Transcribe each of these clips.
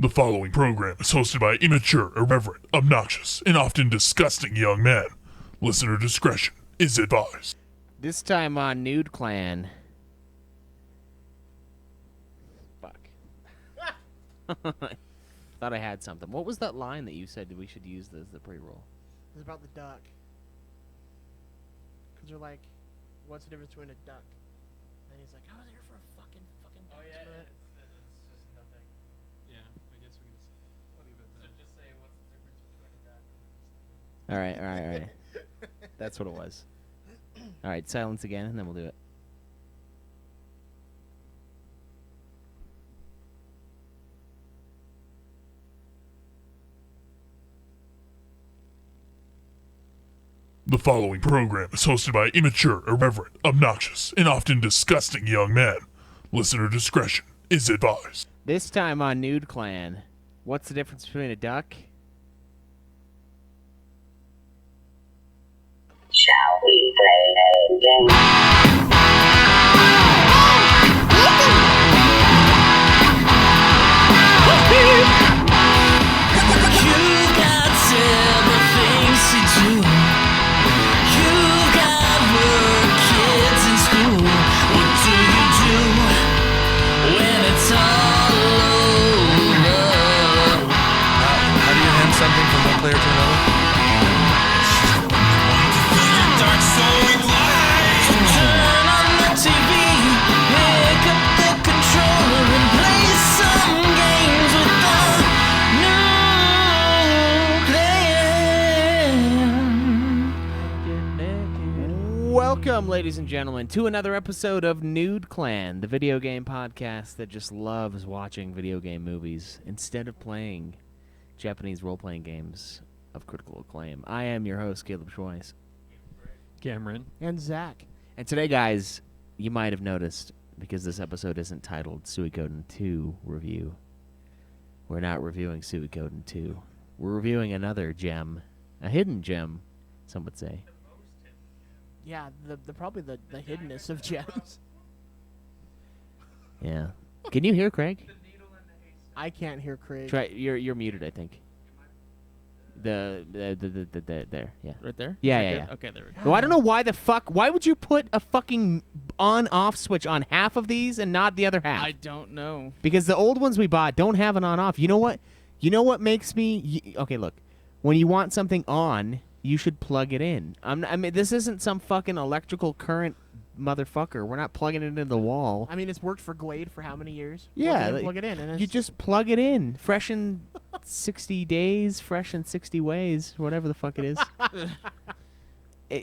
The following program is hosted by immature, irreverent, obnoxious, and often disgusting young men. Listener discretion is advised. This time on Nude Clan. Fuck. Thought I had something. What was that line that you said that we should use as the pre-roll? It's about the duck. Because they're like, what's the difference between a duck? And he's like, I was here for a fucking duck. Oh yeah, it's just nothing. Yeah, I guess we can leave it there. Just say what's the difference between a duck and All right. That's what it was. All right, silence again, and then we'll do it. The following program is hosted by immature, irreverent, obnoxious, and often disgusting young men. Listener discretion is advised. This time on Nude Clan. What's the difference between a duck? Shall we play a game? You got several things to do. You got work, kids in school. What do you do when it's all over? How do you hand something from one player to another? Dark soul lights. Turn on the TV, pick up the controller and play some games with the nuclear. Welcome, ladies and gentlemen, to another episode of Nude Clan, the video game podcast that just loves watching video game movies instead of playing Japanese role-playing games of critical acclaim. I am your host, Caleb Schweiss. Cameron. And Zach. And today, guys, you might have noticed, because this episode isn't titled Suikoden 2 Review, we're not reviewing Suikoden 2. We're reviewing another gem, a hidden gem, some would say. Yeah, the probably the hiddenness of gems. Yeah. Can you hear Craig? I can't hear Craig. Try. You're muted, I think. There, yeah. Right there? Yeah, Is that yeah, good? yeah. Okay, there we go. Well, I don't know why the fuck. Why would you put a fucking on-off switch on half of these and not the other half? I don't know. Because the old ones we bought don't have an on-off. You know what? You know what makes me... Okay, look. When you want something on, you should plug it in. I mean, this isn't some fucking electrical current motherfucker. We're not plugging it into the wall. I mean, it's worked for Glade for how many years? Yeah, Plug it in. And You it's just plug it in. Fresh in 60 days, fresh in 60 ways, whatever the fuck it is.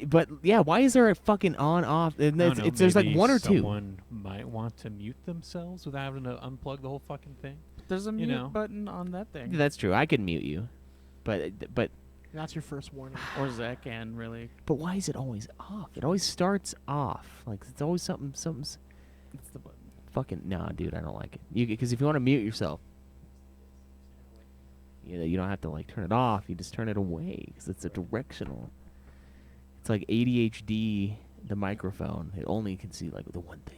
But, yeah, why is there a fucking on-off? And I don't know, there's like maybe one or two. Someone might want to mute themselves without having to unplug the whole fucking thing. There's a You mute know. button on that thing. That's true. I can mute you. But that's your first warning. Or Zach can, really. But why is it always off? It always starts off. Like, it's always something's It's the button. fucking... Nah, dude, I don't like it. Because if you want to mute yourself, you don't have to, like, turn it off. You just turn it away, because it's a directional. It's like ADHD, the microphone. It only can see, like, the one thing.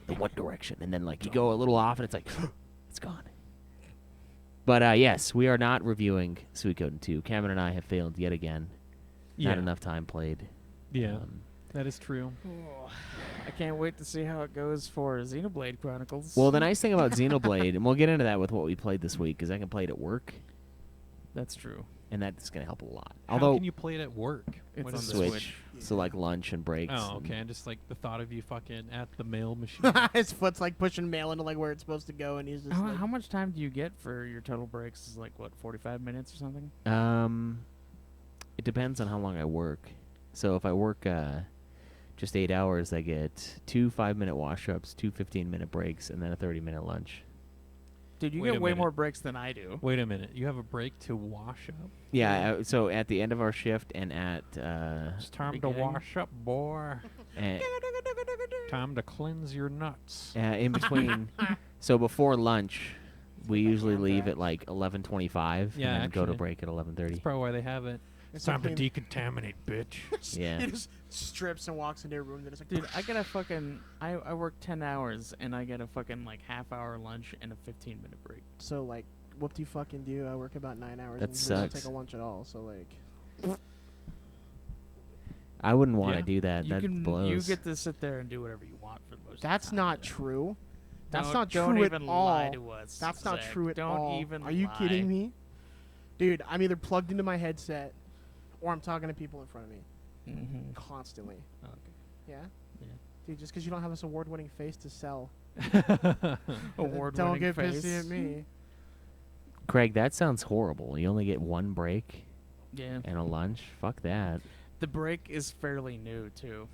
The one direction. And then, like, you go a little off, and it's like, it's gone. But, yes, we are not reviewing Suikoden 2. Cameron and I have failed yet again. Not enough time played. Yeah, Um, that is true. Oh, I can't wait to see how it goes for Xenoblade Chronicles. Well, the nice thing about Xenoblade, and we'll get into that with what we played this week, because I can play it at work, That's true. and that's going to help a lot. How Although, can you play it at work? It's What on is the this? Switch, so like lunch and breaks. Oh, and- okay. And just like the thought of you fucking at the mail machine. His foot's like pushing mail into like where it's supposed to go, and he's just like, How much time do you get for your total breaks? Is like, what, 45 minutes or something? It depends on how long I work. So if I work just 8 hours, I get 2 5-minute wash-ups, 2 15-minute breaks, and then a 30-minute lunch. Dude, you Wait get a way minute. more breaks than I do. Wait a minute. You have a break to wash up? Yeah, so at the end of our shift and at... It's time Beginning. to wash up, boy. eh, Time to cleanse your nuts. in between... So before lunch, we usually leave at like 11:25 Yeah, and then go to actually. break at 11:30. That's probably why they have it. It's time to decontaminate, bitch. Yeah. He just strips and walks into a room. Then it's like, Dude, I get a fucking... I work 10 hours, and I get a fucking, like, half-hour lunch and a 15-minute break. so like fucking do. I work about 9 hours That and don't sucks. take a lunch at all. So like, I wouldn't want to Yeah. do that. You That can blows. you get to sit there and do whatever you want for the most. that's of the time, not though. true. That's Don't- not don't true even at all. lie to us. That's not Zach. true at don't all. Even Are you lie. kidding me? Dude, I'm either plugged into my headset or I'm talking to people in front of me Mm-hmm. constantly. Okay. Yeah? Yeah. Dude, just because you don't have this award-winning face to sell, Award don't winning get face. pissy at me. Craig, that sounds horrible. You only get one break Yeah. and a lunch. Fuck that. The break is fairly new too.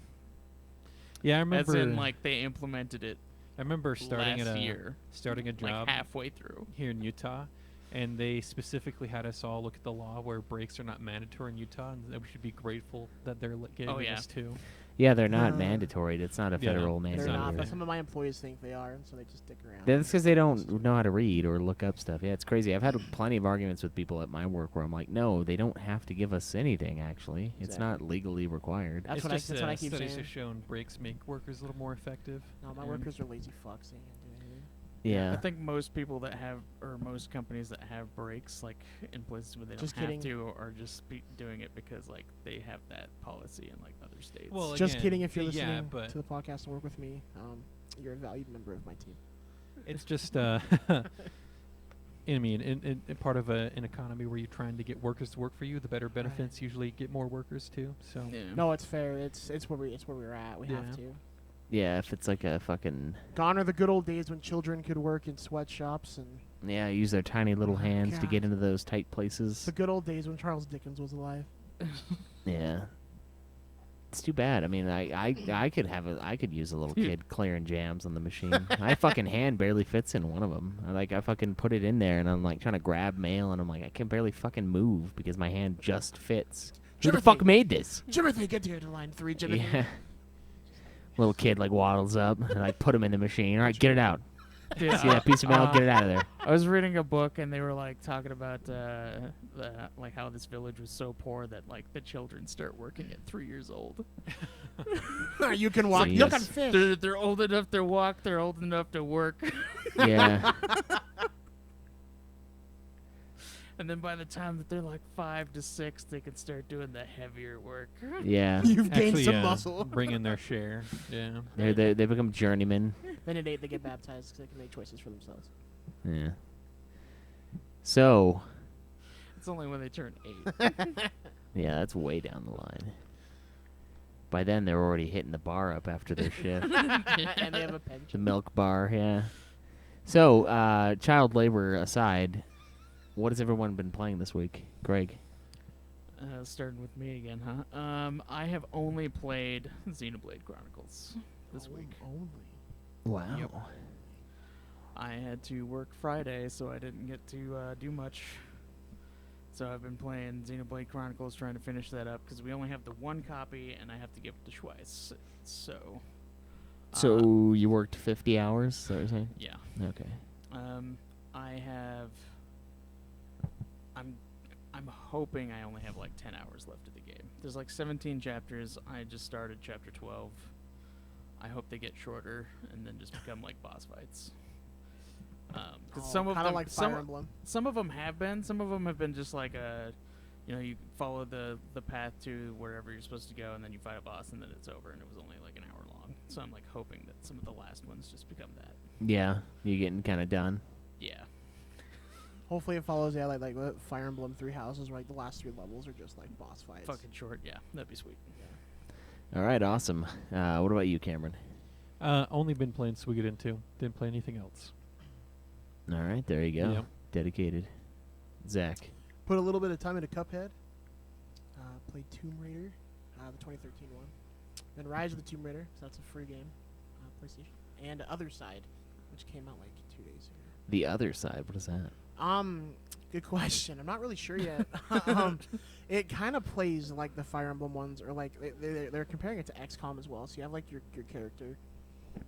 Yeah, I remember. As in, like they implemented it I remember starting last at a year, starting a job like halfway through. here in Utah, and they specifically had us all look at the law where breaks are not mandatory in Utah, and that we should be grateful that they're giving Oh, yeah. us too. Yeah, they're not Uh, mandatory. It's not a Yeah, federal They're mandate. not, Exactly. but some of my employees think they are, and so they just stick around. That's because they don't know how to read or look up stuff. Yeah, it's crazy. I've had plenty of arguments with people at my work where I'm like, no, they don't have to give us anything, actually. It's Exactly. not legally required. That's It's what I- just, that's what I keep studies saying. have shown breaks make workers a little more effective. No, my and- workers are lazy fucks. They ain't gonna do anything. Yeah. I think most people that have, or most companies that have breaks, like in places where they don't Just have kidding. to, are just doing it because like they have that policy in like other states. Well, Just again, kidding if you're yeah, listening but to the podcast and work with me. You're a valued member of my team. it's just I mean, in part of an economy where you're trying to get workers to work for you, the better benefits usually get more workers too. So yeah. No, it's fair. It's where we're at. We have Yeah. to. Yeah, if it's like a fucking... Gone are the good old days when children could work in sweatshops, and Yeah, use their tiny little Oh, hands to get God. into those tight places. the good old days when Charles Dickens was alive. Yeah. It's too bad. I mean, I could use a little kid clearing jams on the machine. My fucking hand barely fits in one of them. I fucking put it in there, and I'm like trying to grab mail, and I'm like, I can barely fucking move because my hand just fits. Who the fuck Jimothy. made this? Jimothy, get here to line 3, Jimothy. Yeah. Little kid like waddles up, and I put him in the machine. All right, get it out. Yeah. See that piece of mail? Get it out of there. I was reading a book and they were like talking about like how this village was so poor that like the children start working at 3 years old. You can walk. Jesus. You can fish. They're old enough to walk. They're old enough to work. Yeah. And then by the time that they're like 5 to 6, they can start doing the heavier work. Yeah. You've gained actually, some muscle. bring in their share. Yeah. They become journeymen. Then at 8 they get baptized because they can make choices for themselves. Yeah. So, It's only when they turn 8. yeah, that's way down the line. By then, they're already hitting the bar up after their shift. And they have a The pension. milk bar, yeah. So, child labor aside, what has everyone been playing this week? Greg? Starting with me again, huh? I have only played Xenoblade Chronicles this week. Only. Wow. Yep. I had to work Friday, so I didn't get to do much. So I've been playing Xenoblade Chronicles, trying to finish that up, because we only have the one copy, and I have to give it to Schweiss. So... So, you worked 50 hours? Is that what you're saying? yeah. Okay. I have... I'm hoping I only have like 10 hours left of the game. There's like 17 chapters. I just started chapter 12. I hope they get shorter and then just become like boss fights. Because some of kind them, of like some, Fire Emblem. some of them have been. Some of them have been just like you follow the path to wherever you're supposed to go, and then you fight a boss, and then it's over, and it was only like an hour long. So I'm like hoping that some of the last ones just become that. Yeah, you're getting kind of done. Yeah. Hopefully it follows, yeah, like Fire Emblem 3 Houses, where like the last 3 levels are just like boss fights. Fucking short. Yeah, that'd be sweet. All right, awesome. What about you, Cameron? Only been playing Suikoden 2. Didn't play anything else. All right, there you go. Yep. Dedicated. Zach? Put a little bit of time into Cuphead. Played Tomb Raider, the 2013 one. Then Rise of the Tomb Raider, so that's a free game, PlayStation. And Other Side, which came out like 2 days ago. The Other Side, what is that? Good question. I'm not really sure yet. It kind of plays like the Fire Emblem ones, or like they're comparing it to XCOM as well. So you have like your character.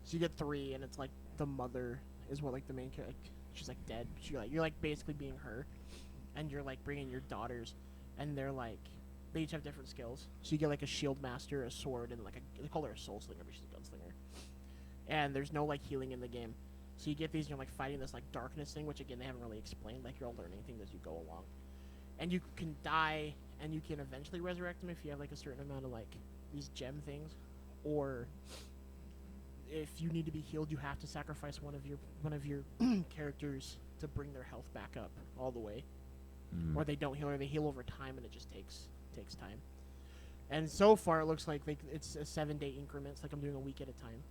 So you get 3, and it's like the mother is what like the main character. She's like dead. You're like basically being her, and you're like bringing your daughters, and they're like they each have different skills. So you get like a shield master, a sword, and like they call her a soul slinger, but she's a gunslinger. And there's no like healing in the game. So you get these, and you're like fighting this like darkness thing, which again they haven't really explained. Like you're all learning things as you go along, and you can die, and you can eventually resurrect them if you have like a certain amount of like these gem things, or if you need to be healed, you have to sacrifice one of your characters to bring their health back up all the way, or they don't heal, or they heal over time, and it just takes time. And so far, it looks like it's a 7-day increments. Like I'm doing a week at a time.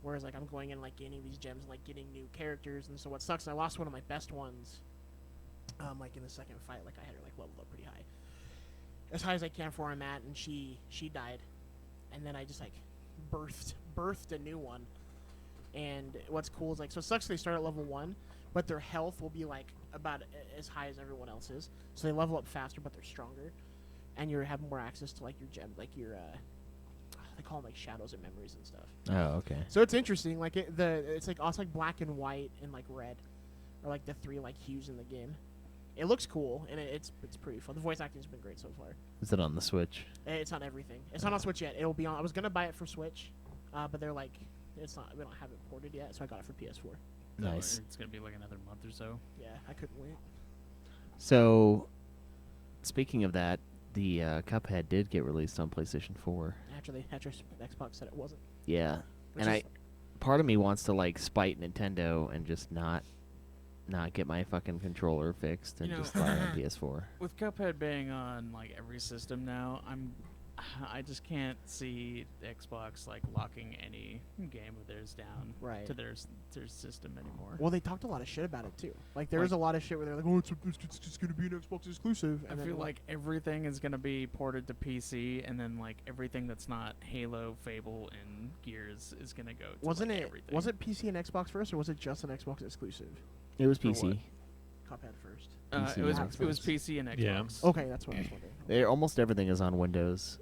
Whereas like I'm going in like gaining these gems and like getting new characters. And so what sucks, I lost one of my best ones. Like in the second fight, like I had her like leveled up pretty high, as high as I can for where I'm at, and she died. And then I just like birthed a new one. And what's cool is like, so it sucks they start at level 1, but their health will be like about as high as everyone else's. So they level up faster, but they're stronger. And you have more access to like your gem, like your they call them like shadows and memories and stuff. Oh, okay. So it's interesting. Like it's like also like black and white and like red, or like the 3 like hues in the game. It looks cool and it's pretty fun. The voice acting's been great so far. Is it on the Switch? It's on everything. It's not on Switch yet. It'll be on. I was gonna buy it for Switch, but they're like, it's not. We don't have it ported yet, so I got it for PS4. Nice. It's gonna be like another month or so. Yeah, I couldn't wait. So, speaking of that, the Cuphead did get released on PlayStation 4. After Xbox said it wasn't. Yeah, Which and is- part of me wants to like spite Nintendo and just not get my fucking controller fixed and You know, just buy it on PS4. With Cuphead being on like every system now, I just can't see Xbox like locking any game of theirs down Right. to their system anymore. Well, they talked a lot of shit about it too. Like there Like- was a lot of shit where they're like, "Oh, it's just gonna be an Xbox exclusive." I And then feel like everything is gonna be ported to PC, and then like everything that's not Halo, Fable, and Gears is gonna go. To, wasn't like, it everything. was it PC and Xbox first, or was it just an Xbox exclusive? It was For what? PC. Cuphead first. PC it was and it was Xbox? PC and Xbox. Yeah. Okay, that's what I was wondering. Almost everything is on Windows,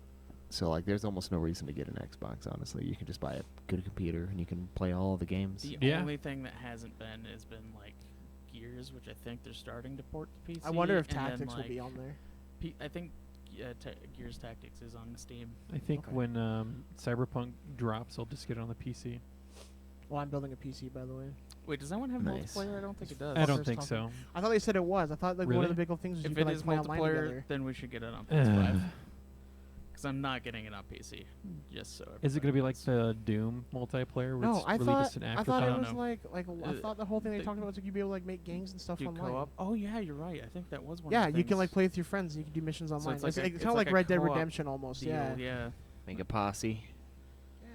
so like there's almost no reason to get an Xbox. Honestly, you can just buy a good computer and you can play all of the games. The Yeah. only thing that hasn't been has been like Gears, which I think they're starting to port to PC. I wonder if and then, Tactics will be like, on there. I think Gears Tactics is on Steam. I think Okay. when Cyberpunk drops, I'll just get it on the PC. Well, I'm building a PC, by the way. Wait, does that one have Nice. multiplayer? I don't think it does. I don't Fuckers think talking. so. I thought they said it was. I thought like one Really? of the big things was you If could it like is play online multiplayer, together. then we should get it on PS5. Because I'm not getting it on PC. Just so. Is it going to be like everybody the Doom multiplayer where No, it's I really thought just an I afterthought? thought I it don't was know. I Uh, thought the whole thing they they- talked about was like you'd be able to like make gangs and stuff do online. co-op? Oh yeah, you're right. I think that was one. Yeah, of the you can like things. play with your friends. And you can do missions online. it's like it's a- kind it's of like like a Red Dead co-op Redemption almost. Deal, Yeah. yeah. Make a posse, Yeah.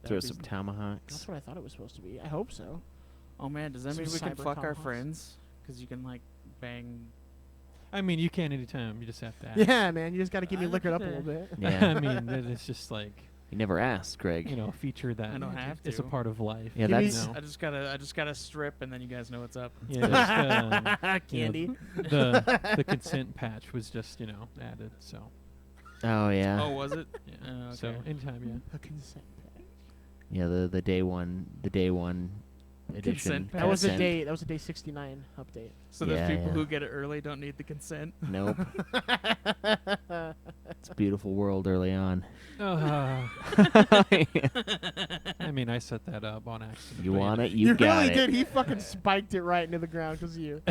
throw That'd be some s- tomahawks. That's what I thought it was supposed to be. I hope so. Oh man, does that Some mean we can cyber fuck our tomahawks. friends? Because you can like bang. I mean, you can anytime. You just have to ask. Yeah, man, you just got to keep me I'd liquored up like a to- little bit. Yeah, I mean, it's just like, you never asked, Greg. a feature that I don't have is a to. part of life. Yeah, Give me that's No. I just gotta strip, and then you guys know what's up. Yeah, just, Candy. the consent patch was just added. So oh yeah, Oh, was it? yeah. Okay. So anytime, yeah. A consent pack. yeah. The day one edition. Consent pack. That was a consent. day. That was a day 69 update. So Yeah, those people yeah. who get it early don't need the consent. Nope. It's a beautiful world early on. I mean, I set that up on accident. You but, want it? You You got really it. did. He fucking spiked it right into the ground because of you.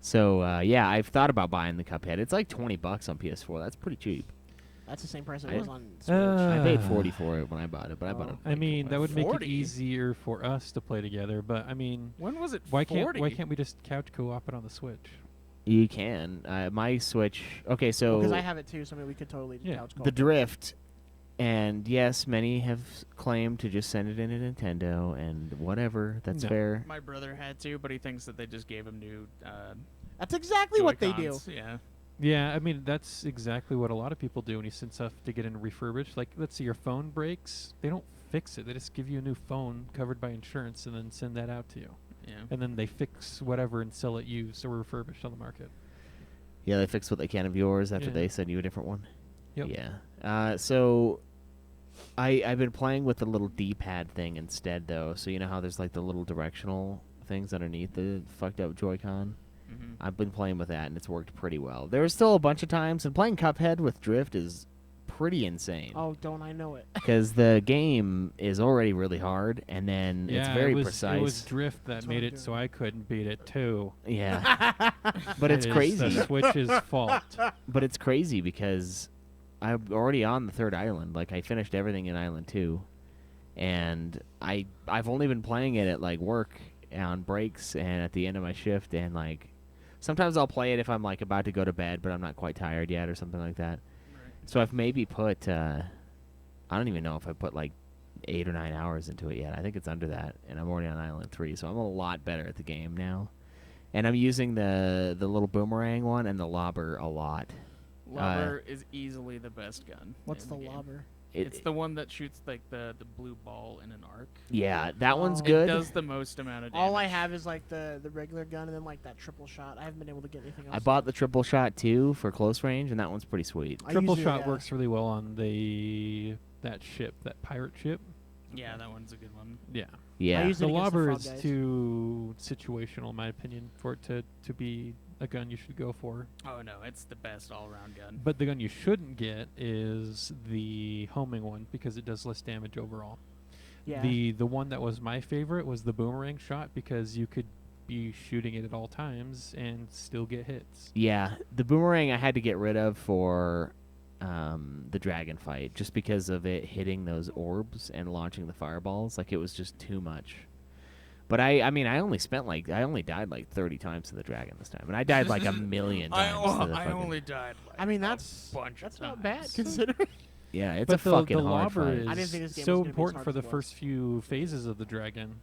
So yeah, I've thought about buying the Cuphead. It's like $20 on PS4. That's pretty cheap. That's the same price it I- was on Switch. I paid Uh, 40 for it when I bought it, but I bought it. I mean, that would make it 40? easier for us to play together. But I mean, When was it? why 40? can't we just couch co-op it on the Switch? You can. My Switch. Okay, so Because I have it too, so I mean we could totally Yeah. couch the co-op. Drift, and yes, many have claimed to just send it into Nintendo and whatever. That's No. fair. My brother had to, but he thinks that they just gave him new. That's exactly what they do. Joy-Cons. Yeah. Yeah, I mean that's exactly what a lot of people do when you send stuff to get in refurbished. Like, let's say your phone breaks, they don't fix it; they just give you a new phone covered by insurance and then send that out to you. Yeah. And then they fix whatever and sell it used or refurbished on the market. Yeah, they fix what they can of yours after Yeah. they send you a different one. Yep. Yeah. So I've been playing with the little D-pad thing instead, though. So you know how there's like the little directional things underneath the fucked up Joy-Con. Mm-hmm. I've been playing with that, and it's worked pretty well. There's still a bunch of times, and playing Cuphead with Drift is pretty insane. Oh, don't I know it? Because the game is already really hard, and then Yeah, it's very it was, precise. It was drift that That's what made I'm it doing. so I couldn't beat it too. Yeah, but it's It is crazy. the Switch's fault. But it's crazy because I'm already on the third island. Like I finished everything in Island 2, and I've only been playing it at like work on breaks and at the end of my shift, and like sometimes I'll play it if I'm like about to go to bed, but I'm not quite tired yet or something like that. So I've maybe put I don't even know if I put like 8 or 9 hours into it yet. I think it's under that, and I'm already on Island 3, so I'm a lot better at the game now. And I'm using the little boomerang one and the lobber a lot. Lobber is easily the best gun. What's in the game. lobber? It's the one that shoots like the blue ball in an arc. Yeah, that one's Oh. good. It does the most amount of damage. All I have is like the regular gun and then like that triple shot. I haven't been able to get anything else. I bought the triple shot too for close range, and that one's pretty sweet. I Triple use it, shot yeah. works really well on that ship, that pirate ship. Yeah, that one's a good one. Yeah. Yeah, I use The it against the lobber frog is guys. too situational, in my opinion, for it to be a gun you should go for. Oh no, it's the best all-around gun. But the gun you shouldn't get is the homing one because it does less damage overall. Yeah. The one that was my favorite was the boomerang shot because you could be shooting it at all times and still get hits. yeah. The boomerang I had to get rid of for the dragon fight, just because of it hitting those orbs and launching the fireballs. Like it was just too much. But I mean, I only died like 30 times to the dragon this time, and I died like a million times. to the I fucking- only died. Like I mean, a that's bunch of not bad times. considering. Yeah, it's but a fucking the hard lobber fight. is I didn't think this game was so gonna be as important hard for as the it was. first few phases of the dragon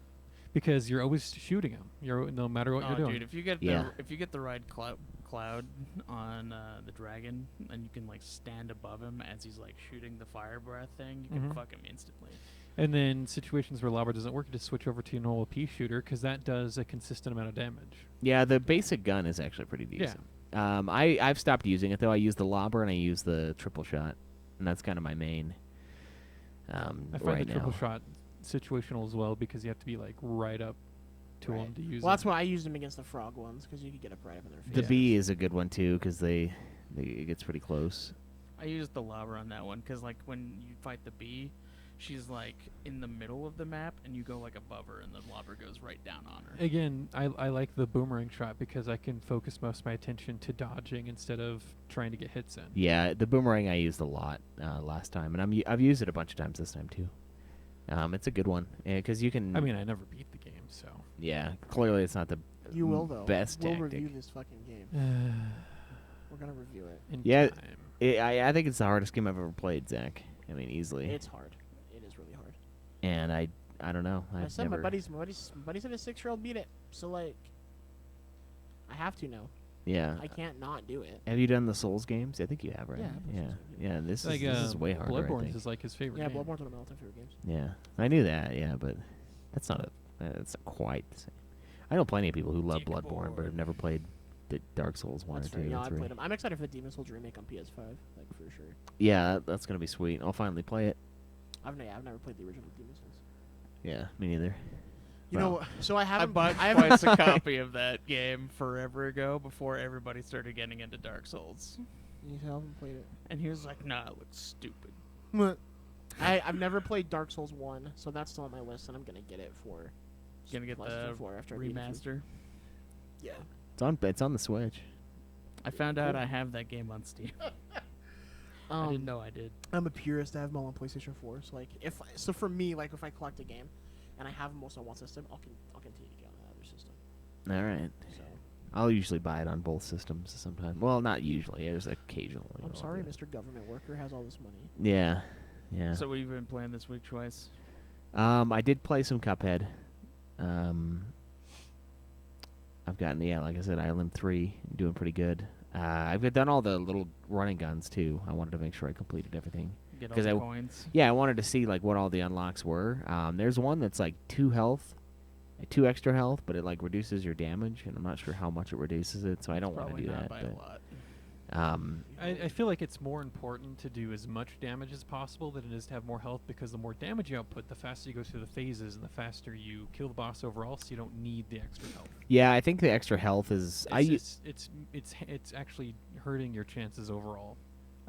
because you're always shooting him. You're no matter what Oh, you're doing. dude, if you get Yeah. the right cloud on the dragon, and you can like stand above him as he's like shooting the fire breath thing, you can Mhm. fuck him instantly. And then situations where lobber doesn't work, you just switch over to your normal pea shooter because that does a consistent amount of damage. Yeah, the basic gun is actually pretty Yeah. decent. I've stopped using it though. I use the lobber and I use the triple shot, and that's kind of my main. I find right the triple now. shot situational as well because you have to be like right up to Right. him to use Well, it. that's why I used them against the frog ones because you could get up right up in their face. The bee is a good one too because it gets pretty close. I used the lobber on that one because like when you fight the bee, she's like in the middle of the map, and you go like above her, and the lobber goes right down on her. Again, I like the boomerang shot because I can focus most of my attention to dodging instead of trying to get hits in. Yeah, the boomerang I used a lot last time, and I've used it a bunch of times this time too. It's a good one because you can. I mean, I never beat the game, so. Yeah, clearly it's not the You will though. best We'll tactic. review this fucking game. We're gonna review it. In Yeah, time. I think it's the hardest game I've ever played, Zach. I mean, easily. It's hard. It is really hard. And I don't know. I I've said never. my buddy said his 6-year-old beat it, so like, I have to now. Yeah. I can't not do it. Have you done the Souls games? I think you have, right? Yeah, I've done Yeah. Souls games, Yeah. This Like, is way harder. I Bloodborne think. is like his favorite Yeah, game. Bloodborne's one of my all-time favorite games. Yeah, I knew that. Yeah, but that's not that's not quite the same. I know plenty of people who love Bloodborne, but have never played the Dark Souls 1 That's or 2 fair. or Yeah, I 3. played them. I'm excited for the Demon Souls remake on PS5, like for sure. Yeah, that's gonna be sweet. I'll finally play it. I've never played the original Demon Souls. Yeah, me neither. You Well, know, so I I haven't. bought I haven't. twice a copy of that game forever ago before everybody started getting into Dark Souls. You haven't played it. And he was like, nah, it looks stupid. I've never played Dark Souls 1, so that's still on my list, and I'm gonna get it for. Gonna get PlayStation the 4 after I beat it. remaster. Yeah. it's on the Switch. I found out I have that game on Steam. I didn't know I did. I'm a purist. I have them all on PlayStation 4. So like, so for me, like if I collect a game, and I have them most on one system, I'll continue to get on the other system. All right. So I'll usually buy it on both systems sometimes. Well, not usually. Just occasionally. I'm I'll sorry, do it. Mr. Government Worker has all this money. Yeah. Yeah. So what have you been playing this week, Twice? I did play some Cuphead. I've gotten, like I said, Island 3, doing pretty good. I've done all the little running guns, too. I wanted to make sure I completed everything. Get all 'Cause the I- coins. Yeah, I wanted to see, like, what all the unlocks were. There's one that's, like, 2 health, 2 extra health, but it, like, reduces your damage, and I'm not sure how much it reduces it, so I don't want to Probably do not that. by But, a lot. I feel like it's more important to do as much damage as possible than it is to have more health because the more damage you output, the faster you go through the phases and the faster you kill the boss overall, so you don't need the extra health. yeah, I think the extra health is... It's actually hurting your chances overall.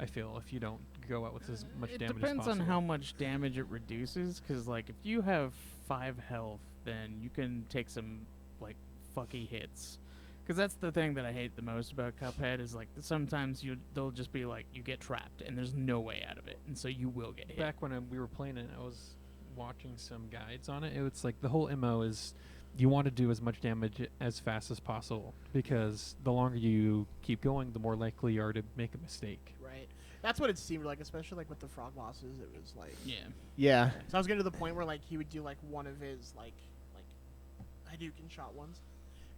I feel if you don't go out with as much It damage as depends possible. on how much damage it reduces, because like if you have 5 health, then you can take some like fucky hits. Because that's the thing that I hate the most about Cuphead is like sometimes they'll just be like you get trapped and there's no way out of it, and so you will get hit. Back when we were playing it, I was watching some guides on it. It was like the whole MO is you want to do as much damage as fast as possible, because the longer you keep going, the more likely you are to make a mistake. Right. That's what it seemed like, especially like with the frog bosses. It was like Yeah. So I was getting to the point where like he would do like one of his like Hadouken shot ones,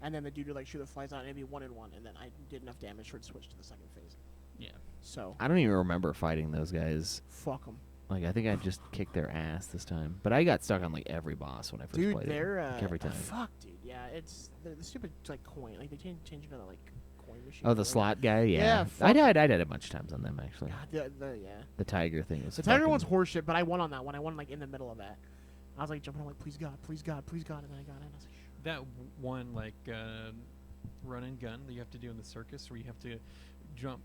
and then the dude would like shoot the flies out and it'd be 1-1, and then I did enough damage for it to switch to the second phase. Yeah. So I don't even remember fighting those guys. fuck them. Like, I think I just kicked their ass this time. But I got stuck on, like, every boss when I first Dude, played they're it. Like, every time. fuck, dude. Yeah, it's the stupid like coin. Like they changed into the like coin machine. Oh, the like, slot guy? Yeah. Yeah, I fuck. died a bunch of times on them, actually. God, yeah. The tiger thing was The tiger fucking- one's horseshit, but I won on that one. I won like in the middle of that. I was like jumping. I'm like, please God, please God, please God, and then I got it. And I was like, shh. That one, like, run and gun that you have to do in the circus, where you have to jump,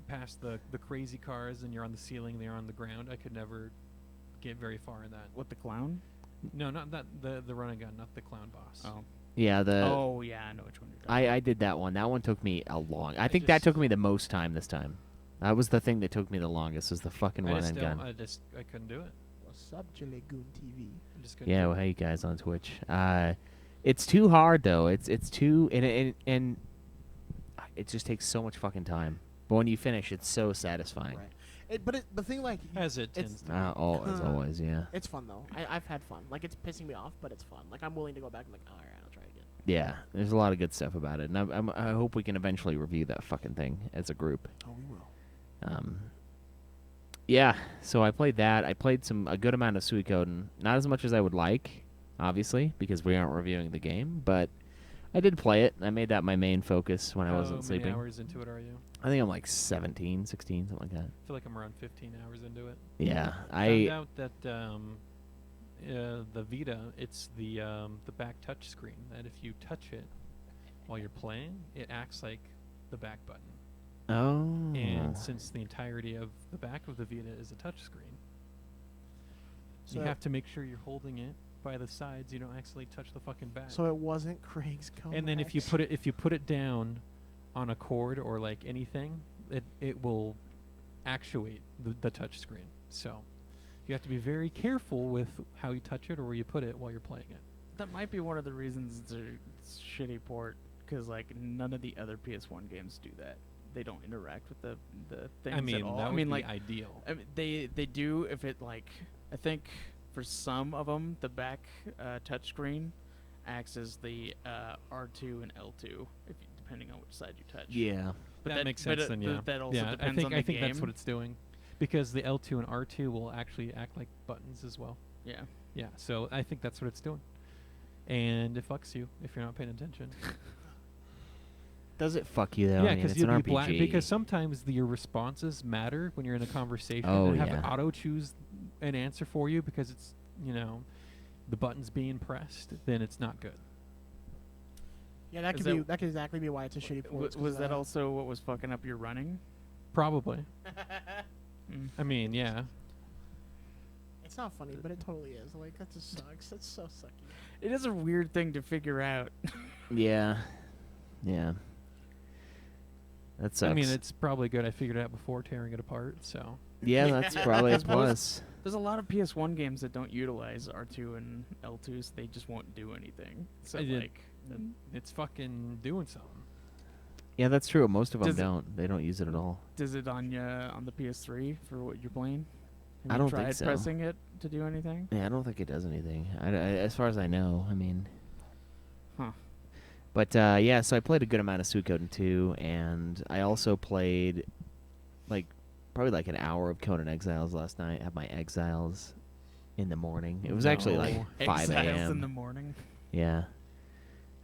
past the crazy cars, and you're on the ceiling, they're on the ground. I could never get very far in that. What, the clown? No, not that the run and gun, not the clown boss. Oh. Yeah, Oh yeah, I know which one you're talking I did that one. That one took me a long... I think just- that took me the most time this time. That was the thing that took me the longest, was the fucking run and gun. I couldn't do it. What's up, Jalagoon TV? I just couldn't Yeah, do well, it. hey, guys on Twitch. It's too hard, though. It's too... And it just takes so much fucking time. But when you finish, it's so satisfying. Right. But the thing like As it it's tends to. As always, yeah. it's fun though. I've had fun. Like it's pissing me off, but it's fun. Like I'm willing to go back and like, all right, I'll try again. Yeah, there's a lot of good stuff about it. And I hope we can eventually review that fucking thing as a group. Oh, we will. Yeah, so I played that. I played a good amount of Suikoden. Not as much as I would like, obviously, because we aren't reviewing the game, but I did play it. I made that my main focus when I wasn't How many sleeping. hours into it are you? I think I'm like 17, 16, something like that. I feel like I'm around 15 hours into it. Yeah, Found out that the Vita, it's the back touch screen. That if you touch it while you're playing, it acts like the back button. Oh. And since the entirety of the back of the Vita is a touch screen, you So- have to make sure you're holding it by the sides. You don't accidentally touch the fucking back. So it wasn't Craig's comeback. And then if you put it down on a cord or like anything, it will actuate the touch screen. So you have to be very careful with how you touch it or where you put it while you're playing it. That might be one of the reasons it's a shitty port, because like none of the other PS1 games do that. They don't interact with the things I mean, at all. that I would mean, be like ideal. I mean, they do if it like I think for some of them the back touchscreen acts as the R2 and L2 depending on which side you touch. Yeah. But that makes sense then, yeah. That also yeah, depends on the I think game. that's what it's doing. Because the L2 and R2 will actually act like buttons as well. Yeah. Yeah, so I think that's what it's doing. And it fucks you if you're not paying attention. Does it fuck you, though? Yeah, I mean, because it's an you'll be RPG. because sometimes your responses matter when you're in a conversation. Oh, and have yeah. it auto choose an answer for you because it's the button's being pressed. Then it's not good. Yeah, that Is could exactly be why it's a shitty port. Was that also what was fucking up your running? Probably. Mm. I mean, yeah. It's not funny, but it totally is. Like that just sucks. That's so sucky. It is a weird thing to figure out. Yeah. Yeah. That sucks. I mean, it's probably good. I figured it out before tearing it apart. So yeah, that's probably a plus. There's a lot of PS1 games that don't utilize R2 and L2, so they just won't do anything. So I did- like, it's fucking doing something. Yeah, that's true. Most of them Does it- don't. They don't use it at all. does it on the PS3 for what you're playing? Have I you don't tried think so. pressing it to do anything? Yeah, I don't think it does anything. As far as I know, I mean. Huh. But yeah, so I played a good amount of Suikoden 2, and I also played probably an hour of Conan Exiles last night. I had my Exiles in the morning. It was actually like No. 5 Exiles in the a.m. morning. Yeah,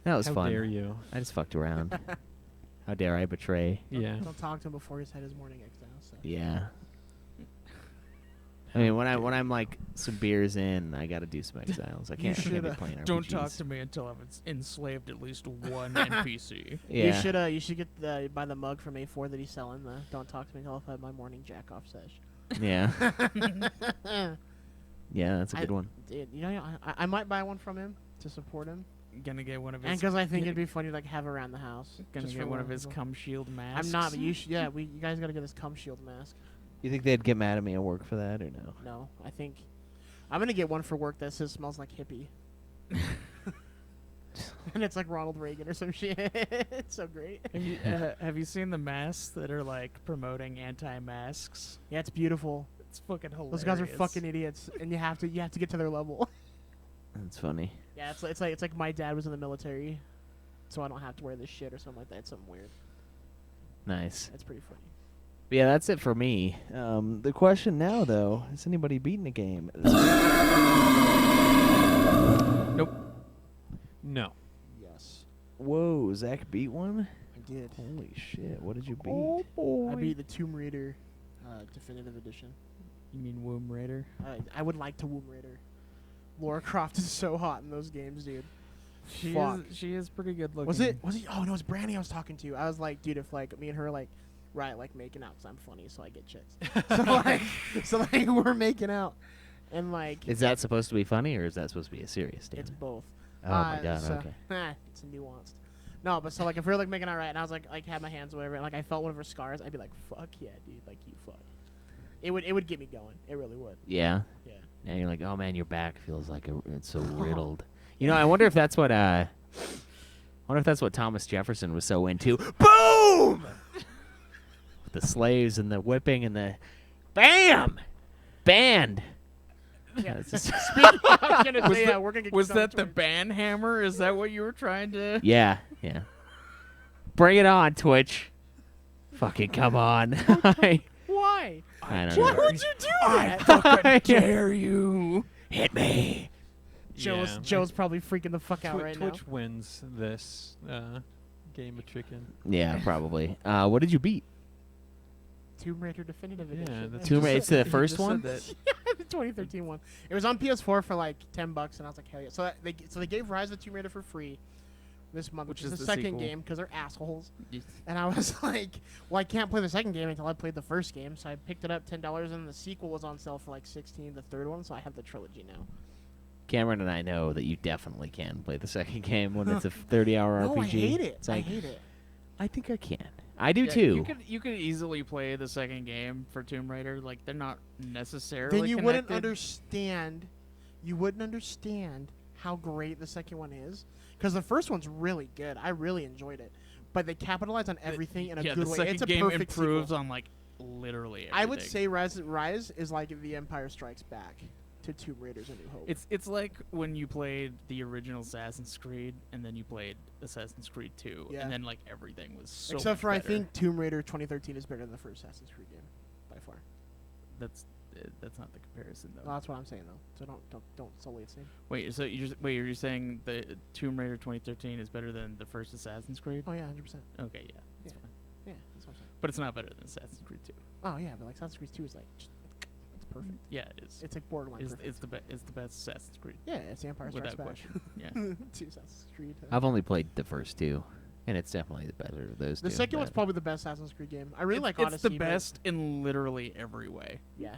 that was How fun. dare you? I just fucked around. How dare I betray? Yeah. Don't talk to him before he's had his morning exile. So. Yeah. I mean, when I'm like some beers in, I gotta do some Exiles. I can't be playing RPGs. Don't talk to me until I've enslaved at least one NPC. Yeah. You should get buy the mug from A4 that he's selling. The Don't talk to me until I've had my morning jack off sesh. Yeah. Yeah, that's a good one. Dude, you know, I might buy one from him to support him, Gonna get one of and his. because I think it'd be funny to like have around the house. Gonna just get for one of his people. cum shield masks. I'm not, but you yeah, you guys gotta get this cum shield mask. You think they'd get mad at me at work for that or no? No, I think I'm gonna get one for work that says smells like hippie. And it's like Ronald Reagan or some shit. It's so great. Have you seen the masks that are like promoting anti-masks? Yeah, it's beautiful. It's fucking hilarious. Those guys are fucking idiots, and you have to get to their level. That's funny. Yeah, it's like my dad was in the military, so I don't have to wear this shit or something like that. It's something weird. Nice. That's pretty funny. But yeah, that's it for me. The question now, though, has anybody beaten a game? Nope. No. Yes, Whoa, Zach beat one? I did. Holy shit, what did you beat? Oh boy. I beat the Tomb Raider Definitive Edition. You mean Womb Raider? I would like to Womb Raider. Lara Croft is so hot in those games, dude. She Fuck. She is pretty good looking. Was it? Oh no, it was Brandy I was talking to. I was like, dude, if like me and her like, right, like making out, 'cause I'm funny, so I get chicks. so like we're making out, and like Is that supposed to be funny or is that supposed to be a serious it's statement? both. Oh my god, so, okay. It's nuanced. No, but so like if we were like making out right, and I was like had my hands or whatever, and like I felt one of her scars, I'd be like, fuck yeah, dude, like you fuck. It would get me going. It really would. Yeah? Yeah. Now you're like, oh man, your back feels like it's so riddled. You know, I wonder if that's what Thomas Jefferson was so into. Boom! The slaves and the whipping and the bam! Banned. Yeah. It's just- I was gonna say, we're gonna get Was kicked off that the Twitch. ban hammer? Is that what you were trying to? yeah, yeah. Bring it on, Twitch. Fucking come on. Why? I don't Why know. would you do that? I Dare you? Hit me. Joe's Yeah. Joe's probably freaking the fuck out right Twitch wins this game of chicken. Yeah, probably. What did you beat? now. Tomb Raider Definitive Yeah, Edition. that's Tomb Raider. just- It's the you first just said one. that. The 2013 one. It was on PS4 for like $10, and I was like, hell yeah. So they gave Rise of the Tomb Raider for free this month, which is the second sequel. game because they're assholes. And I was like, well, I can't play the second game until I played the first game, so I picked it up $10, and the sequel was on sale for like $16, the third one, so I have the trilogy now. Cameron and I know that you definitely can play the second game when it's a 30-hour No, RPG. I hate it. It's I like, hate it. I think I can. I do Yeah, too. You could easily play the second game for Tomb Raider. Like they're not necessarily. Then you wouldn't connected. understand. You wouldn't understand how great the second one is, because the first one's really good. I really enjoyed it, but they capitalized on everything in a Yeah, good the way. second It's a game perfect improves sequel. on like literally. I would everything. say Rise is like The Empire Strikes Back to Tomb Raiders: A New Hope. It's like when you played the original Assassin's Creed and then you played Assassin's Creed 2, Yeah. and then like everything was so Except much for I better. think Tomb Raider 2013 is better than the first Assassin's Creed game by far. that's not the comparison though. No, that's what I'm saying though. So don't solely say. Wait, so you're saying the Tomb Raider 2013 is better than the first Assassin's Creed? Oh yeah, 100%. Okay, yeah, that's Yeah. fine. Yeah, that's what I'm saying. But it's not better than Assassin's Creed 2. Oh yeah, but like Assassin's Creed 2 is like it's perfect. Yeah, it is. It's like borderline perfect. It's the best Assassin's Creed. Yeah, it's The Empire Strikes Without Back. question. Yeah. Two Assassin's Creed. I've only played the first two, and it's definitely the better of those two. The second one's but- probably the best Assassin's Creed game. I really like It's Odyssey. the but- best in literally every way. Yeah.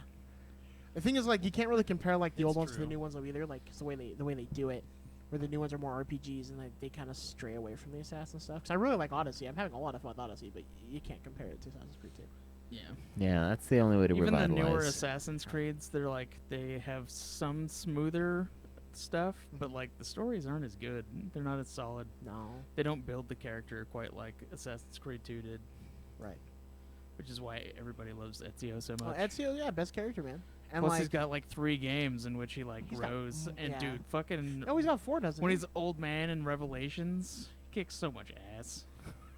The thing is, like, you can't really compare like the It's old ones to the true. new ones though either. Like, 'cause the way they do it, where the new ones are more RPGs and they kind of stray away from the Assassin stuff. Because I really like Odyssey. I'm having a lot of fun with Odyssey, but you can't compare it to Assassin's Creed 2. Yeah. Yeah, that's the only way to Even the revitalize. newer Assassin's Creeds, they have some smoother stuff, but like the stories aren't as good. They're not as solid. No. They don't build the character quite like Assassin's Creed 2 did, Right. which is why everybody loves Ezio so Oh, much. Ezio, yeah, best character, man. And Plus, like, he's got like 3 games in which he like He's got grows. m- And yeah. dude, fucking no, he's got 4, doesn't when he? he's old man in Revelations, he kicks so much ass.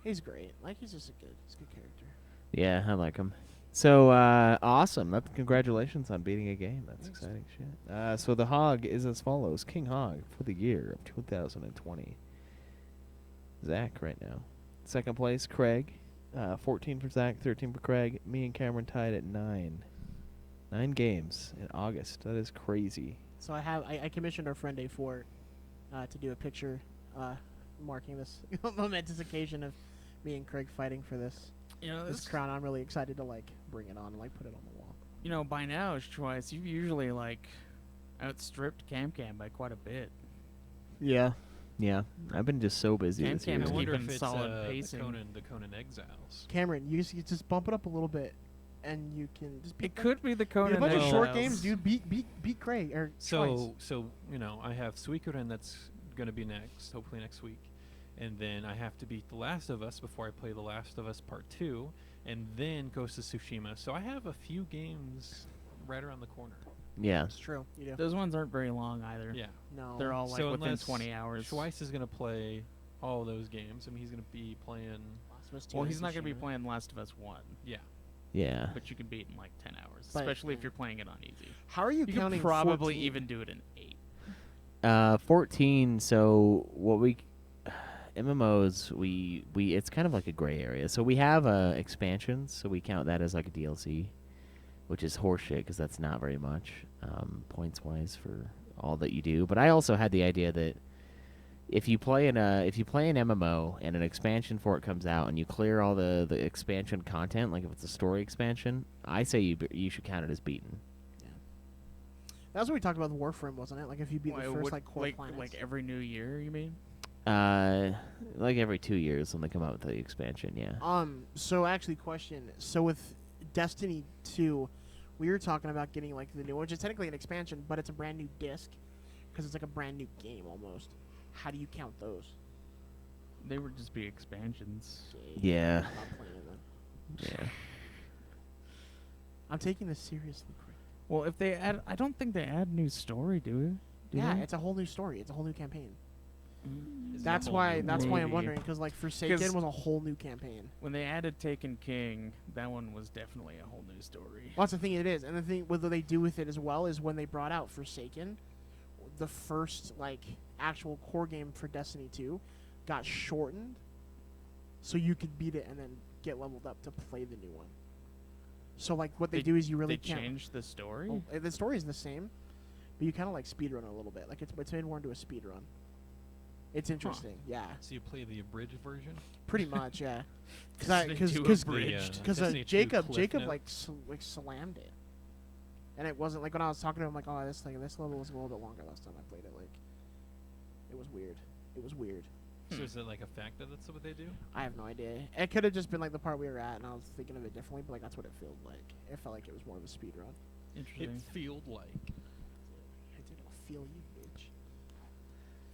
He's great. Like, he's just a good character. Yeah, I like him. So awesome! Congratulations on beating a game. That's Thanks. exciting shit. So the hog is as follows: King Hog for the year of 2020. Zach right now. Second place, Craig. 14 for Zach, 13 for Craig. Me and Cameron tied at 9. 9 games in August. That is crazy. So I commissioned our friend A4 to do a picture marking this momentous occasion of me and Craig fighting for this You know, this crown. I'm really excited to like bring it on and like put it on the wall. You know, by now, Twice, you've usually like outstripped Cam by quite a bit. Yeah. Yeah. I've been just so busy Cam this Cam year. is I wonder keeping if it's solid the pacing. Conan Exiles. Cameron, you just bump it up a little bit, and you can just beat It could be the beat Conan a bunch of Exiles. short games, dude. Beat Craig or Twice. So you know, I have Suikoden that's gonna be next, hopefully next week, and then I have to beat The Last of Us before I play The Last of Us Part 2, and then Ghost of Tsushima. So I have a few games right around the corner. Yeah. It's true. You do. Those ones aren't very long either. Yeah. No. They're all like so within unless 20 hours. Schweiss is gonna play all those games. I mean, he's gonna be playing. Last of Us 2 Well, and he's not going to be Tsushima. playing Last of Us 1, Yeah. Yeah. but you can beat in like 10 hours, But- especially if you're playing it on easy. How are you, You counting? could probably 14? even do it in 8. 14. So what we MMOs we it's kind of like a gray area. So we have expansions, so we count that as like a DLC, which is horseshit because that's not very much points wise for all that you do. But I also had the idea that if you play an MMO and an expansion for it comes out and you clear all the expansion content, like if it's a story expansion, I say you should count it as beaten. That's what we talked about with Warframe, wasn't it? Like if you beat the first like core planets. like every new year, you mean? Like every 2 years when they come out with the expansion, yeah. So actually, question. So with Destiny 2, we were talking about getting like the new, which is technically an expansion, but it's a brand new disc because it's like a brand new game almost. How do you count those? They would just be expansions. Yeah. I'm not playing them. Yeah. I'm taking this seriously, Craig. Well, if they add, I don't think they add new story, do they? Yeah, it's a whole new story. It's a whole new campaign. Is it a That's whole why. new That's why I'm maybe. wondering because like Forsaken was a whole new campaign. When they added Taken King, that one was definitely a whole new story. Well, that's the thing it is, and the thing what they do with it as well is when they brought out Forsaken, the first like actual core game for Destiny 2 got shortened, so you could beat it and then get leveled up to play the new one. So like what they do is you really They can't. changed the story. Well, the story is the same, but you kind of like speedrun it a little bit. Like it's made more into a speedrun. It's interesting, yeah. So you play the abridged version? Pretty much, yeah. They Because do because abridged. Destiny 2 Jacob Cliff Note. like slammed it, and it wasn't like when I was talking to him like, oh, this level was a little bit longer last time I played it. Like, it was weird. It was weird. So is it like a fact that that's what they do? I have no idea. It could have just been like the part we were at, and I was thinking of it differently. But like that's what it felt like. It felt like it was more of a speed run. Interesting. It feels like. I didn't feel you, bitch.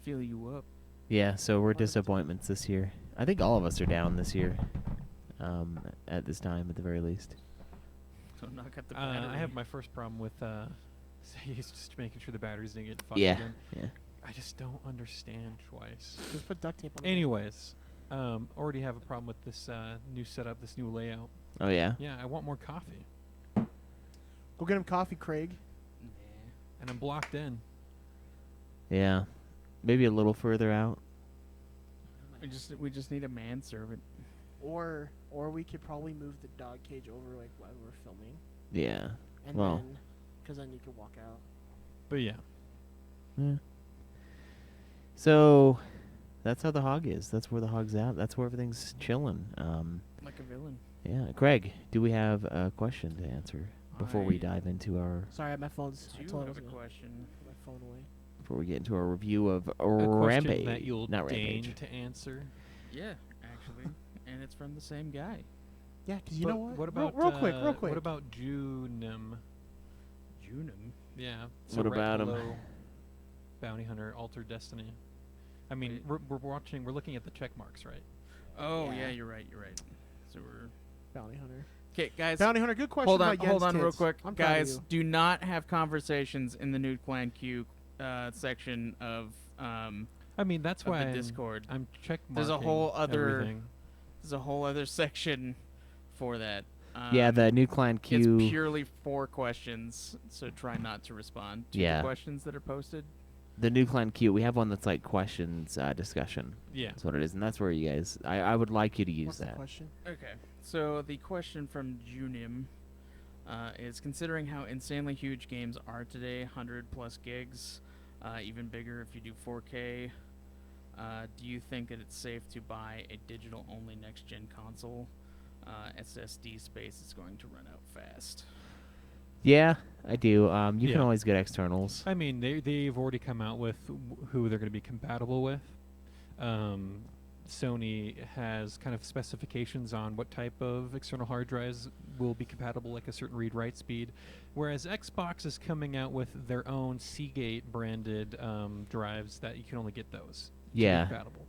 Fill you up. Yeah, so we're disappointments this year. I think all of us are down this year. At this time, at the very least. So knock out the I battery. have my first problem with he's just making sure the batteries didn't get fucked Yeah, again. yeah. I just don't understand Twice. Just put duct tape on. it. Anyways, already have a problem with this new setup, this new layout. Oh yeah. Yeah, I want more coffee, Go get him coffee, Craig. and I'm blocked in. Yeah. Maybe a little further out. We just need a manservant. Or we could probably move the dog cage over like while we're filming, Yeah. and Well. then because then you can walk out. But yeah, Yeah. So, that's how the hog is. That's where the hog's at. That's where everything's chilling. Like a villain. Yeah. Craig, do we have a question to answer before we I dive into our Sorry, my phone's. I do told I have was a gonna question. put my phone away. before we get into our review of a question Rampage? that you'll Not deign Rampage. to answer. Yeah, actually, and it's from the same guy. Yeah, because you But know what? What about real quick? What about Junim? Junim. Yeah. What right about him? below Bounty Hunter, Altered Destiny. I mean, we're looking at the check marks, right? Oh Yeah. yeah, you're right. So we're Bounty Hunter? okay, guys. Bounty Hunter, good question. hold on, about hold Yen's on, real tits. quick, I'm proud of guys. you. Do not have conversations in the Nude Clan Q section of I mean, that's of why the I'm, Discord. I'm check There's a whole other- everything. There's a whole other section for that. Yeah, the new client queue. It's purely for questions, so try not to respond to Yeah. the questions that are posted. The new client queue. We have one that's like questions discussion. Yeah. That's what it is, and that's where you guys. I would like you to use What's the that. question? Okay. So the question from Junim is considering how insanely huge games are today, 100 plus gigs, even bigger if you do 4K. Do you think that it's safe to buy a digital-only next-gen console? SSD space is going to run out fast. Yeah, I do. You can Yeah. always get externals. I mean, they've already come out with who they're going to be compatible with. Sony has kind of specifications on what type of external hard drives will be compatible, like a certain read-write speed, whereas Xbox is coming out with their own Seagate branded drives that you can only get those to be Yeah. compatible.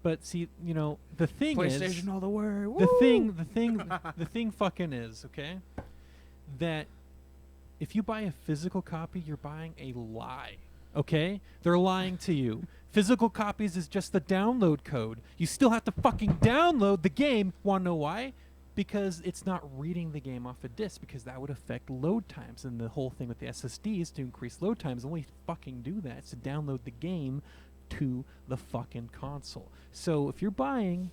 But see, the thing PlayStation is, all the way. the thing fucking is, okay, that if you buy a physical copy, you're buying a lie. Okay? They're lying to you. Physical copies is just the download code. You still have to fucking download the game. Want to know why? Because it's not reading the game off a disc, because that would affect load times. And the whole thing with the SSDs to increase load times, the only fucking do that is to download the game to the fucking console. So if you're buying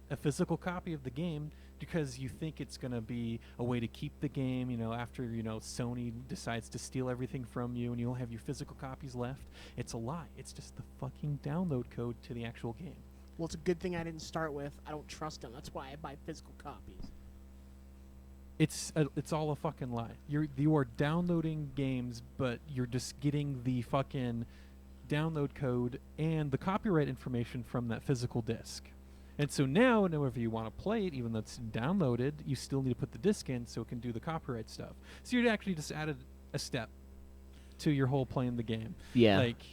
a physical copy of the game because you think it's going to be a way to keep the game, after, Sony decides to steal everything from you and you'll have your physical copies left, it's a lie. It's just the fucking download code to the actual game. Well, it's a good thing I didn't start with. I don't trust them. That's why I buy physical copies. It's all a fucking lie. You are downloading games, but you're just getting the fucking download code and the copyright information from that physical disc. And so now, whenever you want to play it, even though it's downloaded, you still need to put the disc in so it can do the copyright stuff. So you actually just added a step to your whole playing the game. Yeah. Like,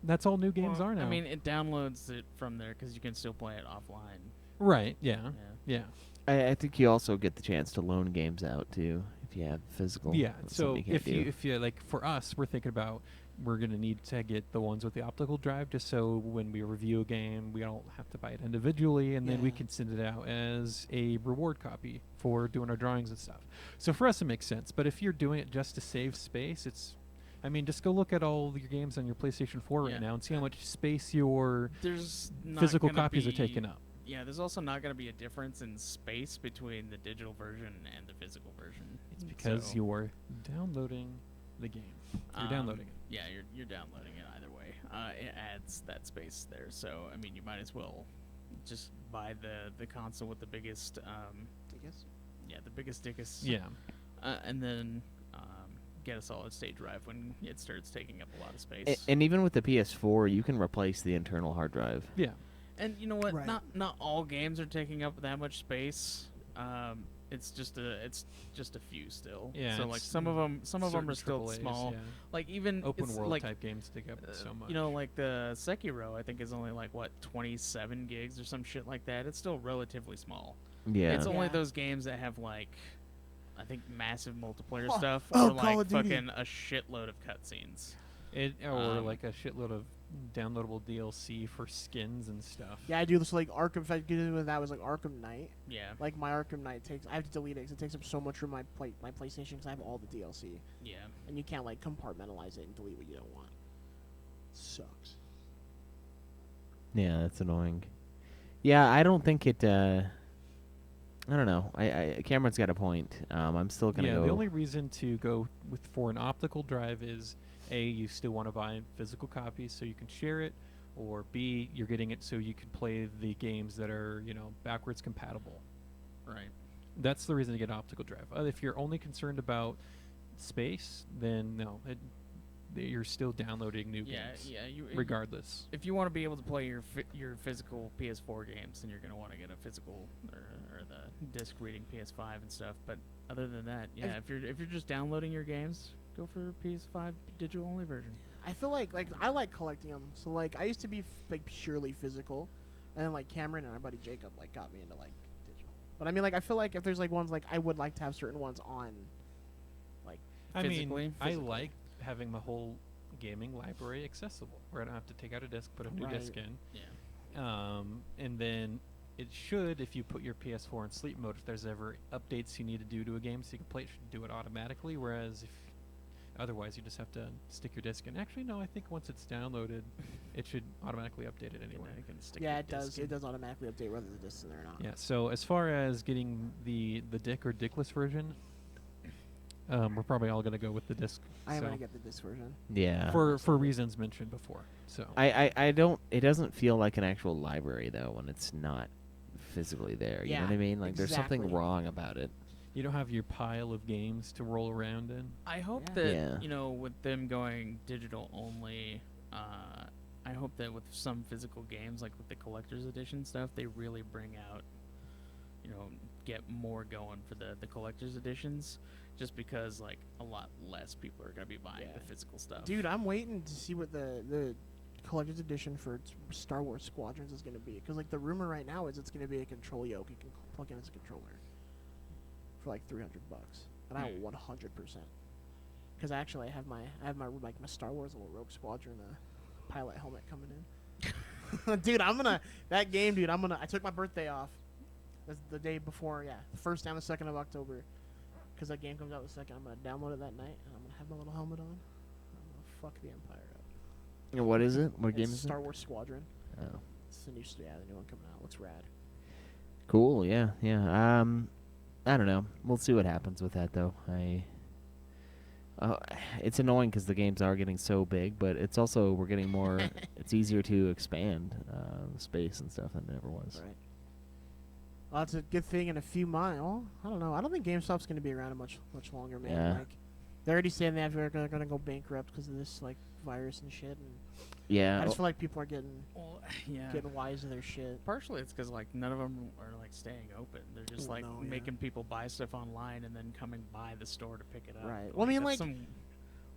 that's all new games are now. I mean, it downloads it from there because you can still play it offline. Right, yeah. I think you also get the chance to loan games out too if you have physical. Yeah, That's so something you can't if you like, for us, we're thinking about, we're going to need to get the ones with the optical drive just so when we review a game, we don't have to buy it individually, and then we Yeah. can send it out as a reward copy for doing our drawings and stuff. So for us, it makes sense. But if you're doing it just to save space, just go look at all your games on your PlayStation 4 right Yeah. now and see how much space your There's not physical gonna copies are be- taking up. Yeah, there's also not going to be a difference in space between the digital version and the physical version. It's because you're downloading the game. You're downloading it. Yeah, you're downloading it either way. It adds that space there, so I mean, you might as well just buy the console with the biggest, the biggest dickest. Yeah. And then get a solid state drive when it starts taking up a lot of space. And even with the PS4, you can replace the internal hard drive. Yeah. And you know what? Right. Not all games are taking up that much space. It's just a few still. Yeah, So like it's some of them certain are still AAAs, small. yeah. Like even Open it's world like, type games take up so much. like the Sekiro, I think is only like 27 gigs or some shit like that. It's still relatively small. Yeah. It's only Yeah. those games that have like, I think, massive multiplayer Oh, stuff oh, or Call like of Duty. fucking a shitload of cutscenes. Or like a shitload of downloadable DLC for skins and stuff. Yeah, I do this like Arkham. If I get into that was like Arkham Knight. Yeah. Like my Arkham Knight I have to delete it because it takes up so much room on my PlayStation because I have all the DLC. Yeah. And you can't like compartmentalize it and delete what you don't want. Sucks. Yeah, that's annoying. Yeah, I don't think it. I don't know. Cameron's got a point. I'm still gonna go. The only reason to go for an optical drive is A, you still want to buy physical copies so you can share it, or B, you're getting it so you can play the games that are backwards compatible. Right. That's the reason to get an optical drive. If you're only concerned about space, then no, you're still downloading new games. Yeah. Regardless. If you want to be able to play your physical PS4 games, then you're going to want to get a physical or the disc reading PS5 and stuff. But other than that, yeah, if you're just downloading your games, go for PS5 digital only version. I feel like I like collecting them. So like I used to be like purely physical, and then like Cameron and our buddy Jacob like got me into like digital. But I mean like I feel like if there's like ones like I would like to have certain ones on, like Physically? I like having the whole gaming library accessible, where I don't have to take out a disc, put a new disc in. Yeah. And then it should, if you put your PS4 in sleep mode, if there's ever updates you need to do to a game so you can play it, should do it automatically. Whereas if otherwise you just have to stick your disc in. Actually, no, I think once it's downloaded, it should automatically update it anyway. You can stick yeah, your it does. disc in. It does automatically update whether the disc's in there or not. Yeah. So as far as getting the dick or dickless version, we're probably all gonna go with the disc. I am so gonna get the disc version. Yeah. for reasons mentioned before. So I don't. It doesn't feel like an actual library though when it's not physically there. You know Yeah, what I mean? Like there's something exactly. wrong about it. You don't have your pile of games to roll around in. I hope Yeah. that Yeah. you know, with them going digital only, I hope that with some physical games, like with the collector's edition stuff, they really bring out, you know, get more going for the collector's editions, just because like a lot less people are gonna be buying the physical stuff. Dude, I'm waiting to see what the collector's edition for Star Wars Squadrons is going to be. Because, like, the rumor right now is it's going to be a control yoke you can plug in as a controller for, like, $300. And I 100%. Because actually, I have my my Star Wars little Rogue Squadron pilot helmet coming in. Dude, that game, dude, I took my birthday off. That's the day before, the 1st and the 2nd of October. Because that game comes out the 2nd. I'm going to download it that night, and I'm going to have my little helmet on. I'm going to fuck the Empire up. What is it? What It's game is Star it? Wars Squadron. Oh. It's the new one coming out. Looks rad. Cool. Yeah. Yeah. I don't know. We'll see what happens with that, though. It's annoying because the games are getting so big, but it's also we're getting more. It's easier to expand space and stuff than it ever was. Right. Well, that's a good thing in a few months. Well, I don't know. I don't think GameStop's going to be around much longer, man. Yeah. Like, they're already saying they're going to go bankrupt because of this like virus and shit. And Yeah. I just feel like people are getting Yeah. getting wise to their shit. Partially, it's because like none of them are like staying open. They're just like No, yeah. making people buy stuff online and then coming by the store to pick it up. Right. Well, I mean, that's like- some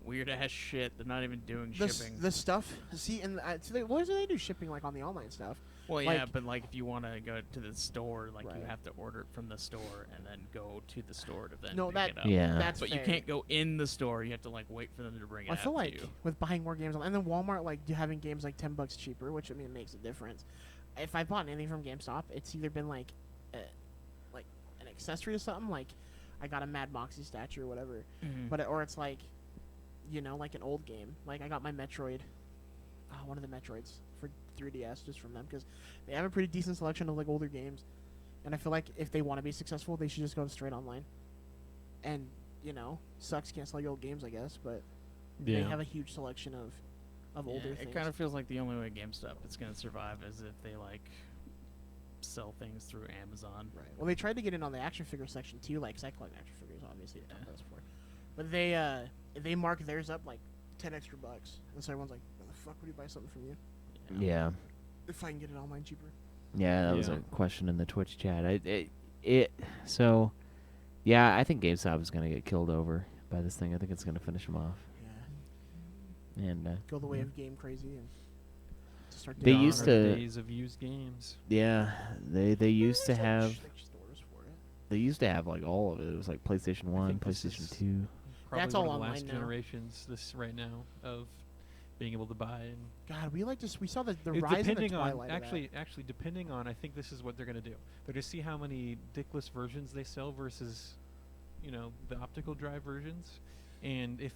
weird ass shit. They're not even doing This shipping. the stuff. See, and what do they do shipping like on the online stuff? Well, like- yeah, but like if you want to go to the store, like you Right. have to order it from the store and then go to the store to then No, pick that it up. Yeah. that's But fair. you can't go in the store. You have to like wait for them to bring it I out feel to like you. with buying more games, and then Walmart like having games like $10 cheaper, which I mean makes a difference. If I bought anything from GameStop, it's either been like an accessory to something, like I got a Mad Moxie statue or whatever, or it's like, you know, like an old game. Like I got my Metroid, one of the Metroids for 3DS just from them because they have a pretty decent selection of like older games, and I feel like if they want to be successful, they should just go straight online. And you know, sucks can't sell your old games, I guess, but they have a huge selection of older It things. kind of feels like the only way GameStop is going to survive is if they like sell things through Amazon. Right. Well, they tried to get in on the action figure section too, like 'cause I collect action figures, obviously. I've talked about this before. But they mark theirs up like $10 extra, and so everyone's like, "Why the fuck would you buy something from you Yeah. if I can get it online cheaper?" Yeah, that was Yeah. a question in the Twitch chat. So, yeah, I think GameStop is gonna get killed over by this thing. I think it's gonna finish them off. Yeah. And Go the way of Game Crazy and just start. They doing used Gone it. are the to- days of used games. yeah, they used to have stores for it. they used to have like all of it. It was like PlayStation 1, think this PlayStation is- 2. Probably That's one all of the online last now. generations this right now of being able to buy and God, we saw the It- rise and the depending on twilight. of that. actually depending on I think this is what they're going to do. They're going to see how many dickless versions they sell versus the optical drive versions, and if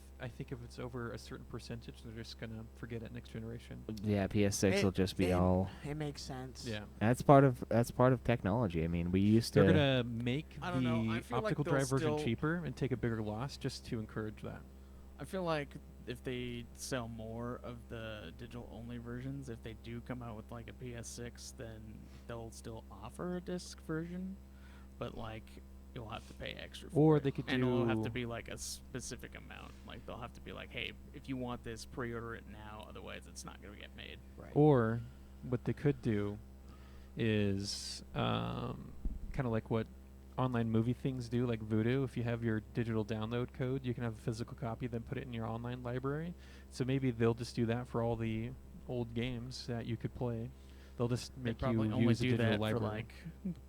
it's over a certain percentage, they're just going to forget it next generation. Yeah, PS6 will just be all. It makes sense. Yeah. That's part of technology. I mean, we used They're to. going to make I don't know, I the feel like optical they'll drive version still- cheaper and take a bigger loss just to encourage that. I feel like if they sell more of the digital only versions, if they do come out with like a PS6, then they'll still offer a disc version, but like you'll have to pay extra for Or it. they could and it'll have to do- be like a specific amount. Like they'll have to be like, hey, if you want this, pre-order it now, otherwise it's not going to get made. Right. Or what they could do is kind of like what online movie things do, like Vudu. If you have your digital download code, you can have a physical copy, then put it in your online library. So maybe they'll just do that for all the old games that you could play. They'll just They make probably you only use a do digital that library. for like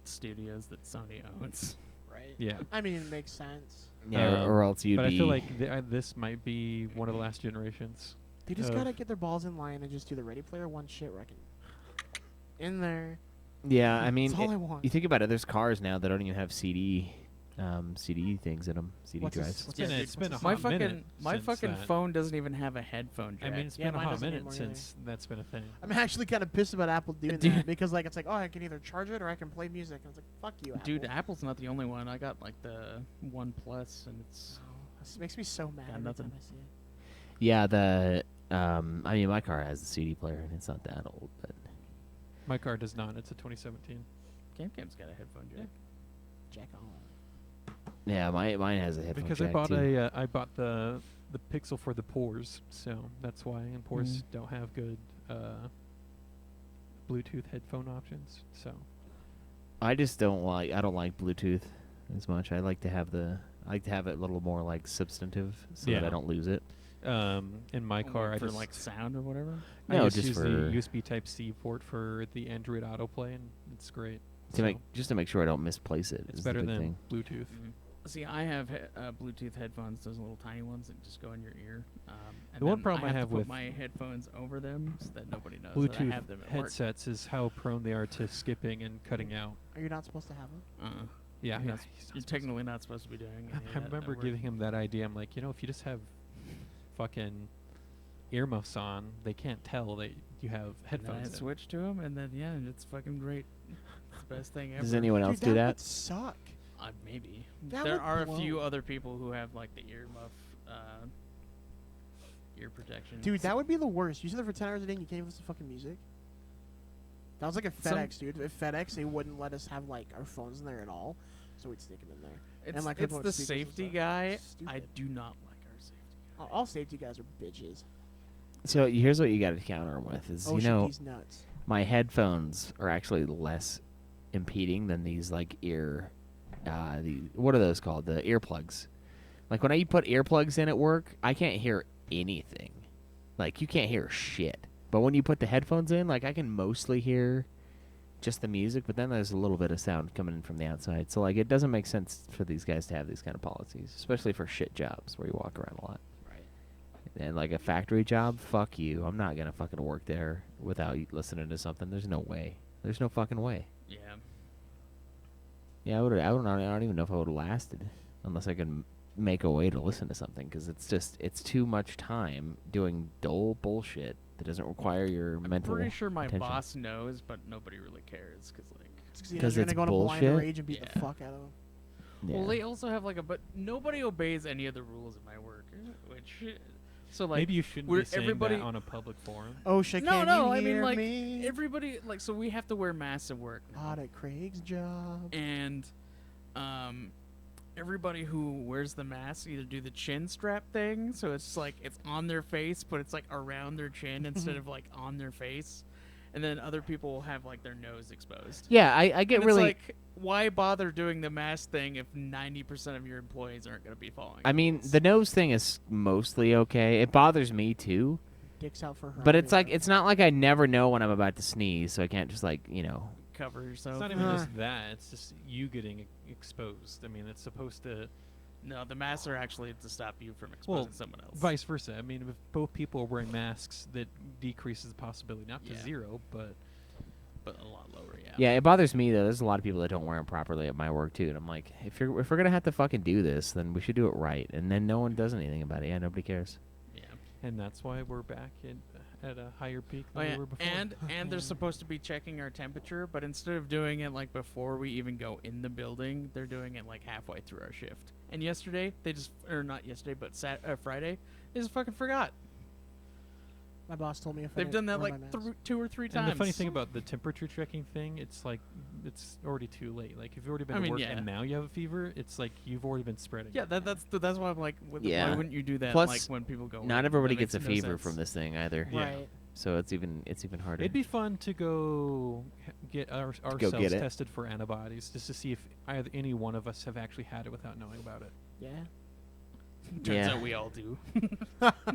studios that Sony owns. Right. Yeah. I mean, it makes sense. Yeah, or else you'd but be. I feel like this might be one of the last generations. They just of- gotta get their balls in line and just do the Ready Player One shit where I can in there. Yeah, I mean, That's all I want. you think about it. There's cars now that don't even have CD things in them. CD What's this- drives. what's It's been, this- it's been a what's My hot fucking minute since that. phone doesn't even have a headphone I jack. mean, it's Yeah, been a mine hot doesn't minute anymore either. since that's been a thing. I'm actually kind of pissed about Apple doing Dude. that because like it's like, oh, I can either charge it or I can play music, and it's like, fuck you, Apple. Dude, Apple's not the only one. I got like the One Plus, and it's This makes me so mad Got every nothing. time I see it. Yeah, I mean, my car has a CD player, and it's not that old, but My car does not. It's a 2017. Cam's got a headphone jack. Jack on. Yeah, mine has a headphone Because jack I bought too. I bought the Pixel for the pores, so that's why. And pores don't have good Bluetooth headphone options. So I just don't like Bluetooth as much. I like to have it a little more like substantive so that I Yeah. don't lose it. in my car, I for just like sound or whatever. I No, just just use for the USB Type C port for the Android autoplay, and it's great. to make sure I don't misplace it. It's is the better big than thing. Bluetooth. See, I have Bluetooth headphones, those little tiny ones that just go in your ear. And The one then problem I have have to put with my headphones over them so that nobody knows that I Bluetooth have them at work. headsets is how prone they are to skipping and cutting out. Are you not supposed to have them? Yeah, You're, yeah. not, you're technically not supposed to be doing any of I that remember at work. giving him that idea. I'm like, if you just have fucking earmuffs on, they can't tell that you have And then I headphones in. switched to them, and then it's fucking great. It's the best thing ever. Does anyone else Dude, do that that? would suck. Maybe. That There would are blow. a few other people who have like the ear protection. Dude, that would be the worst. You sit there for 10 hours a day and you can't even listen to fucking music. That was like a FedEx, dude. At FedEx, they wouldn't let us have like our phones in there at all, so we'd stick them in there. It's, and, like, it's remote the speakers and safety stuff. guy. I Stupid. do not like our safety guy. All safety guys are bitches. So here's what you got to counter 'em with: is Oh, he's nuts. my headphones are actually less impeding than these like what are those called? The earplugs. Like when I put earplugs in at work, I can't hear anything. Like you can't hear shit. But when you put the headphones in, like I can mostly hear just the music, but then there's a little bit of sound coming in from the outside. So like it doesn't make sense for these guys to have these kind of policies, especially for shit jobs where you walk around a lot. Right. And like a factory job, fuck you. I'm not gonna fucking work there without listening to something. There's no way. There's no fucking way. Yeah. Yeah, I don't even know if I would have lasted unless I could make a way to listen to something, because it's too much time doing dull bullshit that doesn't require your mental I'm pretty sure my attention. boss knows, but nobody really cares because like. Because you're it's gonna go into blind bullshit? rage and beat the Yeah. fuck out of them. Yeah. Well, they also have like but nobody obeys any of the rules at my work, which. So like Maybe you shouldn't we're be saying everybody. that on a public forum. OSHA, No, can no, you I mean hear like me? everybody like so we have to wear masks at work now. Not at Craig's job. And everybody who wears the mask either do the chin strap thing, so it's like it's on their face but it's like around their chin instead of like on their face, and then other people will have like their nose exposed. Yeah, I get And really. it's like, why bother doing the mask thing if 90% of your employees aren't going to be following I the mean, rules? the nose thing is mostly okay. It bothers me too, Dicks out for her. but it's like it's not like I never know when I'm about to sneeze, so I can't just like cover yourself. It's not even just that. It's just you getting exposed. I mean, it's supposed to. No, the masks are actually to stop you from exposing Well, someone else. vice versa. I mean, if both people are wearing masks, that decreases the possibility, not to Yeah. zero, but but a lot lower, yeah. Yeah, it bothers me though. There's a lot of people that don't wear them properly at my work too, and I'm like, if we're gonna have to fucking do this, then we should do it right. And then no one does anything about it. Yeah, nobody cares. Yeah. and that's why we're back at a higher peak Oh than yeah, we were before. and they're supposed to be checking our temperature, but instead of doing it like before we even go in the building, they're doing it like halfway through our shift. And yesterday, or not yesterday, but Friday, they just fucking forgot. My boss told me if I They've done didn't that wear like my mask. 2 or 3 times. And the funny thing about the temperature checking thing, it's like it's already too late. Like if you've already been I to mean, work yeah. and now you have a fever, it's like you've already been spreading. yeah, it. that's why I'm like, Yeah. why wouldn't you do that? Plus, like when people go. Not in? everybody That gets a makes no fever sense. from this thing either. Yeah. Right. So it's even harder. It'd be fun to go get go ourselves get it. tested for antibodies, just to see if either any one of us have actually had it without knowing about it. Yeah. Turns Yeah. out we all do.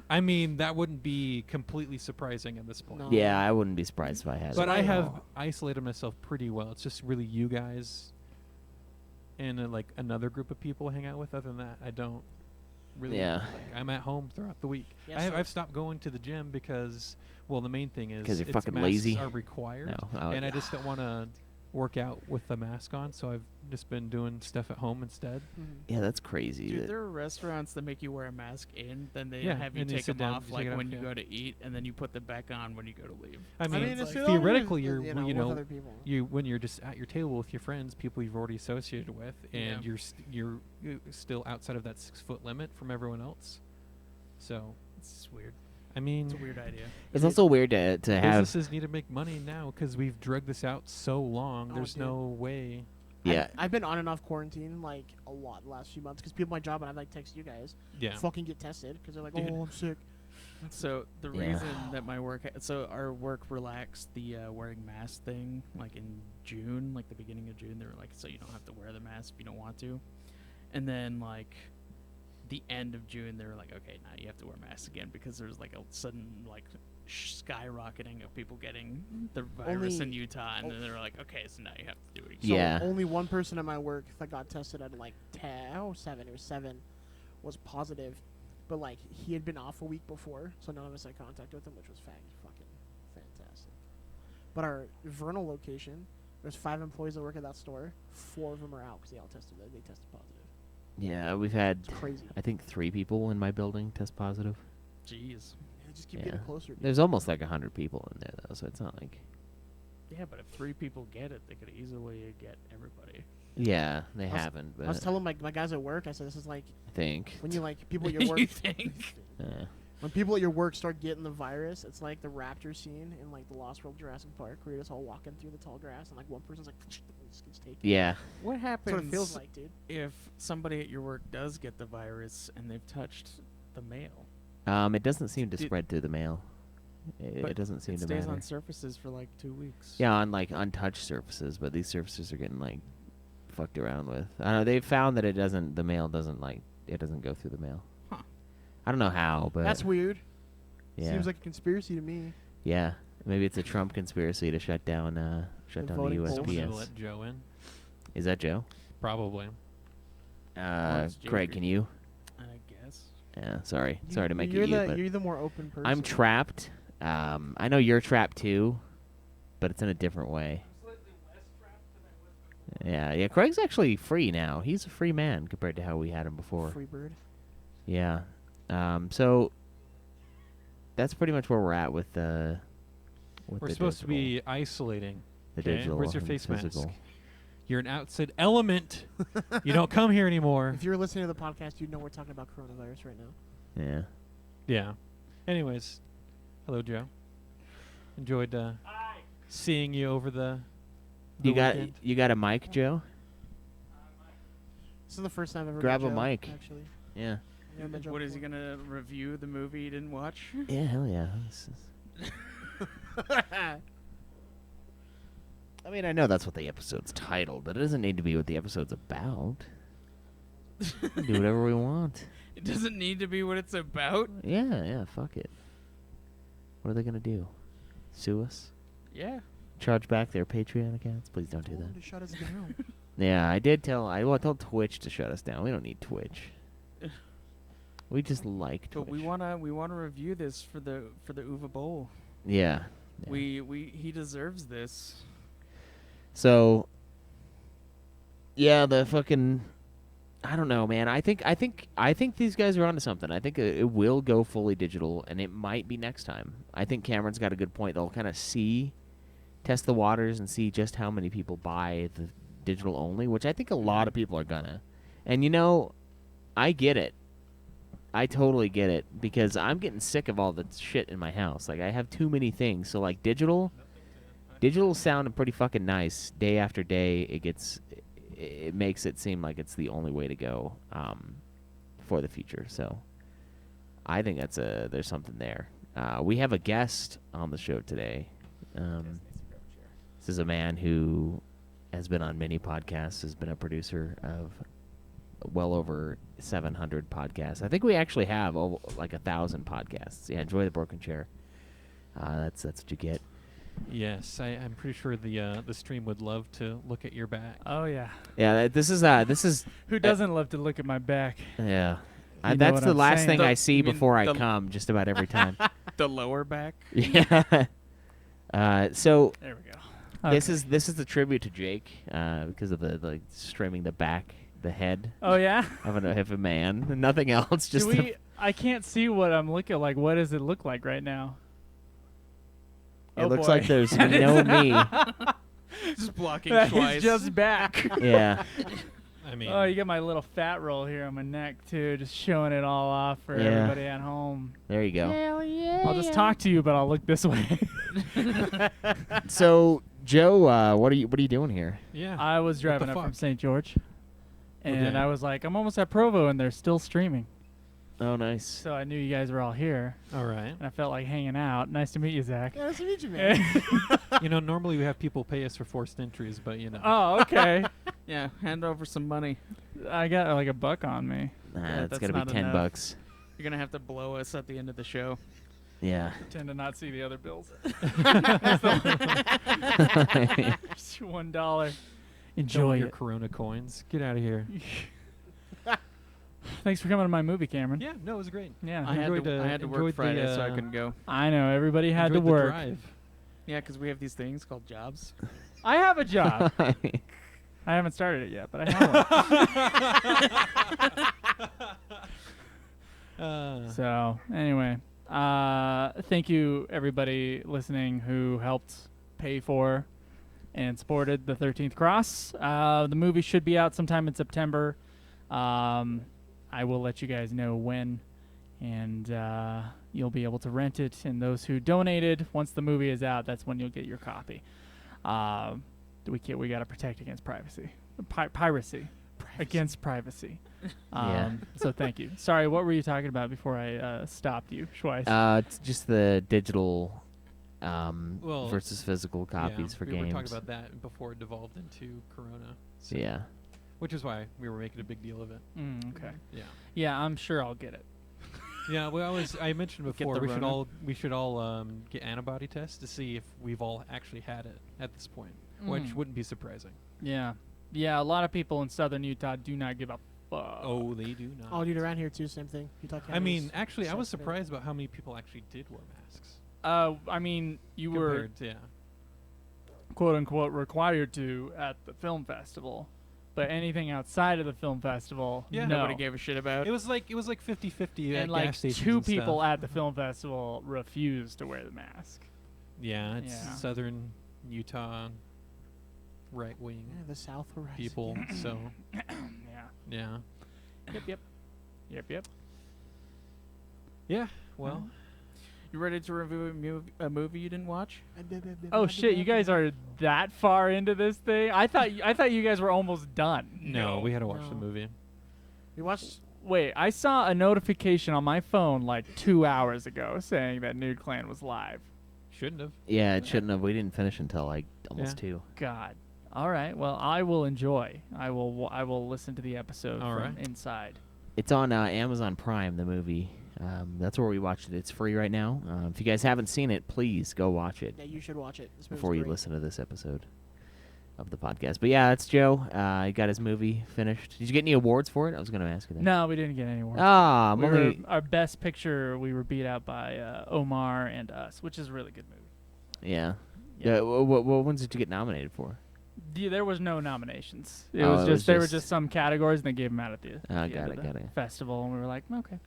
I mean, that wouldn't be completely surprising at this point. No. Yeah, I wouldn't be surprised if I had But it. I Not at have all. isolated myself pretty well. It's just really you guys and like another group of people I hang out with. Other than that, I don't really. Yeah. Like, I'm at home throughout the week. Yeah, so- I've stopped going to the gym because, well, the main thing is 'Cause you're it's fucking masks lazy? are required, No. Oh, and I just don't want to work out with the mask on. So I've just been doing stuff at home instead. yeah, that's crazy. Dude, that- there are restaurants that make you wear a mask in, then they Yeah, have you and you take sit them down, off you like take it when off, you yeah. go to eat, and then you put them back on when you go to leave. I mean, it's like- all theoretically, with, you're with other people. when you're just at your table with your friends, people you've already associated with, and Yeah. you're still outside of that 6-foot limit from everyone else. So It's just weird. I mean, It's a weird idea. it's also weird to have. businesses need to make money now because we've drugged this out so long. Oh, There's dude. no way. Yeah. I've been on and off quarantine like a lot the last few months because people at my job and I like text you guys Yeah. fucking get tested because they're like, Dude. oh, I'm sick. So the Yeah. reason that my work, so our work relaxed the wearing mask thing, like in June, like the beginning of June, they were like, so you don't have to wear the mask if you don't want to. And then like the end of June, they were like, okay, now you have to wear masks again because there's like a sudden like skyrocketing of people getting the virus in Only- Utah, and then they were like, okay, so now you have to do it again. So Yeah. only one person at my work that got tested at like 7 was positive, but like he had been off a week before, so none of us had contact with him, which was fucking fantastic. But our Vernal location, there's 5 employees that work at that store. 4 of them are out because they all tested. They tested positive. Yeah, we've had, It's crazy. I think, 3 people in my building test positive. Jeez. They just keep Yeah. getting closer. Dude. There's almost like 100 people in there, though, so it's not like... Yeah, but if 3 people get it, they could easily get everybody. Yeah, they I was- haven't, but I was telling my guys at work, I said, this is like I think... when you like people at your work. You think? When people at your work start getting the virus, it's like the raptor scene in like the Lost World Jurassic Park, where you're just all walking through the tall grass, and like one person's like, just gets taken. Yeah. What That's happens what it feels like, dude. if somebody at your work does get the virus and they've touched the mail? It doesn't seem to Did- spread through the mail. It But doesn't seem it to stays matter. on surfaces for like 2 weeks. Yeah, on like untouched surfaces, but these surfaces are getting like fucked around with. I don't know, they've found that the mail doesn't go through the mail. Huh. I don't know how, but That's weird. yeah. Seems like a conspiracy to me. Yeah. Maybe it's a Trump conspiracy to shut down the voting polls. Someone should USPS. let Joe in. Is that Joe? Probably. it's Craig, Jake. can you? I guess. Yeah, sorry. You- Sorry to make you're it you, the but you're the more open person. I'm trapped. I know you're trapped too, but it's in a different way. Yeah, Craig's actually free now. He's a free man compared to how we had him before. Free bird. Yeah. So that's pretty much where we're at with We're the supposed to digital- be isolating. the okay? digital Where's your and face physical. mask? You're an outside element. You don't come here anymore. If you're listening to the podcast, you'd know we're talking about coronavirus right now. Yeah. Yeah. Anyways, hello, Joe. Enjoyed seeing you over the weekend. You got a mic, Joe? This is the first time I've ever Grab met a Joe, mic. Actually, Yeah. I've never met Joe What is he before. gonna review the movie he didn't watch? Yeah, hell yeah. This is- I mean, I know that's what the episode's titled, but it doesn't need to be what the episode's about. We can do whatever we want. It doesn't need to be what it's about. Yeah, fuck it. What are they gonna do? Sue us? Yeah. Charge back their Patreon accounts? Please don't do Told that. him to shut us down. Yeah, I told Twitch to shut us down. We don't need Twitch. We just like Twitch. But we wanna review this for the Uva Bowl. Yeah. He deserves this. So, yeah, the fucking, I don't know, man. I think these guys are onto something. I think it will go fully digital, and it might be next time. I think Cameron's got a good point. They'll kind of test the waters, and see just how many people buy the digital only, which I think a lot of people are gonna. And I get it. I totally get it because I'm getting sick of all the shit in my house. Like I have too many things. So like digital sounding pretty fucking nice day after day. It makes it seem like it's the only way to go for the future. So I think there's something there. We have a guest on the show today. This is a man who has been on many podcasts, has been a producer of well over 700 podcasts. I think we actually have like 1,000 podcasts. Yeah, enjoy the broken chair. That's what you get. Yes, I'm pretty sure the stream would love to look at your back. Oh yeah. Yeah, this is Who doesn't love to look at my back? yeah. You know That's what the I'm last saying. thing I see you mean before I the- come, just about every time. The lower back. Yeah. So There we go. this Okay. is the tribute to Jake because of the streaming the head Oh yeah. of a man, nothing else. Just I can't see what I'm looking like. What does it look like right now? it Oh, looks boy. like there's no me. Just blocking That twice. is just back. Yeah. I mean, Oh, you got my little fat roll here on my neck too, just showing it all off for Yeah. everybody at home. There you go. I'll just talk to you, but I'll look this way. So Joe, what are you doing here? Yeah. I was What driving the up from fuck? St. George, and Okay. I was like, I'm almost at Provo, and they're still streaming. Oh, nice. So I knew you guys were all here, All right. and I felt like hanging out. Nice to meet you, Zach. Yeah, nice to meet you, man. You know, normally we have people pay us for forced entries, but you know. Oh, okay. Yeah, hand over some money. I got like $1 on me. Nah, Yeah, it's that's gotta be not 10 enough. bucks. You're gonna have to blow us at the end of the show. Yeah. Tend to not see the other bills. Just $1. Enjoy Enjoy your it. Corona coins. Get out of here. Thanks for coming to my movie, Cameron. Yeah, no, it was great. Yeah. I had Enjoyed, to, I had to work enjoyed the, Friday, so I couldn't go. I know everybody had to enjoyed the work. drive. Yeah, 'cause we have these things called jobs. I have a job. I haven't started it yet, but I have one. So anyway, thank you everybody listening who helped pay for and supported the 13th Cross. The movie should be out sometime in September. I will let you guys know when, and you'll be able to rent it. And those who donated, once the movie is out, that's when you'll get your copy. We got to protect against privacy, piracy. Against privacy. Yeah. So thank you. Sorry, what were you talking about before I stopped you, Schweiss? It's just the digital Well, versus physical copies yeah, for we games. were talking about that before it devolved into Corona. So, Yeah. Which is why we were making a big deal of it. Okay. Yeah. Yeah, I'm sure I'll get it. Yeah, I mentioned Get before the Rona. we should all get antibody tests to see if we've all actually had it at this point, which wouldn't be surprising. Yeah. Yeah, a lot of people in southern Utah do not give a fuck. Oh, they do not. Oh, dude, around here too, same thing. Utah County I mean, is actually, I was such a thing. surprised about how many people actually did wear masks. I mean, you were compared to, yeah. quote unquote required to at the film festival, but anything outside of the film festival, Yeah. no. Nobody gave a shit about. It was like 50-50 at And like gas stations 2 and people stuff. at the film festival refused to wear the mask. Yeah, it's Yeah. southern Utah right wing Yeah, the South horizon. people. So Yeah. yeah, Yep. yeah. Well, You ready to review a movie you didn't watch? Oh shit, you guys are that far into this thing? I thought you guys were almost done. no, we had to watch the No. movie. We watched. Wait, I saw a notification on my phone like 2 hours ago saying that Nude Clan was live. Shouldn't have. Yeah, it shouldn't have. We didn't finish until like almost 2. God. All right. Well, I will enjoy. I will listen to the episode All from right. inside. It's on Amazon Prime, the movie. That's where we watched it. It's free right now. If you guys haven't seen it, please go watch it Yeah, you should watch it. This movie's before you great. listen to this episode of the podcast. But yeah, that's Joe. He got his movie finished. Did you get any awards for it? I was going to ask you that. No, we didn't get any awards. Ah, I'm we only- were, our best picture, we were beat out by Omar and Us, which is a really good movie. Yeah. Yeah. Yeah. What ones did you get nominated for? Yeah, there was no nominations. It Oh, was it just was there were just- just some categories, and they gave them out at the, Oh, end got of it, the got it. festival, and we were like, okay.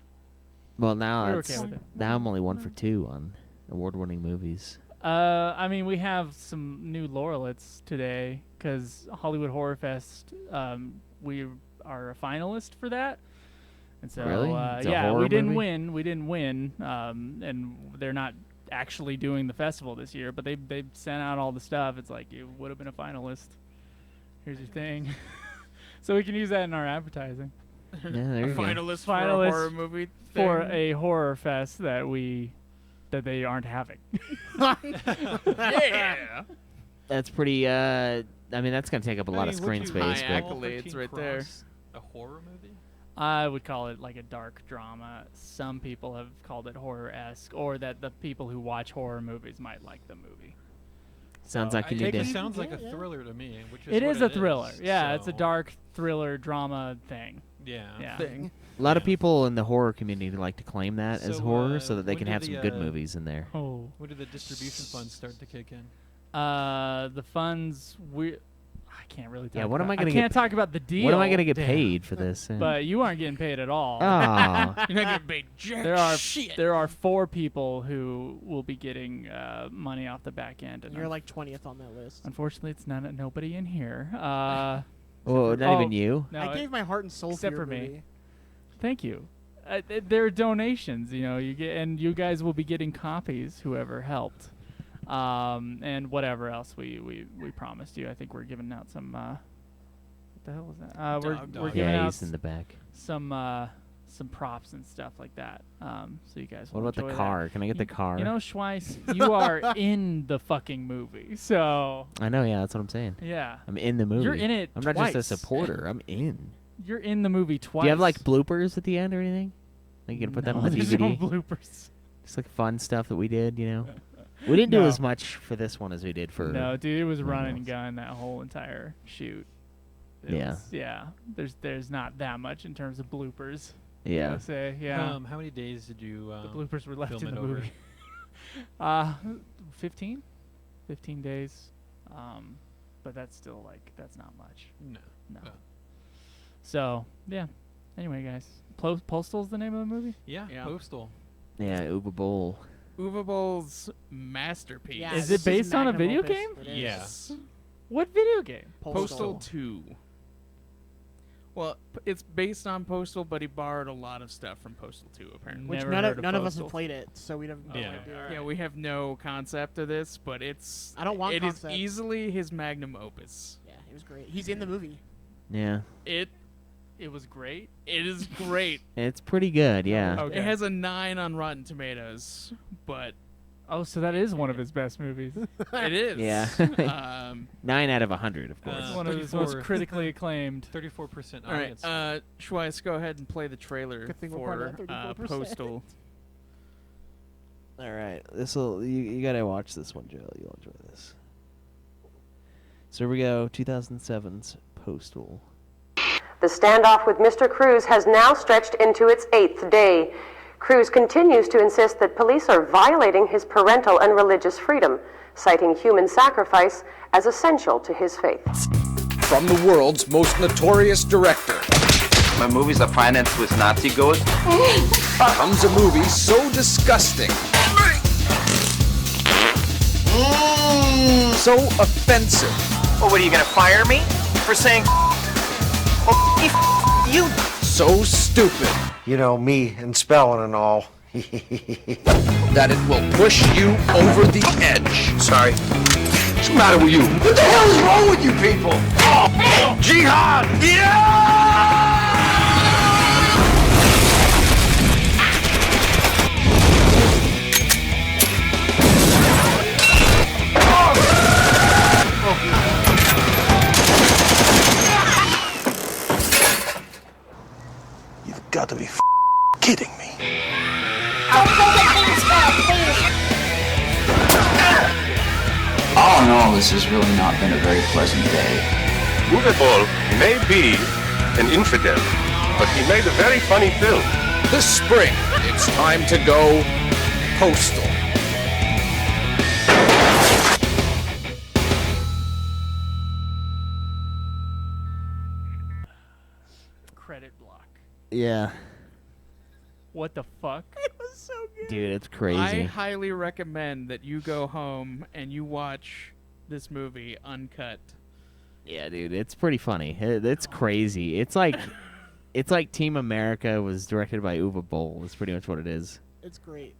Well, now We were it's okay with it. now I'm only 1 for 2 on award-winning movies. I mean, we have some new laureates today because Hollywood Horror Fest. We are a finalist for that, and so Really? It's a yeah, horror we didn't movie? win. We didn't win, and they're not actually doing the festival this year. But they sent out all the stuff. It's like you would have been a finalist. Here's your thing, so we can use that in our advertising Yeah, there you go. Finalist for Finalist a horror movie for thing? a horror fest that they aren't having. Yeah. That's pretty. I mean, that's gonna take up a lot of screen space. high But accolades right there. A horror movie? I would call it like a dark drama. Some people have called it horror-esque, or that the people who watch horror movies might like the movie. sounds So like you It need just to. sounds like a Yeah. thriller to me, which is It what is a thriller. Yeah, it's a so- dark thriller drama thing. Yeah. Yeah. Thing. A lot of Yeah. people in the horror community like to claim that as So, horror, so that they when can did have some the, good movies in there. Oh. When did the distribution funds start to kick in? The funds I can't really talk Yeah, what am about- I gonna I get can't talk about the deal. What am I gonna get Damn. paid for this? But you aren't getting paid at all. Oh, You're not getting paid jack There are shit. there are 4 people who will be getting money off the back end, and You're like 20th on that list. unfortunately, it's nobody in here. well, for- not even oh. you. No, I gave my heart and soul except for your for me. movie. Thank you. There are donations, you know, you get, and you guys will be getting copies. Whoever helped. And whatever else we promised you. I think we're giving out some. What the hell was that? We're giving Yeah, out he's in the back. some props and stuff like that. So you guys. What will about the enjoy car? That. Can I get the car? You know, Schweiss, you are in the fucking movie. So. I know. Yeah, that's what I'm saying. Yeah. I'm in the movie. You're in it. I'm not twice. just a supporter. I'm in. You're in the movie twice. Do you have like bloopers at the end or anything? Like you can put that on the There's DVD. no bloopers. Just like fun stuff that we did, you know. We didn't do No. as much for this one as we did for. No, dude, it was everyone run and else. gun that whole entire shoot. Yeah. Yeah. There's not that much in terms of bloopers. Yeah. I would say, yeah. How many days did you the bloopers were left film in it the over? movie. 15 days. But that's still like that's not much. No. No. So yeah. Anyway, guys, Postal's the name of the movie. Yeah. Yeah. Postal. Yeah, Uber Bowl. Uwe Boll's masterpiece. Yeah, Is this it based on a magnum video opus. game? It is. Yes. What video game? Postal 2. Well, it's based on Postal, but he borrowed a lot of stuff from Postal 2, apparently. Which Never none heard of us Postal. have played it, so we don't. Yeah. Yeah, we have no concept of this, but it's. I don't want It is concept. easily his magnum opus. Yeah, it was great. He's in the movie. Yeah. It was great. It is great. It's pretty good, yeah. Okay. It has a 9 on Rotten Tomatoes, but Oh, so that is one of his best movies. it is. Yeah. 9 out of 100, of course. It's one of his most 34 critically acclaimed. 34% All right, audience. Schweiss, go ahead and play the trailer Good thing we're for part of that 34%. Postal. All right, you gotta watch this one, Joe. You'll enjoy this. So here we go, 2007's Postal. The standoff with Mr. Cruz has now stretched into its 8th day. Cruz continues to insist that police are violating his parental and religious freedom, citing human sacrifice as essential to his faith. From the world's most notorious director My movies are financed with Nazi gold. comes a movie so disgusting, so offensive, Oh, what are you gonna fire me for saying? Oh, you. so stupid You know, me and spelling and all. that it will push you over the edge. Sorry. What's the matter with you? What the hell is wrong with you people? Oh, jihad! You've got to be kidding me. All in all, this has really not been a very pleasant day. Uwe Boll may be an infidel, but he made a very funny film. This spring, it's time to go Postal. Credit block. Yeah. What the fuck? It was so good. Dude, it's crazy. I highly recommend that you go home and you watch this movie uncut. Yeah, dude, it's pretty funny. It's crazy. It's like Team America was directed by Uwe Boll. That's pretty much what it is. It's great.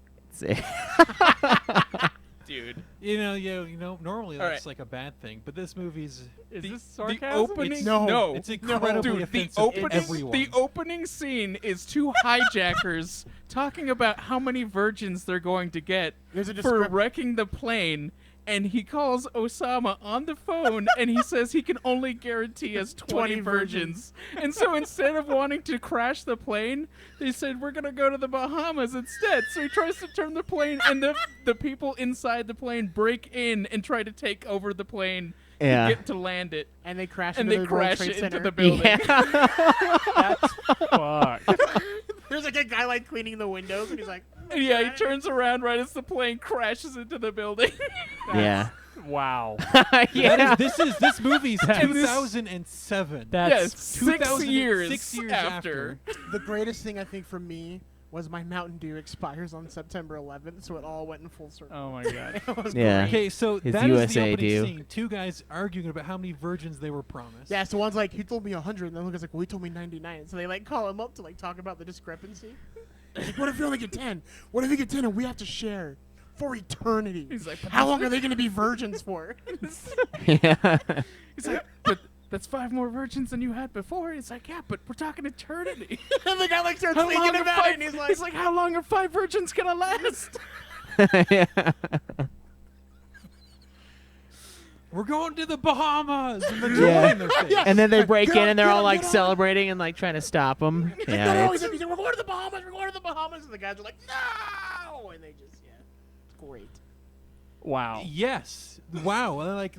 Dude. You know, normally All that's right. like a bad thing, but this movie's Is this The sarcasm? opening, No. it's incredibly dude, the offensive to opening, everyone. the opening scene is two hijackers talking about how many virgins they're going to get There's a for descrip- wrecking the plane, and he calls Osama on the phone, and he says he can only guarantee us 20 virgins. And so instead of wanting to crash the plane, they said, we're going to go to the Bahamas instead. So he tries to turn the plane, and the people inside the plane break in and try to take over the plane Yeah. to get to land it. And they crash And into they the World crash Trade it Center. into the building. Fuck. There's like a guy like cleaning the windows, and he's like, Yeah, he turns around right as the plane crashes into the building. Yeah. Wow. Yeah. This movie's That's- 2007. That's Yes, 6 2000 years, 6 years after. the greatest thing I think for me was my Mountain Dew expires on September 11th, so it all went in full circle. Oh my god. It was Yeah. great. Okay, so His that is USA the opening Dew. scene. Two guys arguing about how many virgins they were promised. Yeah, so one's like, he told me 100, and the other guy's like, well, he told me 99. So they like call him up to like talk about the discrepancy. Like, what if you only get 10? What if you get 10 and we have to share? for eternity. He's like, how long are they going to be virgins for? Yeah. He's like, but that's 5 more virgins than you had before. He's like, yeah, but we're talking eternity. And the guy like starts How long thinking are about five- it, and he's like, how long are 5 virgins gonna last? Yeah. We're going to the Bahamas, and they're Yeah. in their face. And then they break Get in on, and they're get all on, like get on. celebrating and like trying to stop them. he's like, Yeah. no, it's- he's like, we're going to the Bahamas, we're going to the Bahamas. And the guys are like, no! And they just, it's great. Wow. Yes. Wow. Like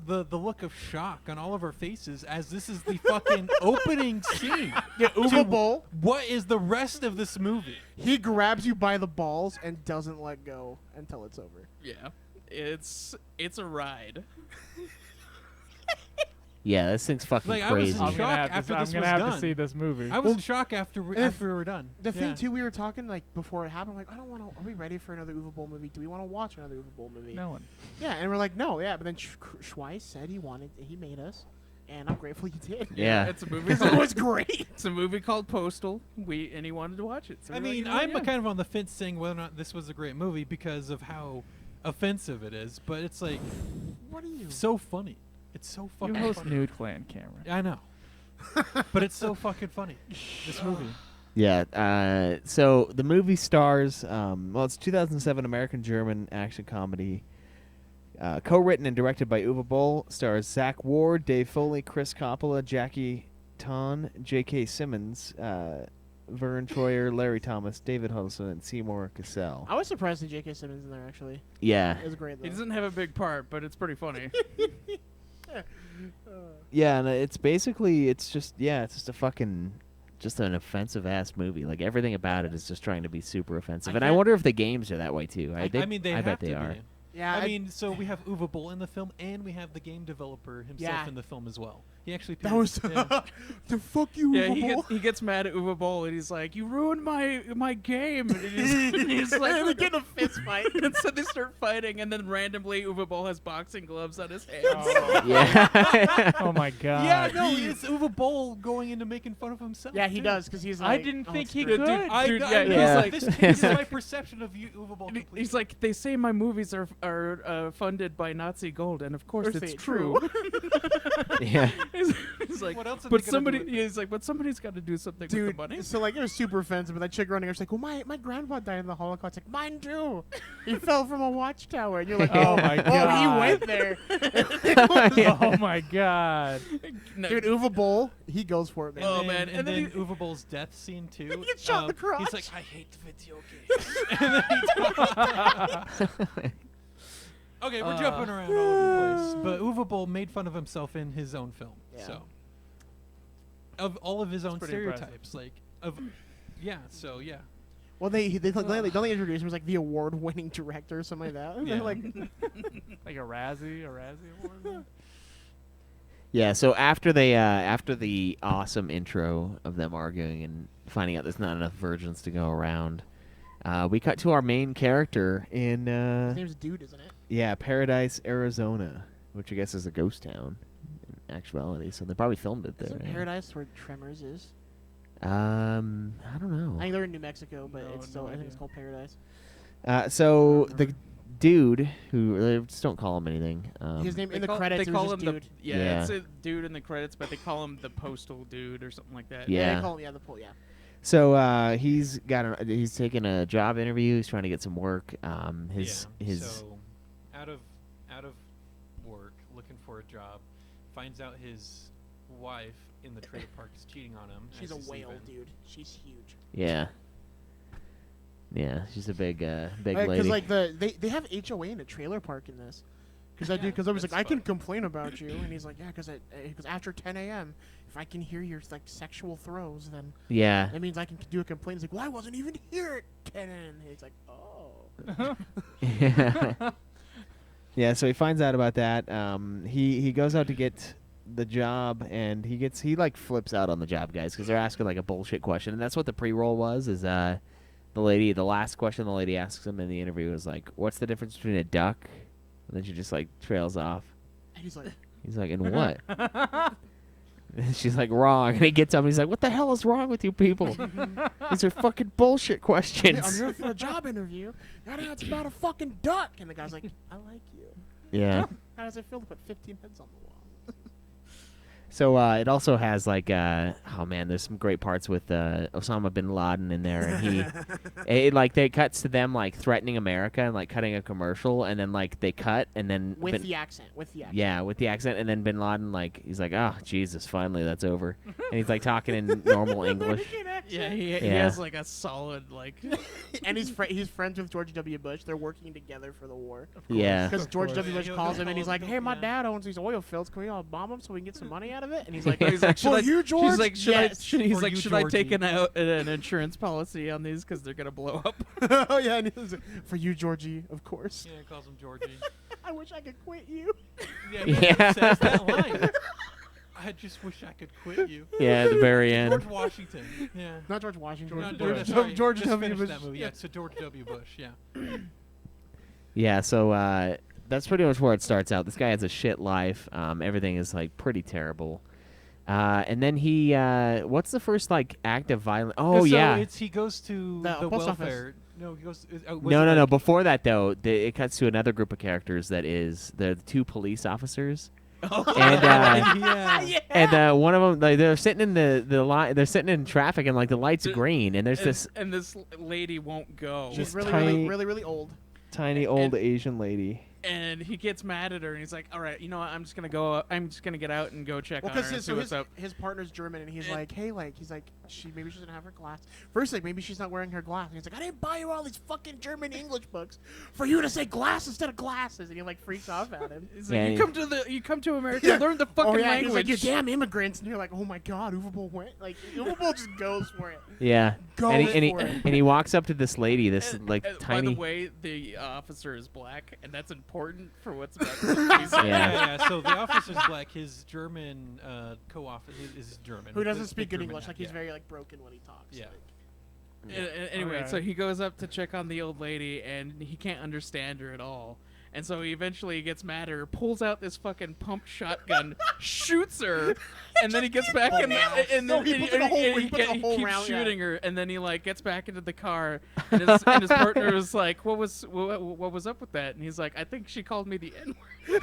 the look of shock on all of our faces as this is the fucking opening scene. Yeah, to Uwe Boll. What is the rest of this movie? He grabs you by the balls and doesn't let go until it's over. Yeah, it's a ride. Yeah, this thing's fucking Like, I was crazy. in shock after I'm this gonna was have done. to see this movie. I was in shock after we if- were done. The thing Yeah. too, we were talking like before it happened. Like, I don't want to. Are we ready for another Uwe Boll movie? Do we want to watch another Uwe Boll movie? No one. Yeah, and we're like, no, yeah. But then Schweiss said he made us, and I'm grateful you did. Yeah. It's a movie. Because it was great. It's a movie called Postal. And he wanted to watch it. So I we're like, mean, you know what, I'm yeah. kind of on the fence saying whether or not this was a great movie because of how offensive it is, but it's like What are you? so funny. It's so You fucking host funny. Nude Clan, Cameron. I know. But it's so fucking funny. This movie. Yeah. So the movie stars, it's 2007 American-German action comedy, co-written and directed by Uwe Boll. Stars Zach Ward, Dave Foley, Chris Coppola, Jackie Ton, J.K. Simmons, Vern Troyer, Larry Thomas, David Huddleston, and Seymour Cassell. I was surprised that J.K. Simmons in there actually. Yeah. It was great though. He doesn't have a big part, but it's pretty funny. Yeah, and it's basically it's just a fucking just an offensive ass movie. Like everything about it is just trying to be super offensive. And I can't- wonder if the games are that way too. I mean, they I have bet to they be. are. Yeah, I mean, so we have Uwe Boll in the film, and we have the game developer himself Yeah. in the film as well. He actually That was yeah. the fuck you, Yeah, Uwe Boll. he gets mad at Uwe Boll and he's like, "You ruined my game." And he's like, And they get in a fist fight. and so they start fighting, and then randomly Uwe Boll has boxing gloves on his hands. Yeah. Oh my god. Yeah, no, it's Uwe Boll going into making fun of himself. Yeah, he too. does because he's. I Like, didn't oh, think it's he great. could. Dude, I, Dude, I, yeah, he's yeah. like, this is my perception of you, Uwe Boll. Completely. He's like, they say my movies are funded by Nazi gold, and of course Of course it's they true. Yeah. he's like, What else are but they gonna somebody, do with he's like, but somebody's got to do something with Dude, the money. so like it was super offensive, but that chick running, she's like, "Well, my grandpa died in the Holocaust." Like, mine too. He fell from a watchtower, and you're like, Oh my oh, god. he went there." Oh my god. No, Dude, Uwe Boll, he goes for it, man. Oh, And man, then, and then Uwe Boll's death scene too. He gets shot in the crotch. He's like, I hate video games. And then he okay, we're jumping around all over the place, but Uwe Boll made fun of himself in his own film. Yeah. So, of all of his own pretty impressive. stereotypes, like of, yeah. So yeah. Well, they don't they introduce him as like the award-winning director or something like that. And Yeah. they're like, Like a Razzie award. Yeah, so after they after the awesome intro of them arguing and finding out there's not enough virgins to go around, we cut to our main character in his name's Dude, isn't it? yeah, Paradise, Arizona, which I guess is a ghost town in actuality. So they probably filmed it Is there. it right? Paradise where Tremors is? I don't know. I think they're in New Mexico, but No, it's still no I think idea. it's called Paradise. So the dude who just don't call him anything. His name They in the call, credits. they it call was him just the Dude. Yeah. it's a dude in the credits, but they call him the Postal Dude or something like that. Yeah. They call him the pole. Yeah. So he's he's taking a job interview. He's trying to get some work. His So out of work, looking for a job, finds out his wife in the trailer park is cheating on him. She's as a he's whale, leaving. dude. She's huge. yeah. She's a big lady. Because like they have HOA in a trailer park in this. Because I was like, I can complain about you, and he's like, yeah, because after 10 a.m. if I can hear your like sexual throws, then Yeah. that means I can do a complaint. He's like, well, I wasn't even here at 10 a.m. And he's like, oh. Yeah. Yeah, so he finds out about that. He goes out to get the job, and he like flips out on the job guys because they're asking like a bullshit question, and that's what the pre-roll was. Is the last question the lady asks him in the interview was like, "What's the difference between a duck?" And then she just like trails off. And he's like, He's like, "And what?" And she's like, wrong. And he gets up and he's like, what the hell is wrong with you people? These are fucking bullshit questions. I'm here for a job interview. Now it's about a fucking duck. And the guy's like, I like you. Yeah. How does it feel to put 15 heads on the wall? So it also has like oh man, there's some great parts with Osama bin Laden in there, and it cuts to them like threatening America and like cutting a commercial, and then like they cut and then with the accent. Yeah, with the accent, and then bin Laden he's like, oh Jesus, finally that's over, and he's like talking in normal English. Yeah, he has like a solid like. And he's friends with George W. Bush. They're working together for the war. Yeah. Because George W. Bush calls him and he's like, hey, my dad owns these oil fields. Can we all bomb them so we can get some money out of it? And he's like, for you, George? She's like, should I take Georgie. an insurance policy on these because they're gonna blow up? Oh yeah, and he's like, for you, Georgie, of course. Yeah, he calls him Georgie. I wish I could quit you. Yeah, he says that line. I just wish I could quit you. Yeah, at the very end. George Washington. Yeah. Not George Washington. George W. Bush. Bush. That movie. Yeah, so George W. Bush. Yeah. Yeah, so that's pretty much where it starts out. This guy has a shit life. Everything is like pretty terrible. And then he, what's the first like act of violence? Oh yeah, he goes to The the post welfare. No, he goes. no. Before that though, it cuts to another group of characters. That is the two police officers. And and one of them, they're sitting in the line. They're sitting in traffic, and like the light's green, and there's this and this lady won't go. She's really, tiny- really old. tiny old Asian lady. And he gets mad at her, and he's like, "All right, you know what? I'm just gonna go. I'm just gonna get out and go check on her and see what's up." His partner's German, and he's like, "Hey, he's like, maybe she doesn't have her glass. First, like, maybe she's not wearing her glass." And he's like, "I didn't buy you all these fucking German English books for you to say glass instead of glasses." And he like freaks off at him. He's like, "You come to America, learn the fucking language." He's like, "You damn immigrants!" And you're like, "Oh my god, Uwe Boll went like Uwe Boll just goes for it." Yeah, Go and for it. he walks up to this lady, this By tiny. the way, the officer is black, and that's important for what's about to be said. Yeah. So the officer's black. His German co-officer is German. Who doesn't The speak good German English? guy, Like he's yeah. very like broken when he talks. Yeah. Anyway, Okay. so he goes up to check on the old lady, and he can't understand her at all. And so he eventually gets mad at her, pulls out this fucking pump shotgun, shoots her, and then he gets back in and then he puts a whole keeps round, shooting her, and then he like gets back into the car, and his partner was like, what was up with that? And he's like, I think she called me the N-word.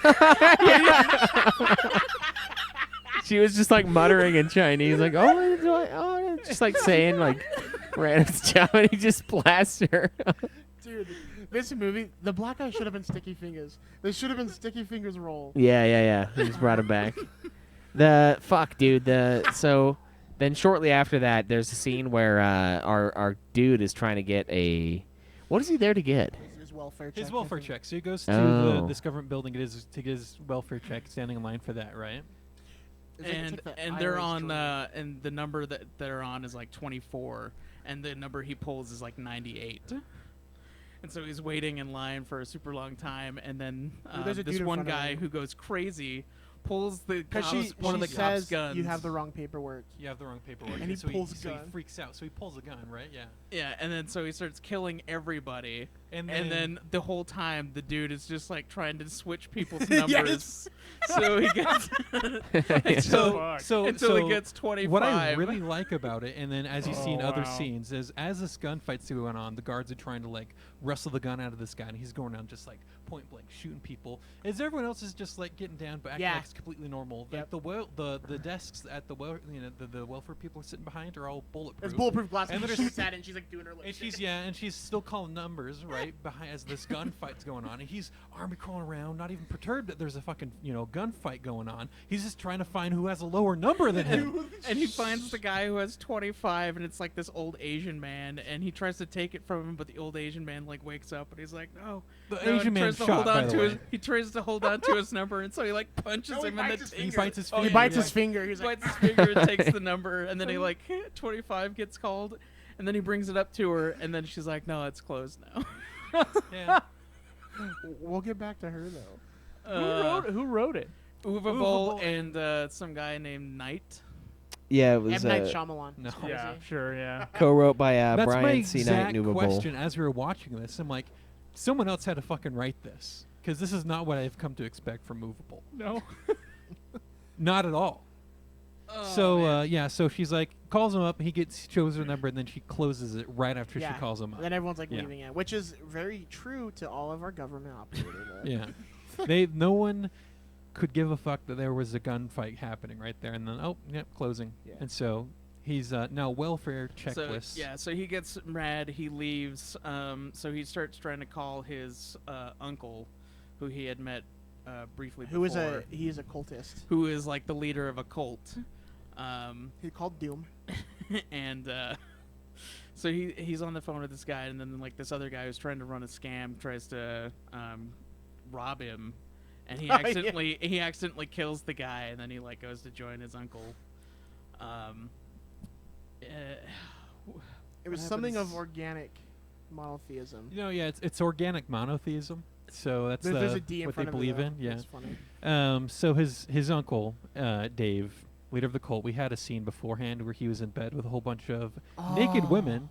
She was just like muttering in Chinese, like oh, just like saying like random stuff, and he just blasts her. Dude, this movie, the black guy should have been Sticky Fingers. They should have been Sticky Fingers role. Yeah. He just brought him back. So then shortly after that, there's a scene where our dude is trying to get a. What is he there to get? His welfare check. His welfare check. So he goes to this government building. It is to get his welfare check, standing in line for that, right? And they're on and the number that they're on is like 24, and the number he pulls is like 98. And so he's waiting in line for a super long time, and then this one guy who goes crazy pulls one of the cops' guns. You have the wrong paperwork. You have the wrong paperwork. And he pulls a gun. So he freaks out. So he pulls a gun, right? Yeah. Yeah, and then so he starts killing everybody, and then the whole time the dude is just like trying to switch people's numbers. So he gets until he gets 25. What I really like about it, and then as you see in other scenes, is as this gunfight's going on, the guards are trying to like wrestle the gun out of this guy, and he's going around just like point blank shooting people. As everyone else is just like getting down, but acting like it's completely normal. Like the desks at the welfare people are sitting behind are all bulletproof. It's bulletproof glass, and she shoots at it, and she's like doing her. And she's still calling numbers right behind as this gunfight's going on, and he's army crawling around, not even perturbed that there's a fucking gunfight going on. He's just trying to find who has a lower number than him. And he finds the guy who has 25, and it's like this old Asian man, and he tries to take it from him, but the old Asian man like wakes up, and he's like, no. The Asian man shot, by the way. He tries to hold on to his number, and so he like punches him in the finger. He bites his finger. He bites his finger. He's like, bites his finger and takes the number, and then he like 25 gets called, and then he brings it up to her, and then she's like, no, it's closed now. Yeah. We'll get back to her though. Who wrote it? Uwe Boll and some guy named Knight. Yeah, it was M. Night Shyamalan. No. Yeah, sure, yeah. Co-wrote by That's Brian my C. exact Knight and Uwe Boll. question as we were watching this. I'm like, someone else had to fucking write this, because this is not what I've come to expect from Movable. No. Not at all. So she's like calls him up. He shows her number, and then she closes it right after she calls him up. Then everyone's like Yeah. leaving it, which is very true to all of our government operators. Yeah, no one could give a fuck that there was a gunfight happening right there, and then closing. Yeah. And so he's now welfare checklist. So he gets mad. He leaves. So he starts trying to call his uncle, who he had met briefly before. He is a cultist. Who is like the leader of a cult. He's called Doom. And so he's on the phone with this guy, and then like this other guy who's trying to run a scam tries to rob him, and he accidentally kills the guy, and then he like goes to join his uncle. It was something of organic monotheism. It's organic monotheism. So that's there's a D in what front they of it, believe though. in. Yeah. That's funny. So his uncle Dave, leader of the cult, we had a scene beforehand where he was in bed with a whole bunch of naked women.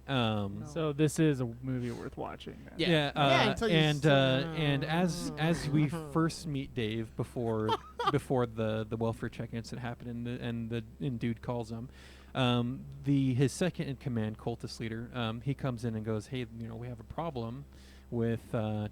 So this is a movie worth watching. Then. And as we first meet Dave before the welfare check incident happened, and dude calls him, his second in command cultist leader, he comes in and goes, hey, we have a problem with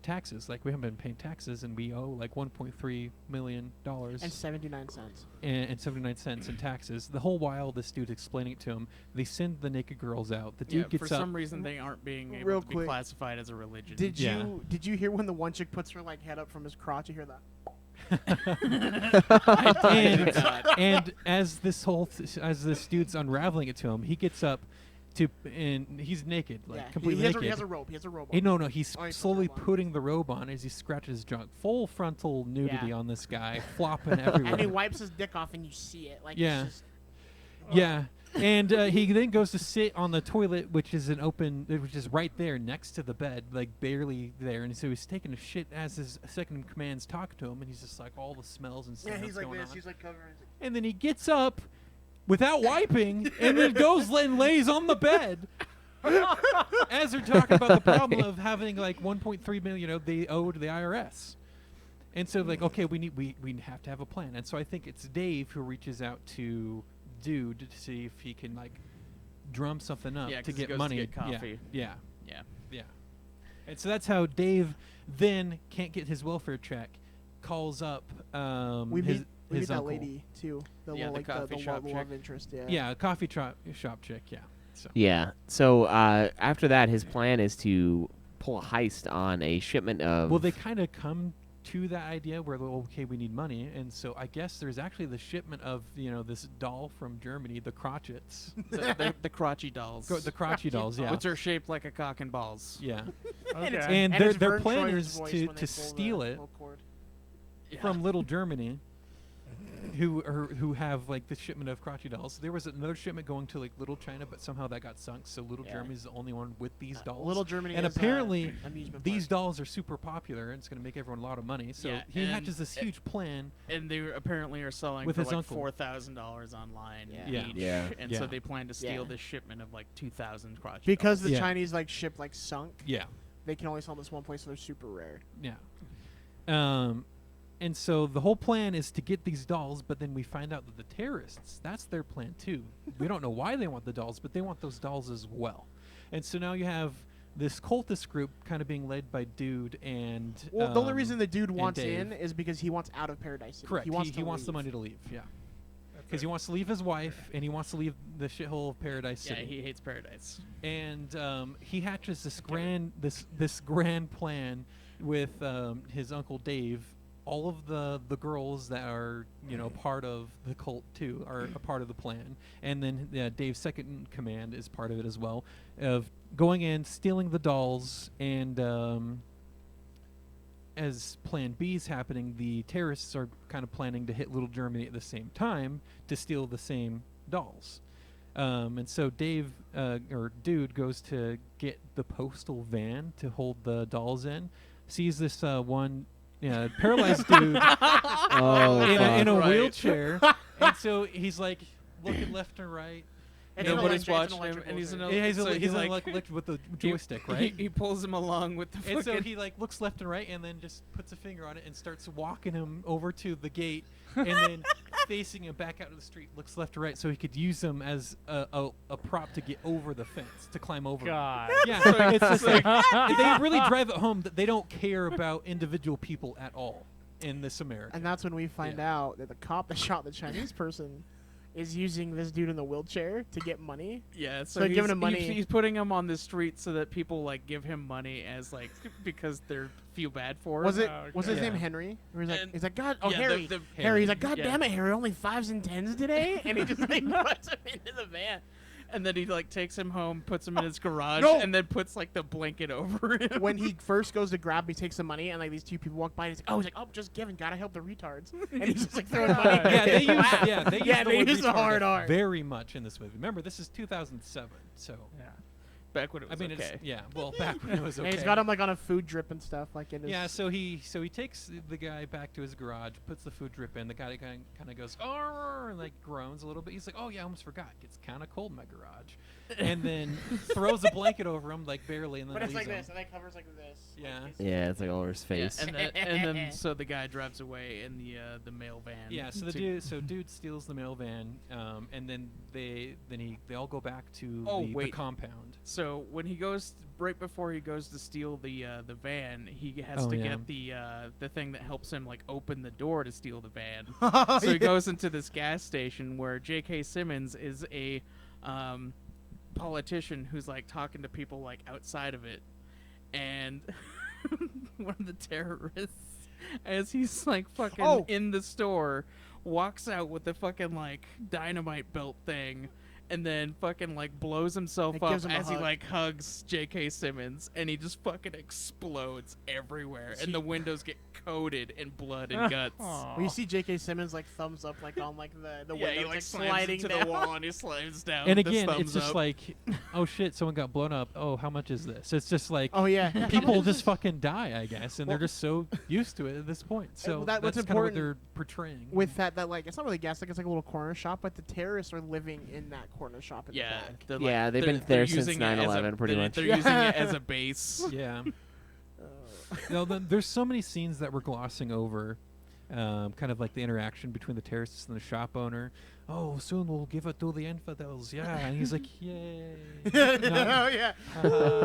taxes. Like, we haven't been paying taxes, and we owe like $1.3 million and 79 cents and 79 cents in taxes. The whole while this dude's explaining it to him, they send the naked girls out. The dude gets for up. some reason they aren't being able to be classified as a religion. Did you hear when the one chick puts her like head up from his crotch? You hear that? and as this dude's unraveling it to him, he gets up and he's naked, like completely naked. He has a robe. He has a robe. No, he's slowly putting the robe on as he scratches his junk. Full frontal nudity on this guy, flopping everywhere. And he wipes his dick off, and you see it. Like, it's just, And he then goes to sit on the toilet, which is which is right there next to the bed, like barely there. And so he's taking a shit as his second in command's talking to him, and he's just like all the smells and stuff. Yeah, he's like going this. on. He's like covering. And then he gets up without wiping, and then goes and lays on the bed. As they're talking about the problem of having like 1.3 million, they owe to the IRS. And so like, okay, we have to have a plan. And so I think it's Dave who reaches out to Dude to see if he can like drum something up to get money. To get coffee. Yeah. And so that's how Dave then can't get his welfare check, calls up we his meet that uncle. lady too. The love interest. Yeah, a coffee shop chick. Yeah. So. Yeah. So after that, his plan is to pull a heist on a shipment of. Well, they kind of come to that idea where, okay, we need money, and so I guess there's actually the shipment of this doll from Germany, the crotchets. the crotchy dolls. The crotchy dolls, yeah. Which are shaped like a cock and balls. Yeah. Okay. And their plan is to steal it from Little Germany, who have like the shipment of crotchy dolls. There was another shipment going to like Little China, but somehow that got sunk. So Little Germany's the only one with these dolls. Little Germany, and is apparently amusement these park. Dolls are super popular, and it's going to make everyone a lot of money. So he hatches this huge plan. And they apparently are selling with for his like uncle. $4,000 online each. Yeah. And so they plan to steal this shipment of like 2,000 crotchy because dolls. the Chinese like ship like sunk. Yeah. They can only sell this one place, so they're super rare. Yeah. And so the whole plan is to get these dolls, but then we find out that the terrorists, that's their plan too. We don't know why they want the dolls, but they want those dolls as well. And so now you have this cultist group kind of being led by Dude and the only reason the Dude wants Dave. in is because he wants out of Paradise City. Correct. He wants the money to leave, yeah. Because he wants to leave his wife, and he wants to leave the shithole of Paradise City. Yeah, he hates Paradise. And he hatches this grand plan with his uncle Dave. All of the girls that are part of the cult too are a part of the plan, and then Dave's second in command is part of it as well, of going in, stealing the dolls, and as Plan B is happening, the terrorists are kind of planning to hit Little Germany at the same time to steal the same dolls. And so Dave or Dude goes to get the postal van to hold the dolls in, sees this one. Yeah, paralyzed dude in a wheelchair, and so he's like looking left and right. And nobody's watching him, and he's like with the joystick, right? He pulls him along with the. And so he like looks left and right, and then just puts a finger on it and starts walking him over to the gate, and then facing him back out to the street, looks left to right, so he could use them as a prop to get over the fence, to climb over. God. Yeah, so it's just like they really drive it home that they don't care about individual people at all in this America. And that's when we find out that the cop that shot the Chinese person is using this dude in the wheelchair to get money. Yeah, so they're giving him money. He's putting him on the street so that people like give him money as like because they feel bad for him. Was his name Henry? Or he's like God. Oh, yeah, Harry. the Harry. He's like, God yeah. damn it, Harry! Only 5s and 10s today, and he just like puts him into the van. And then he like takes him home, puts him in his garage, No. and then puts like the blanket over him. When he first goes to grab, he takes some money, and like these two people walk by, and he's like, oh, just giving, gotta help the retards, and he's just like throwing money. Yeah, they use they use the hard retarded R very much in this movie. Remember, this is 2007, so back when it was I mean, okay. Back when it was okay. And he's got him like on a food drip and stuff, like in his. Yeah, so he takes the guy back to his garage, puts the food drip in. The guy kind of goes, oh, and like groans a little bit. He's like, oh yeah, I almost forgot. It gets kind of cold in my garage, and then throws a blanket over him, like barely, and then But it's leaves like him. this, and it covers like this. Yeah. Yeah, it's like all over his face. And then so the guy drives away in the mail van. Yeah, so dude steals the mail van, and then they all go back to the compound. So when he goes right before he goes to steal the van, he has to get the thing that helps him like open the door to steal the van. So he goes into this gas station where J.K. Simmons is a politician who's like talking to people like outside of it, and one of the terrorists, as he's like fucking in the store, walks out with the fucking like dynamite belt thing, and then fucking like blows himself up as he like hugs J.K. Simmons, and he just fucking explodes everywhere, and the windows get coated in blood and guts. Well, you see J.K. Simmons like thumbs up like on like the Yeah, window, he like sliding to down. the wall and he slides down. And with his again, it's thumbs just up. like, oh shit, someone got blown up. Oh, how much is this? It's just like, Oh, yeah. How people much is just fucking die, I guess, and they're just so used to it at this point. So Well, what's that's kind of what important they're portraying. with that like it's not really gas, like it's like a little corner shop, but the terrorists are living in that corner shop in the back. they're Yeah, they've been they're there since using it as a- 9/11 pretty they're- much. They're using it as a base. Yeah. No, there's so many scenes that we're glossing over, kind of like the interaction between the terrorists and the shop owner. Oh, soon we'll give it to the infidels. Yeah, and he's like, yay. Oh, yeah.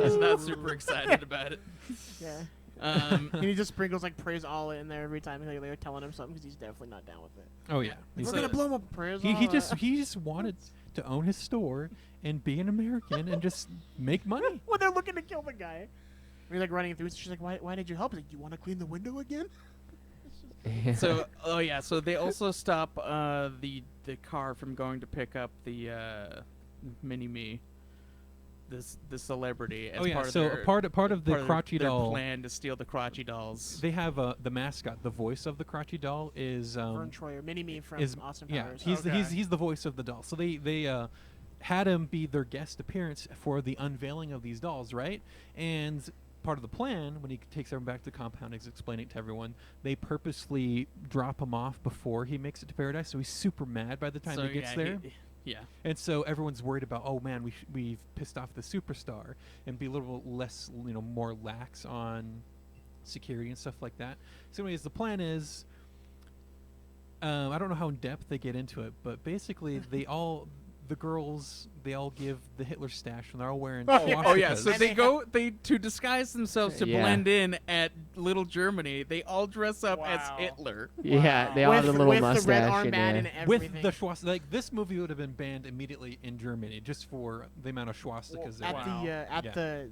He's not super excited about it. Yeah. And he just sprinkles like praise Allah in there every time they're telling him something because he's definitely not down with it. Oh yeah, We're gonna blow him up. Praise he Allah. just wanted to own his store and be an American and just make money. When they're looking to kill the guy, he's like running through. She's like, "Why did you help?" He's like, "You want to clean the window again?" So so they also stop the car from going to pick up the mini-me, the celebrity. As part of so their, part of the part crotchy their doll plan to steal the crotchy dolls. They have the mascot. The voice of the crotchy doll is Vern Troyer, Mini-Me from Austin Powers. He's the voice of the doll. So they had him be their guest appearance for the unveiling of these dolls, right? And part of the plan, when he takes everyone back to the compound, he's explaining it to everyone, they purposely drop him off before he makes it to paradise, so he's super mad by the time he gets there. Yeah. And so everyone's worried about, oh man, we've pissed off the superstar, and be a little less, more lax on security and stuff like that. So anyways, the plan is, I don't know how in depth they get into it, but basically the girls, they all give the Hitler stash when they're all wearing swastikas. Oh yeah, so they to disguise themselves to blend in at Little Germany. They all dress up as Hitler. Yeah, they all have a little mustache. The red armband and everything. With the swastika, like this movie would have been banned immediately in Germany just for the amount of swastikas. At the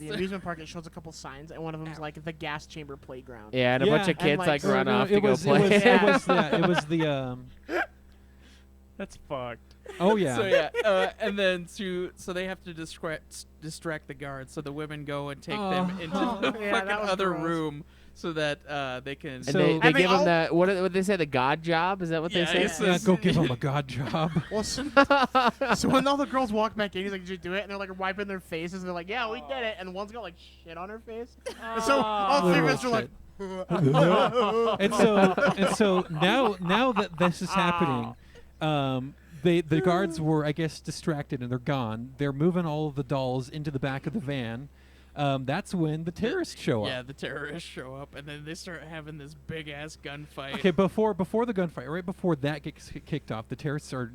amusement park, it shows a couple signs, and one of them is like the gas chamber playground. Yeah, and a bunch of kids like run off to go play. It was the. That's fucked. Oh yeah. So and then so they have to distract the guards. So the women go and take them into the fucking other room so that they can. And they give them the what did they say, the God job? Is that what they say? Yeah, go give them a God job. Well, so when all the girls walk back in, he's like, "Did you do it?" And they're like wiping their faces. And they're like, "Yeah, we did it." And one's got like shit on her face. And so all three of us are like. and so now that this is happening. The guards were, I guess, distracted and they're gone. They're moving all of the dolls into the back of the van. that's when the terrorists show Yeah, up. the terrorists show up, and then they start having this big ass gunfight. Okay, before the gunfight, right before that gets kicked off, the terrorists are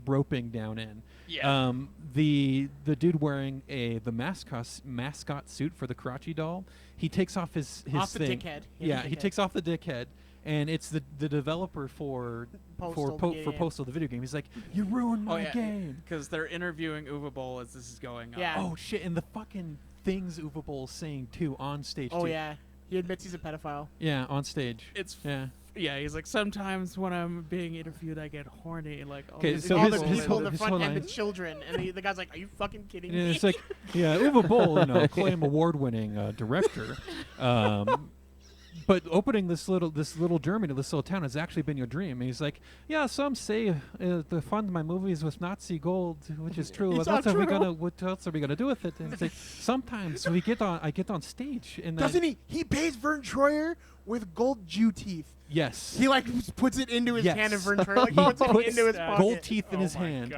roping down in. Yeah. The dude wearing the mascot suit for the Karachi doll, he takes off his Off the thing. dickhead. Yeah, he takes off the dickhead, and it's the developer for Postal, the video game. He's like, you ruined my game. Because they're interviewing Uwe Boll as this is going on. Yeah. Oh shit! And the fucking things Uwe Boll's saying too on stage. Oh too. yeah, he admits he's a pedophile. Yeah, on stage. Yeah, he's like, sometimes when I'm being interviewed, I get horny. Like, Okay, All so the his people in whole the front and the line- children, and the guy's like, "Are you fucking kidding And me?" it's like, yeah, Uwe Boll, acclaimed award-winning director. But opening this little Germany, this little town, has actually been your dream. And he's like, yeah, some say to fund my movies with Nazi gold, which is true. It's What not else true. are we gonna do with it? And it's like, sometimes I get on stage, and then Doesn't he? He pays Vern Troyer with gold Jew teeth. Yes. He like puts it into his hand, and Vern Troyer like He puts it puts into his pocket. gold teeth in his hand.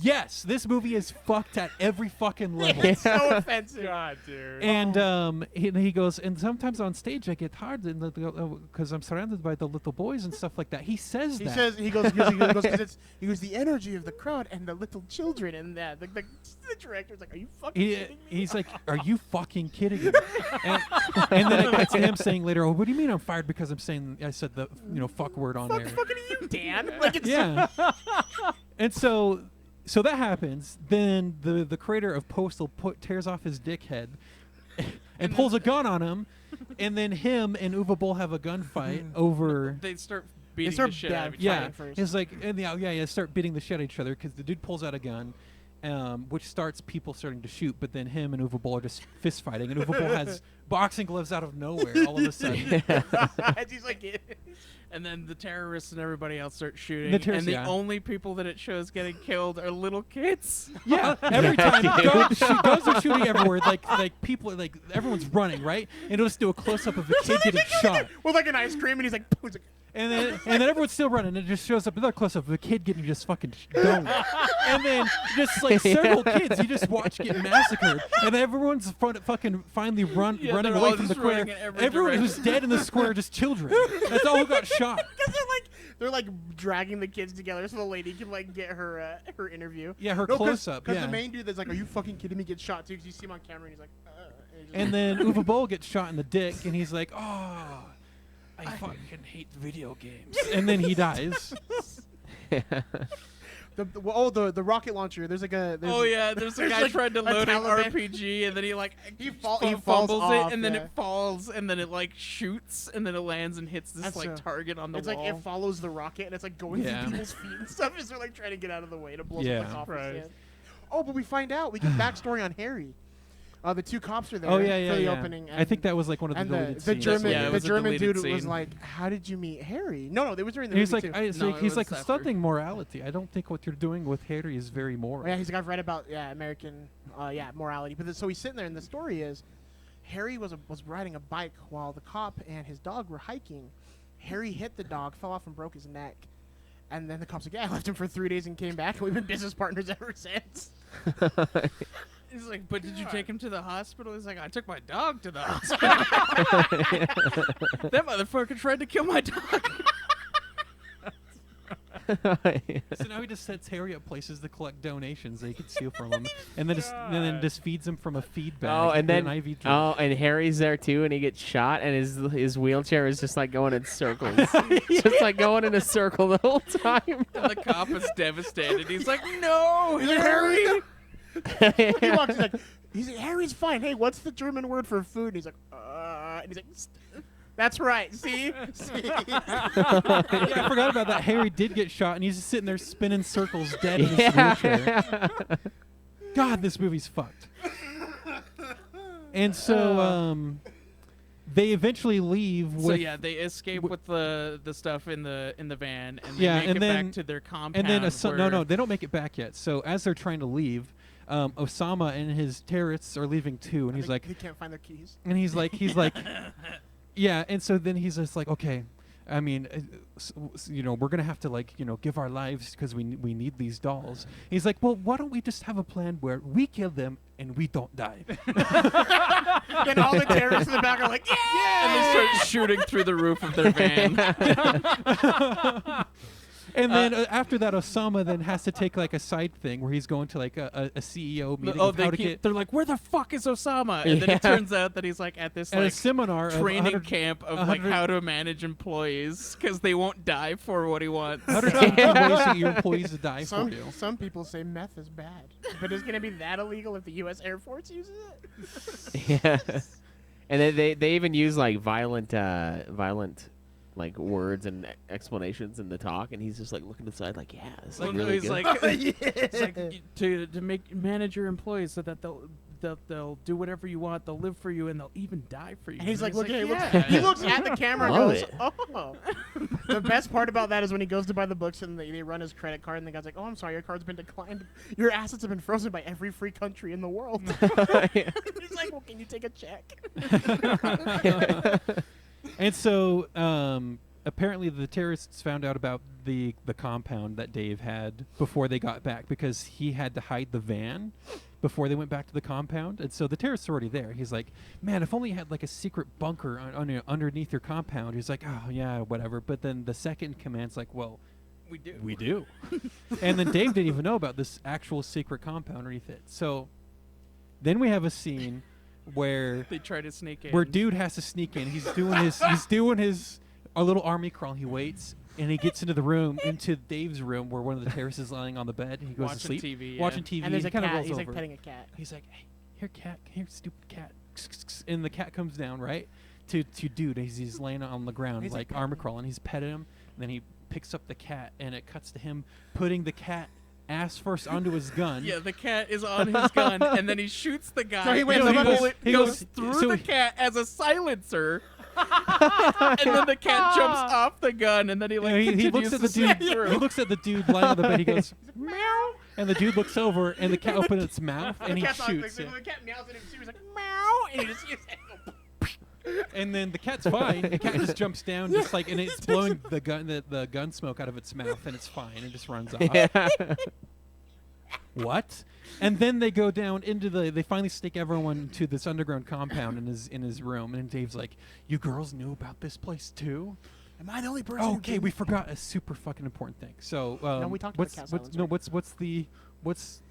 Yes, this movie is fucked at every fucking level. It's so offensive. God, dude. And he goes, and sometimes on stage I get hard because I'm surrounded by the little boys and stuff like that. He says He that. says he goes because he goes the energy of the crowd and the little children and that the director's like, are you fucking kidding me? He's like, are you fucking kidding me? and then it gets to him saying later, oh, what do you mean I'm fired because I said the fuck word on there? Fucking you, Dan. Like it's Yeah. And so that happens. Then the creator of Postal tears off his dickhead and pulls a gun on him. And then him and Uwe Boll have a gunfight over. They start beating start the shit out of each Yeah, other. first. it's like start beating the shit out of each other because the dude pulls out a gun, which starts people starting to shoot. But then him and Uwe Boll are just fist fighting, and Uwe Boll has boxing gloves out of nowhere all of a sudden. And he's like, And then the terrorists and everybody else start shooting. The terrorists, and the yeah. only people that it shows getting killed are little kids. Yeah, every time guns are shooting everywhere. Like people, like everyone's running, right? And it'll just do a close up of a kid getting shot. with like an ice cream, and he's like, he's like And then everyone's still running, and it just shows up another close up of a kid getting just fucking domed. And then just like several kids you just watch get massacred. And then everyone's finally running they're away all from the just square. running in every Everyone who's direction. dead in the square are just children. That's all who got shot. Because they're like dragging the kids together so the lady can like get her interview. Yeah, her No, close-up, Because yeah. the main dude that's like, "Are you fucking kidding me?" gets shot too. Because you see him on camera and he's like, And then Uwe Boll gets shot in the dick, and he's like, "Oh, I fucking hate video games." And then he dies. the rocket launcher. There's like a. Oh yeah, there's a guy like trying to a load an Taliban- RPG, and then he like he falls fumbles off, it, and then yeah. it falls, and then it like shoots, and then it lands and hits this That's like a- target on the It's wall. like it follows the rocket and it's like going Yeah. through people's feet and stuff as they're like trying to get out of the way to blow Yeah. someone off. Right. His hand. Oh, but we find out we get backstory on Harry. The two cops are there Oh yeah, for the yeah. opening. I think that was like one of the And deleted the scenes. German, Yeah, it the was a German deleted dude was scene. like, "How did you meet Harry?" No, it was during the He's movie like, too. No, Oh, it was after. stunting morality. I don't think what you're doing with Harry is very moral. yeah, he's like, I've read about American morality. But so he's sitting there, and the story is, Harry was riding a bike while the cop and his dog were hiking. Harry hit the dog, fell off, and broke his neck. And then the cop's like, "Yeah, I left him for 3 days and came back, and we've been business partners ever since." He's like, "But did you take him to the hospital?" He's like, "I took my dog to the hospital." That motherfucker tried to kill my dog. So now he just sets Harry up places to collect donations they can steal from him, and then just feeds him from a feed bag. Oh, and with then an IV drip. and Harry's there too, and he gets shot, and his wheelchair is just like going in circles, just like going in a circle the whole time. And the cop is devastated. He's like, "No, He's like, Harry!" He walks, he's like, "Harry's fine. Hey, what's the German word for food?" And he's like, and he's like, "That's right. See?" Yeah, I forgot about that. Harry did get shot, and he's just sitting there spinning circles, dead in his wheelchair. God, this movie's fucked. And so, they eventually leave. So with yeah, they escape with the stuff in the van, and they yeah, make and it then back to their compound. and then no, where- they don't make it back yet. So as they're trying to leave, Osama and his terrorists are leaving too, and he's like, "They can't find their keys." and he's like, yeah, and so then he's just like, okay, I mean, we're gonna have to give our lives because we need these dolls. He's like, well, why don't we just have a plan where we kill them and we don't die. Then all the terrorists in the back are like, yeah! And they start shooting through the roof of their van. And then after that, Osama then has to take like a side thing where he's going to like a CEO meeting. Oh, of how to get they're like, where the fuck is Osama? And then it turns out that he's like at this at a like seminar of training 100 camp of like how to manage employees because they won't die for what he wants. 100 ways for your employees to die for you. Some people say meth is bad, but it's gonna be that illegal if the U.S. Air Force uses it. Yeah. And they even use like violent like words and explanations in the talk, and he's just like looking to the side like, yeah, this is really he's good. like, it's like to manage your employees so that they'll do whatever you want, they'll live for you, and they'll even die for you. And he's like, look, yeah. he looks at the camera and Love goes, it. oh. The best part about that is when he goes to buy the books and they run his credit card, and the guy's like, oh, I'm sorry, your card's been declined. Your assets have been frozen by every free country in the world. He's like, well, can you take a check? And so apparently the terrorists found out about the compound that Dave had before they got back because he had to hide the van before they went back to the compound. And so the terrorists are already there. He's like, man, if only you had like a secret bunker underneath your compound. He's like, oh, yeah, whatever. But then the second command's like, well, we do. And then Dave didn't even know about this actual secret compound underneath it. So then we have a scene where they try to sneak in. Where dude has to sneak in. He's doing his a little army crawl. He waits and he gets into the room, into Dave's room where one of the terrorists is lying on the bed. And he goes to Watching sleep, TV, watching TV. And there's a kind of cat. rolls He's over. like petting a cat. He's like, hey, here, cat, here, stupid cat. And the cat comes down right to dude. He's laying on the ground He's like like armor crawling. He's petting him. And then he picks up the cat, and it cuts to him putting the cat ass first onto his gun. Yeah, the cat is on his gun, and then he shoots the guy. So he went and the double- bullet he goes goes- through so the he- cat as a silencer. And then the cat jumps off the gun, and then he like he continues looks at the to sneak dude. through. He looks at the dude lying on the bed. He goes, meow. And the dude looks over, and the cat opens its mouth, and he The cat's on shoots. the it. cat meows at him too. He's like, meow. And he just And then the cat's fine. The cat just jumps down, just like, and it's blowing the gun smoke out of its mouth, and it's fine. It just runs off. Yeah. What? And then they go down into they finally stick everyone to this underground compound in his room, and Dave's like, "You girls knew about this place too?" Am I the only person? Oh, who okay, didn't? we forgot a super fucking important thing. So No, we talked about what's cat what's silence, what's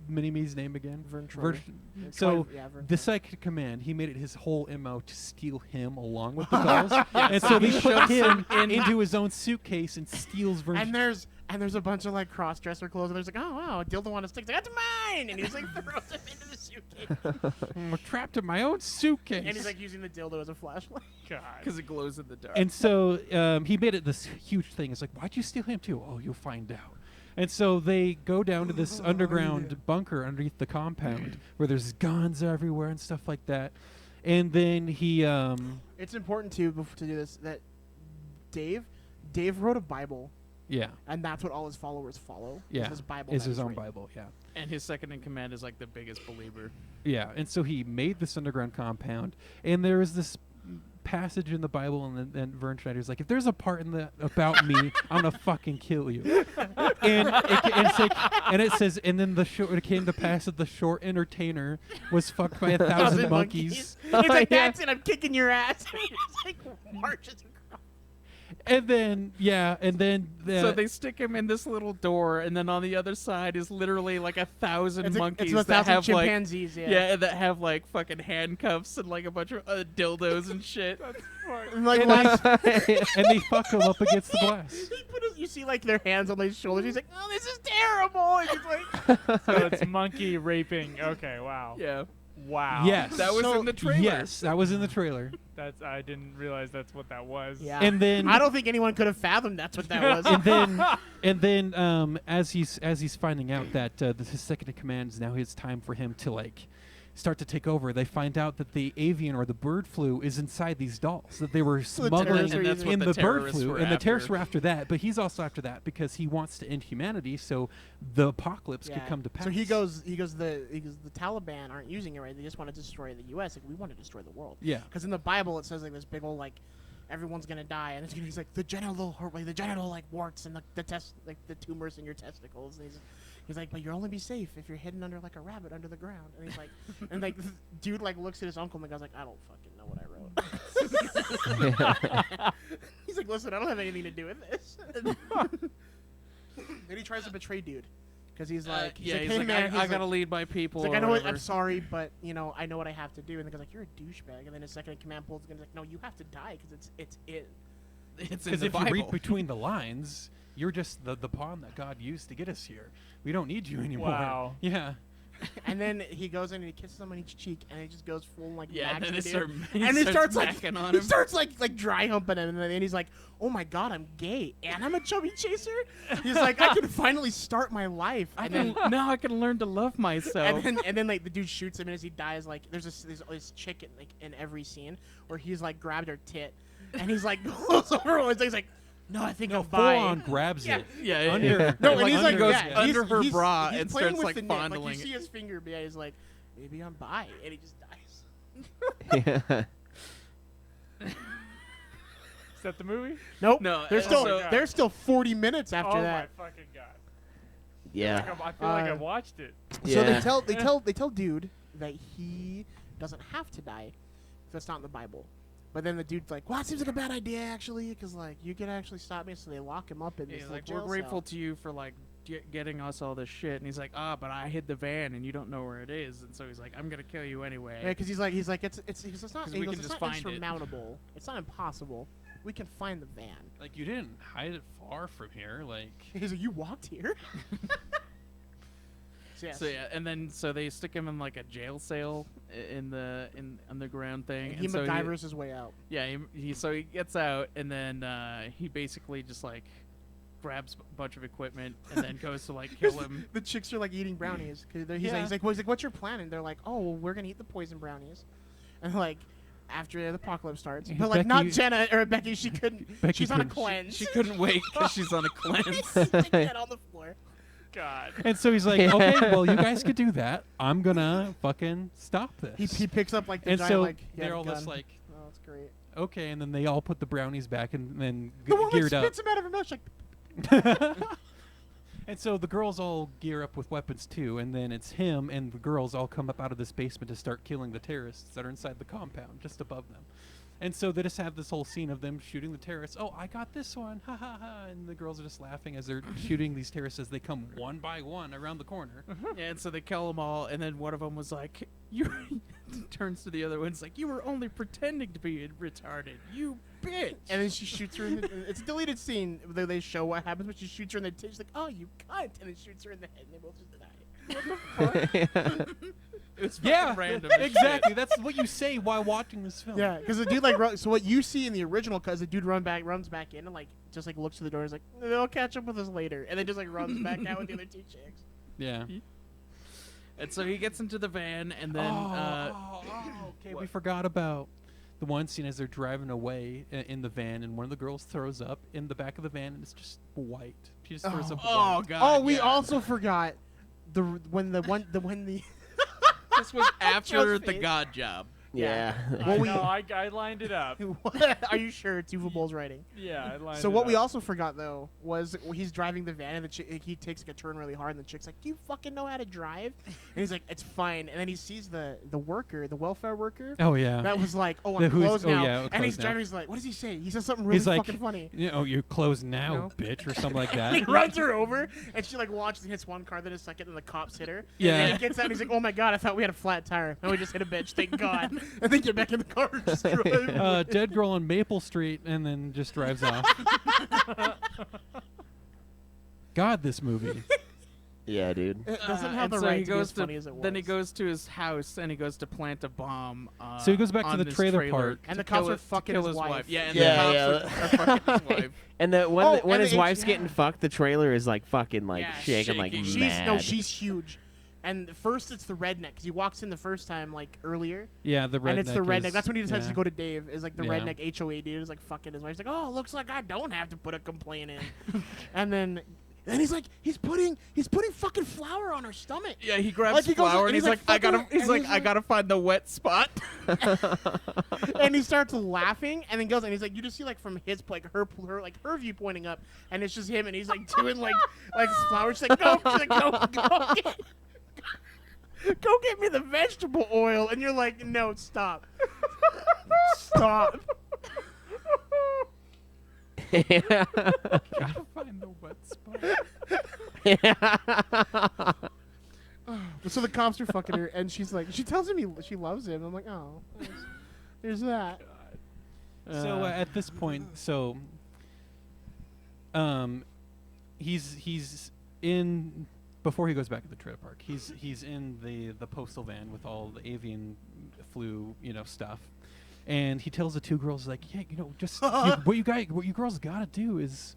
Mini-Me's name again? Vern Troyer. Yeah, So Vern. the second command, he made it his whole MO to steal him along with the dolls, and so they put him into his own suitcase and steals Vern. And there's a bunch of like cross-dresser clothes, and there's like, oh wow, a dildo on a stick. That's mine, and he's like throws him into the suitcase, I'm trapped in my own suitcase. and he's like using the dildo as a flashlight. God. Because it glows in the dark. And so he made it this huge thing. It's like, why'd you steal him too? Oh, you'll find out. And so they go down to this underground bunker underneath the compound where there's guns everywhere and stuff like that. And then he It's important to do this that Dave wrote a Bible. Yeah. And that's what all his followers follow. Yeah. Is his Bible. Is that his he's own written. Bible, yeah. And his second in command is like the biggest believer. Yeah, and so he made this underground compound, and there is this passage in the Bible, and then Vern Schneider's like, if there's a part in the about me, I'm gonna fucking kill you. And it says, and then it came to pass that the short entertainer was fucked by 1,000 monkeys. He's like, that's it, I'm kicking your ass. And he just like marches across. And then, so they stick him in this little door, and then on the other side is literally like 1,000 monkeys it's 1,000 that have chimpanzees, like, yeah. that have like fucking handcuffs and like a bunch of dildos and shit. And, like, and they fuck him up against the glass. You see like their hands on his shoulders. He's like, oh, this is terrible. And he's like, So it's monkey raping. Okay, wow. Yeah. Wow. Yes. That was in the trailer. Yes, that was in the trailer. I didn't realize that's what that was. yeah. And then I don't think anyone could have fathomed that's what that was. and then as he's finding out that his second in command is now his time for him to like start to take over, they find out that the avian or the bird flu is inside these dolls that they were smuggling in the bird flu, and the terrorists were after that. But he's also after that because he wants to end humanity, so the apocalypse could come to pass. So he goes. The Taliban aren't using it right. They just want to destroy the U.S. Like we want to destroy the world. Yeah. Because in the Bible it says like this big old like everyone's gonna die, and he's like the genital warts and the warts and the tumors in your testicles. And He's like, but you'll only be safe if you're hidden under like a rabbit under the ground. And he's like, and like the dude like looks at his uncle and the guy's like, I don't fucking know what I wrote. He's like, listen, I don't have anything to do with this. Then he tries to betray dude. Because he's like, hey, man, I gotta lead my people. He's like, or I know what, whatever. I'm sorry, but you know, I know what I have to do. And the guy's like, you're a douchebag. And then his second in command pulls the gun. He's like, no, you have to die because it's Because if you read between the lines, you're just the pawn that God used to get us here. We don't need you anymore. Wow. Yeah. And then he goes in and he kisses him on each cheek, and he just goes full like Yeah, max and the then dude. he He starts like macking on he him. starts like dry humping him, and then he's like, "Oh my god, I'm gay and I'm a chubby chaser." He's like, "I can finally start my life." And then Now I can learn to love myself. and then like the dude shoots him, and as he dies, like there's this chick in every scene where he's like grabbed her tit, and he's like goes over and he's like, "No, I think I'll Full buy." on grabs it. Yeah, Under, No, and he's like, goes yeah, under her he's bra he's and playing starts, with like, the nip. fondling Like you it. see his finger, but yeah, he's like, maybe I'm bi, and he just dies. Is that the movie? Nope. No, there's still 40 minutes after oh that. my fucking god. Yeah. I feel like I watched it. So Yeah. they tell dude that he doesn't have to die. That's not in the Bible. But then the dude's like, well, that seems like a bad idea, actually, because, like, you can actually stop me. So they lock him up in this He's little like, jail we're grateful cell. to you for like getting us all this shit. And he's like, but I hid the van and you don't know where it is. And so he's like, I'm gonna kill you anyway. Yeah, because he's like, it's not, 'Cause he we goes, can it's just not find it." insurmountable. It's not impossible. We can find the van. like, you didn't hide it far from here. Like, He's like, you walked here? So yeah, and then so they stick him in like a jail cell in the underground thing. And he so MacGyver's his way out. Yeah, he gets out and then he basically just like grabs a bunch of equipment and then goes to like kill him. The chicks are like eating brownies. He's like, what's your plan? And they're like, oh, well, we're gonna eat the poison brownies. And like, after the apocalypse starts, but like not Jenna or Becky. She couldn't. Becky she's on a couldn't. cleanse. She couldn't wait because she's on a cleanse. Get on the floor. God. and so he's like, okay, well, you guys could do that. I'm gonna fucking stop this. He picks up like the and giant so like they're all gun. just like, Oh, that's great. okay, and then they all put the brownies back and then The one geared that up. spits him out of her mouth. She's like, And so the girls all gear up with weapons too, and then it's him and the girls all come up out of this basement to start killing the terrorists that are inside the compound just above them. And so they just have this whole scene of them shooting the terrorists. Oh, I got this one, ha ha ha! And the girls are just laughing as they're shooting these terrorists as they come one by one around the corner. Yeah, and so they kill them all, and then one of them was like, "You," turns to the other one, it's like, "You were only pretending to be retarded, you bitch." and then she shoots her in the. It's a deleted scene. They show what happens, but she shoots her in the. She's like, "Oh, you cunt!" And then shoots her in the head, and they both just die. It was Yeah, fucking random. as exactly. shit. That's what you say while watching this film. Yeah, because the dude like so what you see in the original, because the dude runs back in and like just like looks to the door. He's like, "They'll catch up with us later," and then just like runs back out with the other two chicks. Yeah. And so he gets into the van, and then Okay, we forgot about the one scene as they're driving away in the van, and one of the girls throws up in the back of the van, and it's just white. She just throws up oh white. god. Oh, we yeah. also forgot when the This was after Joe's the face. God job. Yeah. I lined it up. Are you sure it's Uwe Boll's writing? Yeah, I lined So it what up. we also forgot though was he's driving the van and he takes like a turn really hard and the chick's like, "Do you fucking know how to drive?" And he's like, "It's fine." And then he sees the worker, the welfare worker. Oh, yeah. That was like, "Oh, The I'm who's- closed oh, now." yeah, And closed he's now. driving. He's like, "What does he say?" He says something really He's like, fucking funny. you know, you're closed now, No. bitch, or something like He that. runs her over, and she like launches and hits one car, then a second, and the cops hit her. Yeah. And he gets out, and he's like, "Oh my god, I thought we had a flat tire. No, we just hit a bitch. Thank God." And then get back in the car and just drive. Dead girl on Maple Street, and then just drives off. God, this movie. Yeah, dude. It doesn't have And the so right he to be goes as funny as it was. Then he goes to his house and he goes to plant a bomb. So he goes back to on the this trailer park. And to the cops kill are it- to fucking kill his his wife. Yeah, and Yeah, the cops are fucking his wife. And the when Oh, when and his the wife's yeah. getting fucked, the trailer is like fucking like Yeah, shaking like shaking. She's mad. she's huge. And first it's the redneck because he walks in the first time like earlier. Yeah, the redneck. And it's the redneck. is- That's when he decides yeah. to go to Dave. Is like the Yeah. redneck HOA dude is like fucking his wife. He's like, "Oh, looks like I don't have to put a complaint in." And then And he's putting fucking flour on her stomach. Yeah, he grabs Like, he goes- flour and and he's he's like, like, "Fuck her," I gotta find the wet spot. And he starts laughing, and then goes, and he's like, you just see like from his her view pointing up, and it's just him, and he's like doing like flour. She's like, go, go get me the vegetable oil, and you're like, no, stop, stop. Gotta find the wet spot. So the cops are fucking her, and she's like, she tells him she loves him. I'm like, oh, there's that. So at this point, he's in before he goes back to the trailer park. He's in the postal van with all the avian flu stuff, and he tells the two girls like, yeah, just what you girls gotta do is,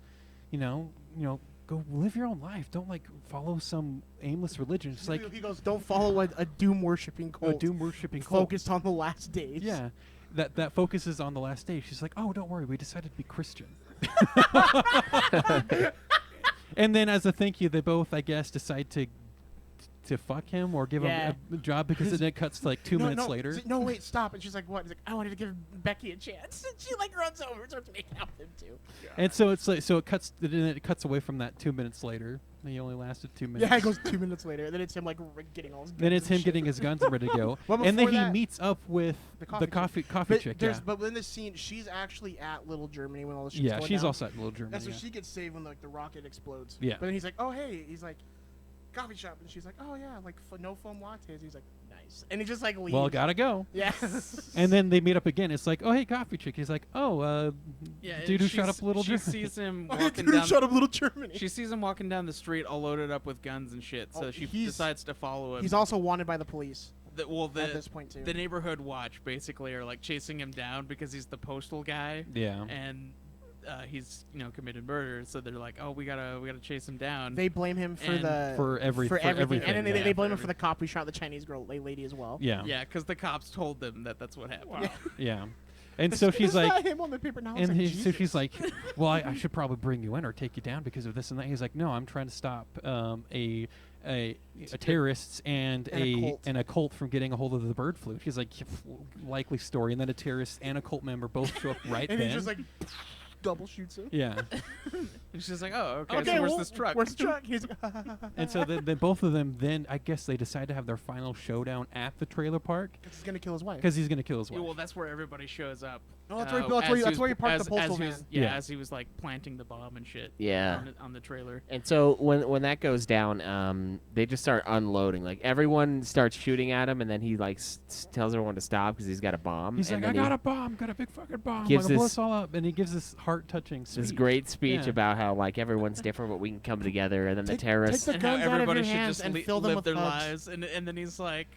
go live your own life. Don't follow some aimless religion. It's like he goes, don't follow a doom worshipping cult. A doom worshipping cult focused on the last days. Yeah. That focuses on the last day. She's like, oh, don't worry, we decided to be Christian. And then as a thank you, they both, I guess, decide to fuck him or give him a job because then it cuts to 2 minutes later. No, wait, stop. And she's like, what? He's like, I wanted to give Becky a chance. And she runs over and starts making out with him too. And so it cuts away from that 2 minutes later. He only lasted 2 minutes. Yeah, it goes 2 minutes later. And then it's him getting all his guns. Then it's him shit. getting his guns ready to go. Well, and then before he that, meets up with the coffee chick. Yeah. But in this scene, she's actually at Little Germany when all the shit's Yeah, going she's down. also at Little Germany. That's when yeah. she gets saved when the rocket explodes. Yeah. But then he's like, oh, hey. He's like, coffee shop. And she's like, oh, yeah, no foam lattes. He's like, nice. And he just leaves. Well, gotta go. Yeah. And then they meet up again. It's like, oh, hey, coffee chick. He's like, oh, dude who shot up Little She Germany. sees him Oh, walking dude who down. shot up Little Germany. She sees him walking down the street, all loaded up with guns and shit. So she decides to follow him. He's also wanted by the police. At this point too. The neighborhood watch basically are chasing him down because he's the postal guy. Yeah. And he's committed murder, so they're like, oh, we gotta chase him down. They blame him for everything, and then yeah. they blame him for the cop who shot the Chinese lady as well. Yeah. Yeah, because the cops told them that's what happened. Yeah. And so she's like, not him on the paper now. and so she's like, well, I should probably bring you in or take you down because of this and that. He's like, no, I'm trying to stop a terrorists and a cult from getting a hold of the bird flu. She's like, likely story. And then a terrorist and a cult member both show up right and then. he just double shoots him. Yeah. And she's like, oh, okay, so where's this truck? Where's the truck? He's and so then both of them, then I guess they decide to have their final showdown at the trailer park. Because he's gonna kill his wife. Because he's gonna kill his wife. Yeah, well, that's where everybody shows up. Oh, that's where you parked the postal van. Yeah, as he was planting the bomb and shit. Yeah. On the trailer. And so when that goes down, they just start unloading. Everyone starts shooting at him, and then he tells everyone to stop because he's got a bomb. He's and like, then I got a bomb, got a big fucking bomb. Gives I'm gonna blow this- us all up, and he gives this heart-touching speech. This great speech Yeah. about how everyone's different, but we can come together. And then the terrorists. the And how guns out of everybody your should hands just and fill them live with their hugs. lives. And then he's like,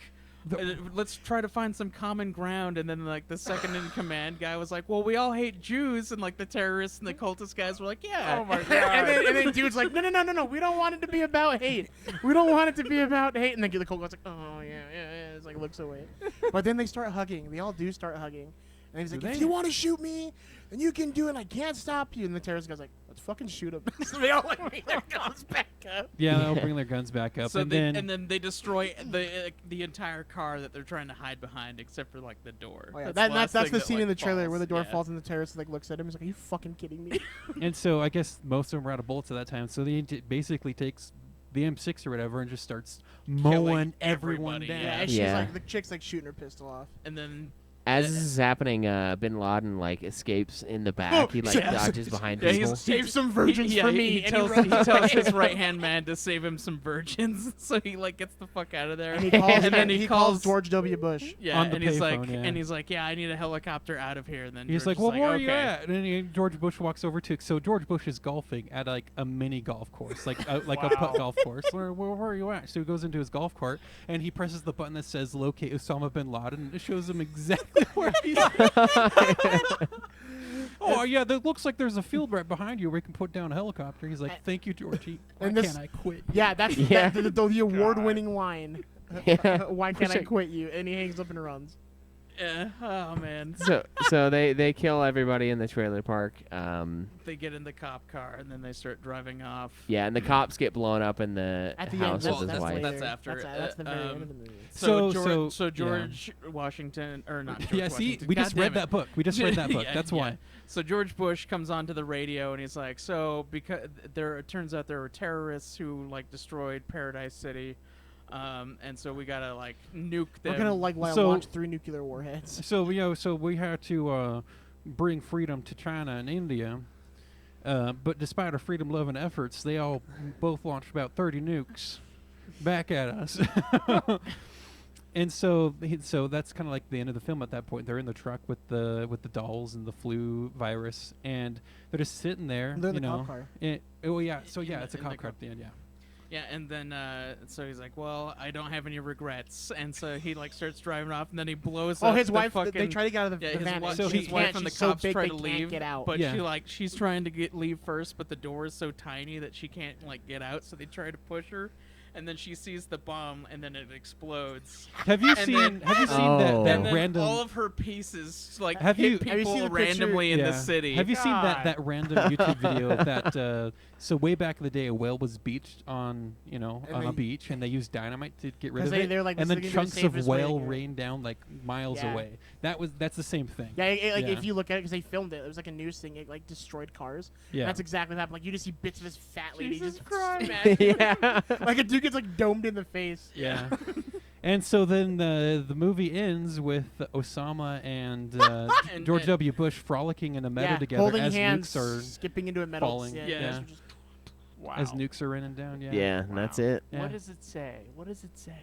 let's try to find some common ground. And then the second in command guy was like, well, we all hate Jews. And the terrorists and the cultist guys were like, yeah. Oh my god! and then dude's like, no, we don't want it to be about hate. We don't want it to be about hate. And then the cult guy's like, oh yeah. It's looks away. But then they start hugging. They all do start hugging. And he's like, if you want to shoot me, then you can do it. And I can't stop you. And the terrorist guy's like, let's fucking shoot him. So they all bring their guns back up. Yeah, they'll bring their guns back up, So and then they destroy the entire car that they're trying to hide behind, except for the door. Oh, yeah. That's That's the scene in the trailer falls. where the door Yeah. falls and the terrorist looks at him. He's like, are you fucking kidding me? and so I guess most of them were out of bullets at that time. So he basically takes the M6 or whatever and just starts mowing everyone everybody, down. Yeah, and she's the chick's shooting her pistol off. And then As this is happening, Bin Laden escapes in the back. He dodges behind people. Save some virgins for me. He tells his right hand man to save him some virgins, so he gets the fuck out of there. And he calls, and then he calls George W. Bush. Yeah, on the and he's payphone, like, yeah, I need a helicopter out of here. And then He's George like, well, is where are okay. you at? And then George Bush walks over to. So George Bush is golfing at a mini golf course, a putt golf course. Where are you at? So he goes into his golf cart and he presses the button that says locate Osama bin Laden. And it shows him exactly where he's. Oh yeah, that looks like there's a field right behind you where we can put down a helicopter. He's like, thank you, Georgie. Why can't I quit? Yeah, that's the award-winning line. Why can't I quit you? And he hangs up and runs. Yeah. Oh man. So they kill everybody in the trailer park. They get in the cop car and then they start driving off. Yeah, and the cops get blown up in the At the house end, of his that's wife. later. That's after. That's the very end of the movie. So George Washington, or not George Yeah, see, Washington. we just God read damn it. that book. We just read that book. Yeah, That's yeah. why. So George Bush comes onto the radio and he's like, so because it turns out there were terrorists who like destroyed Paradise City, and so we gotta like nuke them. We're gonna launch 3 nuclear warheads. So we had to bring freedom to China and India, but despite our freedom-loving efforts, they all both launched about 30 nukes back at us. And so that's kind of like the end of the film. At that point, they're in the truck with the dolls and the flu virus, and they're just sitting there. They're in you the know. cop car. Oh yeah. So yeah, In it's a the cop car cop- at the end. Yeah. Yeah, and then so he's like, well, I don't have any regrets, and so he like starts driving off, and then he blows up. His the wife. Fucking, They try to get out of the his van. Wife, So his wife and the she's so cops big try they to can't leave, get out. but Yeah. she's trying to leave first, but the door is so tiny that she can't like get out, so they try to push her. And then she sees the bomb, and then it explodes. Have you And seen then- that and then random? all of her pieces like Have hit you people seen the picture? randomly in the Yeah. city. Have you seen God. that random YouTube video of that? So way back in the day, a whale was beached on And on a they- beach, and they used dynamite to get rid 'Cause of it. they're like, and this then is gonna be the chunks of safest way to whale get it. rained down like miles Yeah. away. That's the same thing. Yeah, Yeah. if you look at it, because they filmed it, it was like a news thing. It like destroyed cars. Yeah. And that's exactly what happened. Like you just see bits of this fat lady Jesus just Christ. smashing. Yeah. Like a dude gets like domed in the face. Yeah. And so then the movie ends with Osama and George W. Bush frolicking in a meadow Yeah, together holding as hands, nukes are skipping into a meadow. falling. Yeah. Yeah. just- just- Wow. As nukes are raining down. Yeah. Yeah, and that's it. Yeah. What does it say? What does it say?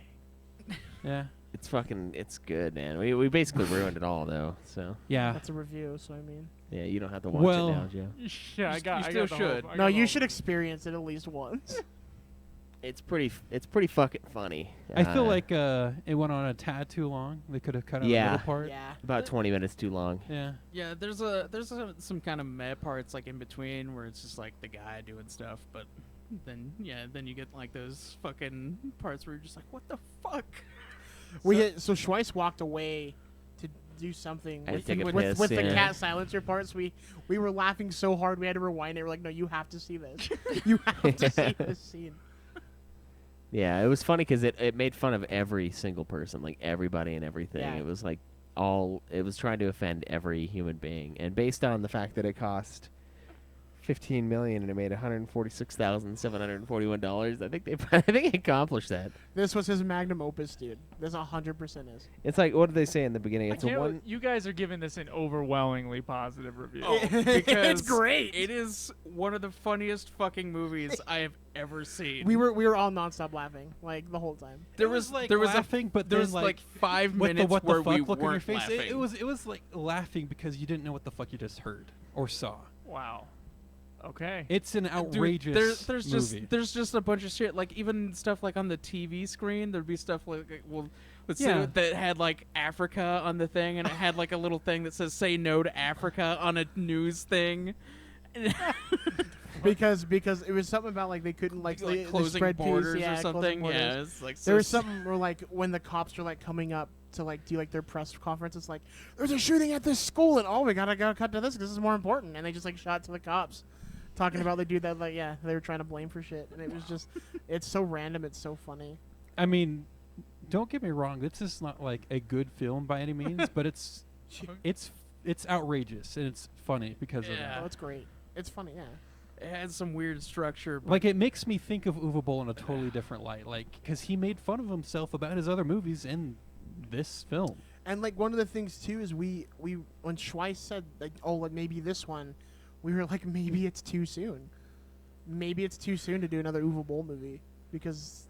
Yeah. It's good, man. We basically ruined it all though. So Yeah. That's a review, so I mean. yeah, you don't have to watch Well- it now, Joe. Yeah, I You got. still I got the whole- should. I got No, the you whole- should experience it at least once. It's pretty fucking funny. I feel like it went on a tad too long. They could have cut out Yeah. the middle part. Yeah. about 20 minutes too long. Yeah. Yeah, there's some kind of meh parts like in between where it's just like the guy doing stuff, but then you get like those fucking parts where you're just like, what the fuck? So Schweiss walked away to do something I had with, to take a with, piss, with the yeah. cat silencer parts. We were laughing so hard we had to rewind it. We're like, no, you have to see this. You have to see this scene. Yeah, it was funny because it made fun of every single person, like everybody and everything. Yeah. It was like it was trying to offend every human being, and based on the fact that it cost $15 million and it made $146,741, I think it accomplished that. This was his magnum opus, dude. This 100% is. It's like, what did they say in the beginning? I It's a can't- one. You guys are giving this an overwhelmingly positive review. Because It's great. It is one of the funniest fucking movies I have ever seen. We were all nonstop laughing like the whole time. There It was like there was laughing, but there then, was like, like 5 With minutes the what where the fuck we look on your weren't face. laughing. It was like laughing because you didn't know what the fuck you just heard or saw. Wow. Okay. It's an Dude, outrageous movie. there's just a bunch of shit, like even stuff like on the TV screen there'd be stuff like let's Yeah. say that had like Africa on the thing, and it had like a little thing that says "Say no to Africa" on a news thing. Because it was something about like they couldn't like, Like they closing spread borders peace, or yeah, something. closing Yeah, borders. it's like There was so something where like when the cops are like coming up to like do like their press conference, it's like there's a shooting at this school and oh we gotta cut to this because this is more important, and they just like shot to the cops talking about the dude that like they were trying to blame for shit, and it was just it's so random, it's so funny. I mean, don't get me wrong. This is not like a good film by any means, but it's outrageous and it's funny because of Yeah. Oh, it's great. It's funny, yeah. it had some weird structure. But Like it makes me think of Uwe Boll in a totally different light, like because he made fun of himself about his other movies in this film. And like one of the things too is we when Schweiss said like like maybe this one, we were like maybe it's too soon. Maybe it's too soon to do another Uwe Boll movie because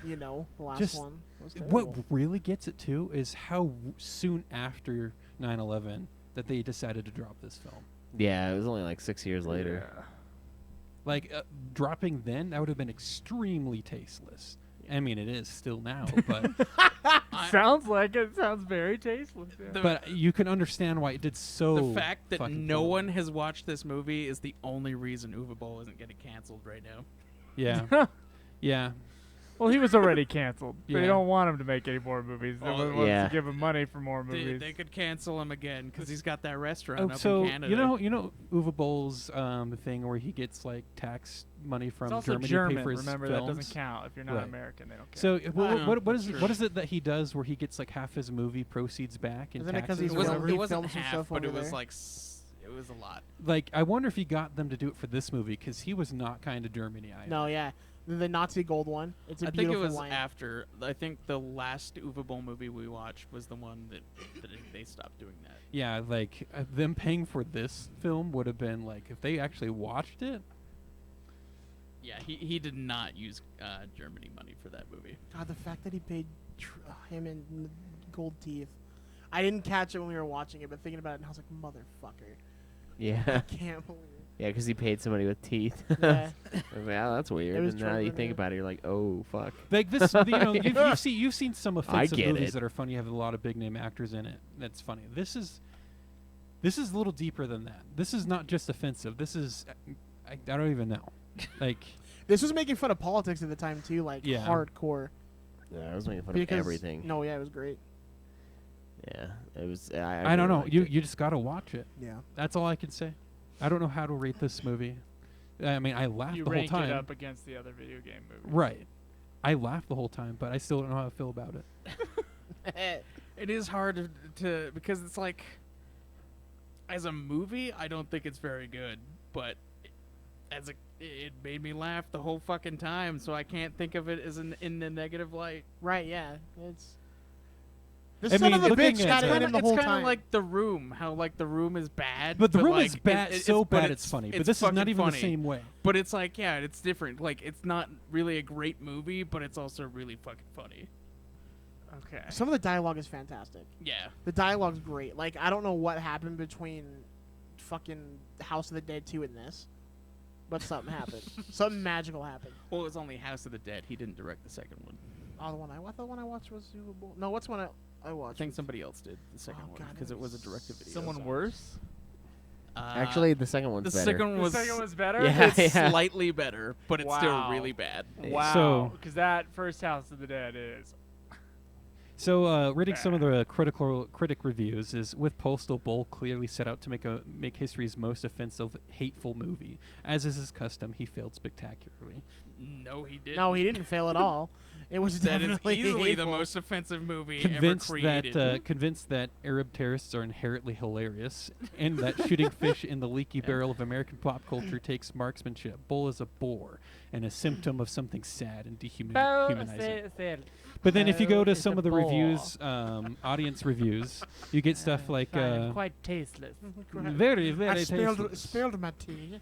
the last Just one was what terrible. really gets it too is how soon after 9/11 that they decided to drop this film. Yeah, it was only like 6 years later. Like dropping then, that would have been extremely tasteless. I mean, it is still now, but Sounds like it. Sounds very tasteless. Yeah. but you can understand why it did so. the fact that fucking no poorly. one has watched this movie is the only reason Uwe Boll isn't getting canceled right now. Yeah, yeah. Well, he was already canceled. Yeah. They don't want him to make any more movies. They Oh, want yeah. to give him money for more movies. They could cancel him again because he's got that restaurant Oh, up so in Canada. you know Uwe Boll's thing where he gets like tax money from It's also Germany German. to pay for his Remember, films. that doesn't count. If you're not Right. American, they don't care. So what that's is true. what is it that he does where he gets like half his movie proceeds back in Isn't it 'cause taxes? he's or it wasn't, whatever? he it wasn't films some half, stuff but it over was there? like it was a lot. Like I wonder if he got them to do it for this movie because he was not kind of Germany either. No, yeah. The Nazi gold one. It's a I think it beautiful was line. after. I think the last Uwe Boll movie we watched was the one that they stopped doing that. Yeah, like them paying for this film would have been like if they actually watched it. Yeah, he did not use Germany money for that movie. God, the fact that he paid him in gold teeth. I didn't catch it when we were watching it, but thinking about it, I was like, motherfucker. Yeah. I can't believe it. Yeah, because he paid somebody with teeth. Yeah. Well, that's weird. It was And now that you German, think yeah. about it, you're like, oh, fuck. Like this, you've seen some offensive get movies it. that are funny, have a lot of big name actors in it. That's funny. This is a little deeper than that. This is not just offensive. This is I don't even know. Like This was making fun of politics at the time, too, like Yeah. hardcore. Yeah, I was making fun Because- of everything. No, yeah, it was great. Yeah, it was. I don't really know. liked You it. you just gotta watch it. Yeah. That's all I can say. I don't know how to rate this movie. I mean, I laughed You the whole rank time. it up against the other video game movies. Right. I laughed the whole time, but I still don't know how I feel about it. It is hard to because it's like as a movie, I don't think it's very good, but it made me laugh the whole fucking time, so I can't think of it as in the negative light. Right, yeah. It's... The I son mean, of a looking bitch at got it- it in the It's whole kind time. of like The Room, how like The Room is bad, But The Room is like, bad, so but bad it's funny. But it's this is not fucking even the funny. same way. But it's like, yeah, it's different. Like, it's not really a great movie, but it's also really fucking funny. Okay. Some of the dialogue is fantastic. Yeah. The dialogue's great. Like, I don't know what happened between fucking House of the Dead 2 and this, but something happened. Something magical happened. Well, it was only House of the Dead. He didn't direct the second one. Oh, the one I thought the one I watched was Uwe Boll. No, what's one I watched? I think somebody else did the second one God, because it was a direct-to-video. Someone worse? Actually, the second one's the better. second was The second was better? Yeah, It's yeah. slightly better, but it's still Wow. really bad. Wow. So- Because that first House of the Dead is. So, reading some of the critic reviews is with Postal, Boll clearly set out to make history's most offensive, hateful movie. As is his custom, he failed spectacularly. No, he didn't. No, he didn't fail at all. It was That is definitely easily the hateful. most offensive movie Convinced ever created. that convinced that Arab terrorists are inherently hilarious, and that shooting fish in the leaky barrel of American pop culture takes marksmanship. Boll is a bore and a symptom of something sad and dehumanizing. But then if you go to some of the reviews, audience reviews, you get stuff like quite tasteless. very, very I tasteless. spilled my tea.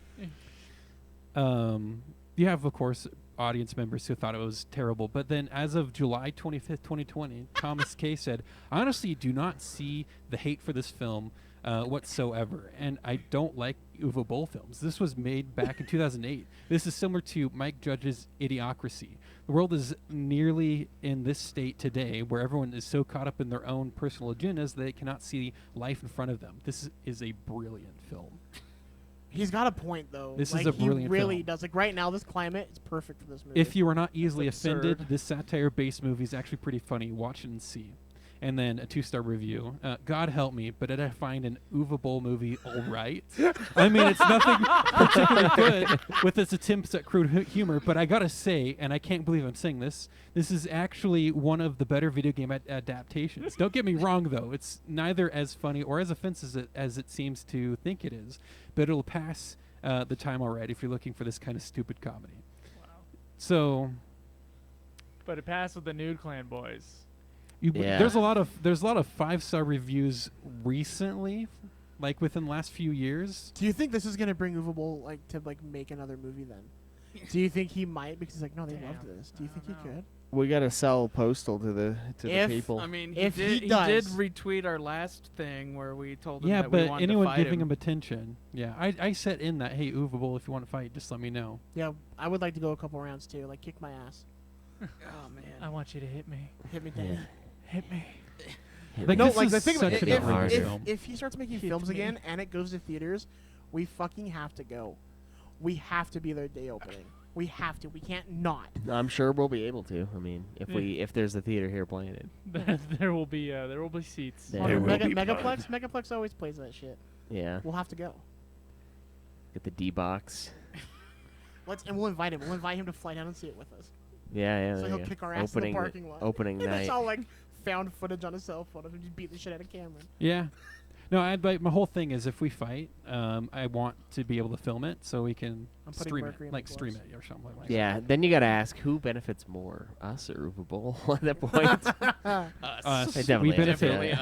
You have, of course, audience members who thought it was terrible. But then as of July 25th, 2020, Thomas K. said, I honestly do not see the hate for this film whatsoever. And I don't like Uwe Boll films. This was made back in 2008. This is similar to Mike Judge's Idiocracy. The world is nearly in this state today where everyone is so caught up in their own personal agendas that they cannot see life in front of them. This is a brilliant film. He's got a point, though. This like, is a brilliant He really film. does. Like, right now, this climate is perfect for this movie. If you are not easily It's offended, absurd. this satire-based movie is actually pretty funny. Watch it and see. And then a 2-star review. God help me, but did I find an Uwe Boll movie all right? I mean, it's nothing particularly good with its attempts at crude humor, but I gotta say, and I can't believe I'm saying this is actually one of the better video game adaptations. Don't get me wrong, though. It's neither as funny or as offensive as it seems to think it is, but it'll pass the time all right if you're looking for this kind of stupid comedy. Wow. So... But it passed with the Nude Clan boys. There's a lot of 5-star reviews recently, like within the last few years. Do you think this is gonna bring Uwe Boll to make another movie then? Do you think he might? Because he's like, no, they loved this. Do you think he could? We gotta sell Postal to the people. I mean, If he he did does- retweet our last thing where we told him Yeah, that we but wanted anyone to fight giving him. him attention, I set in that, hey, Uwe Boll, if you want to fight, just let me know. Yeah, I would like to go a couple rounds too. Like, kick my ass. Oh man, I want you to hit me. Hit me, Daddy. Yeah. Hit me. Like, no, this like is the thing about such it, an outrageous film. if he starts making films again and it goes to theaters, we fucking have to go. We have to be there day opening. We have to. We can't not. I'm sure we'll be able to. I mean, if there's a theater here playing it. there will be seats. There will be Megaplex always plays that shit. Yeah. We'll have to go. Get the D box. And we'll invite him. We'll invite him to fly down and see it with us. Yeah. So he'll kick our ass in the parking lot. Opening and night. it's all like found footage on a cell phone of him just beating the shit out of Cameron. Yeah. No, my whole thing is if we fight, I want to be able to film it so we can stream it or something like that. Yeah, then you gotta ask who benefits more, us or Uwe Boll at that point. Us. Definitely We benefit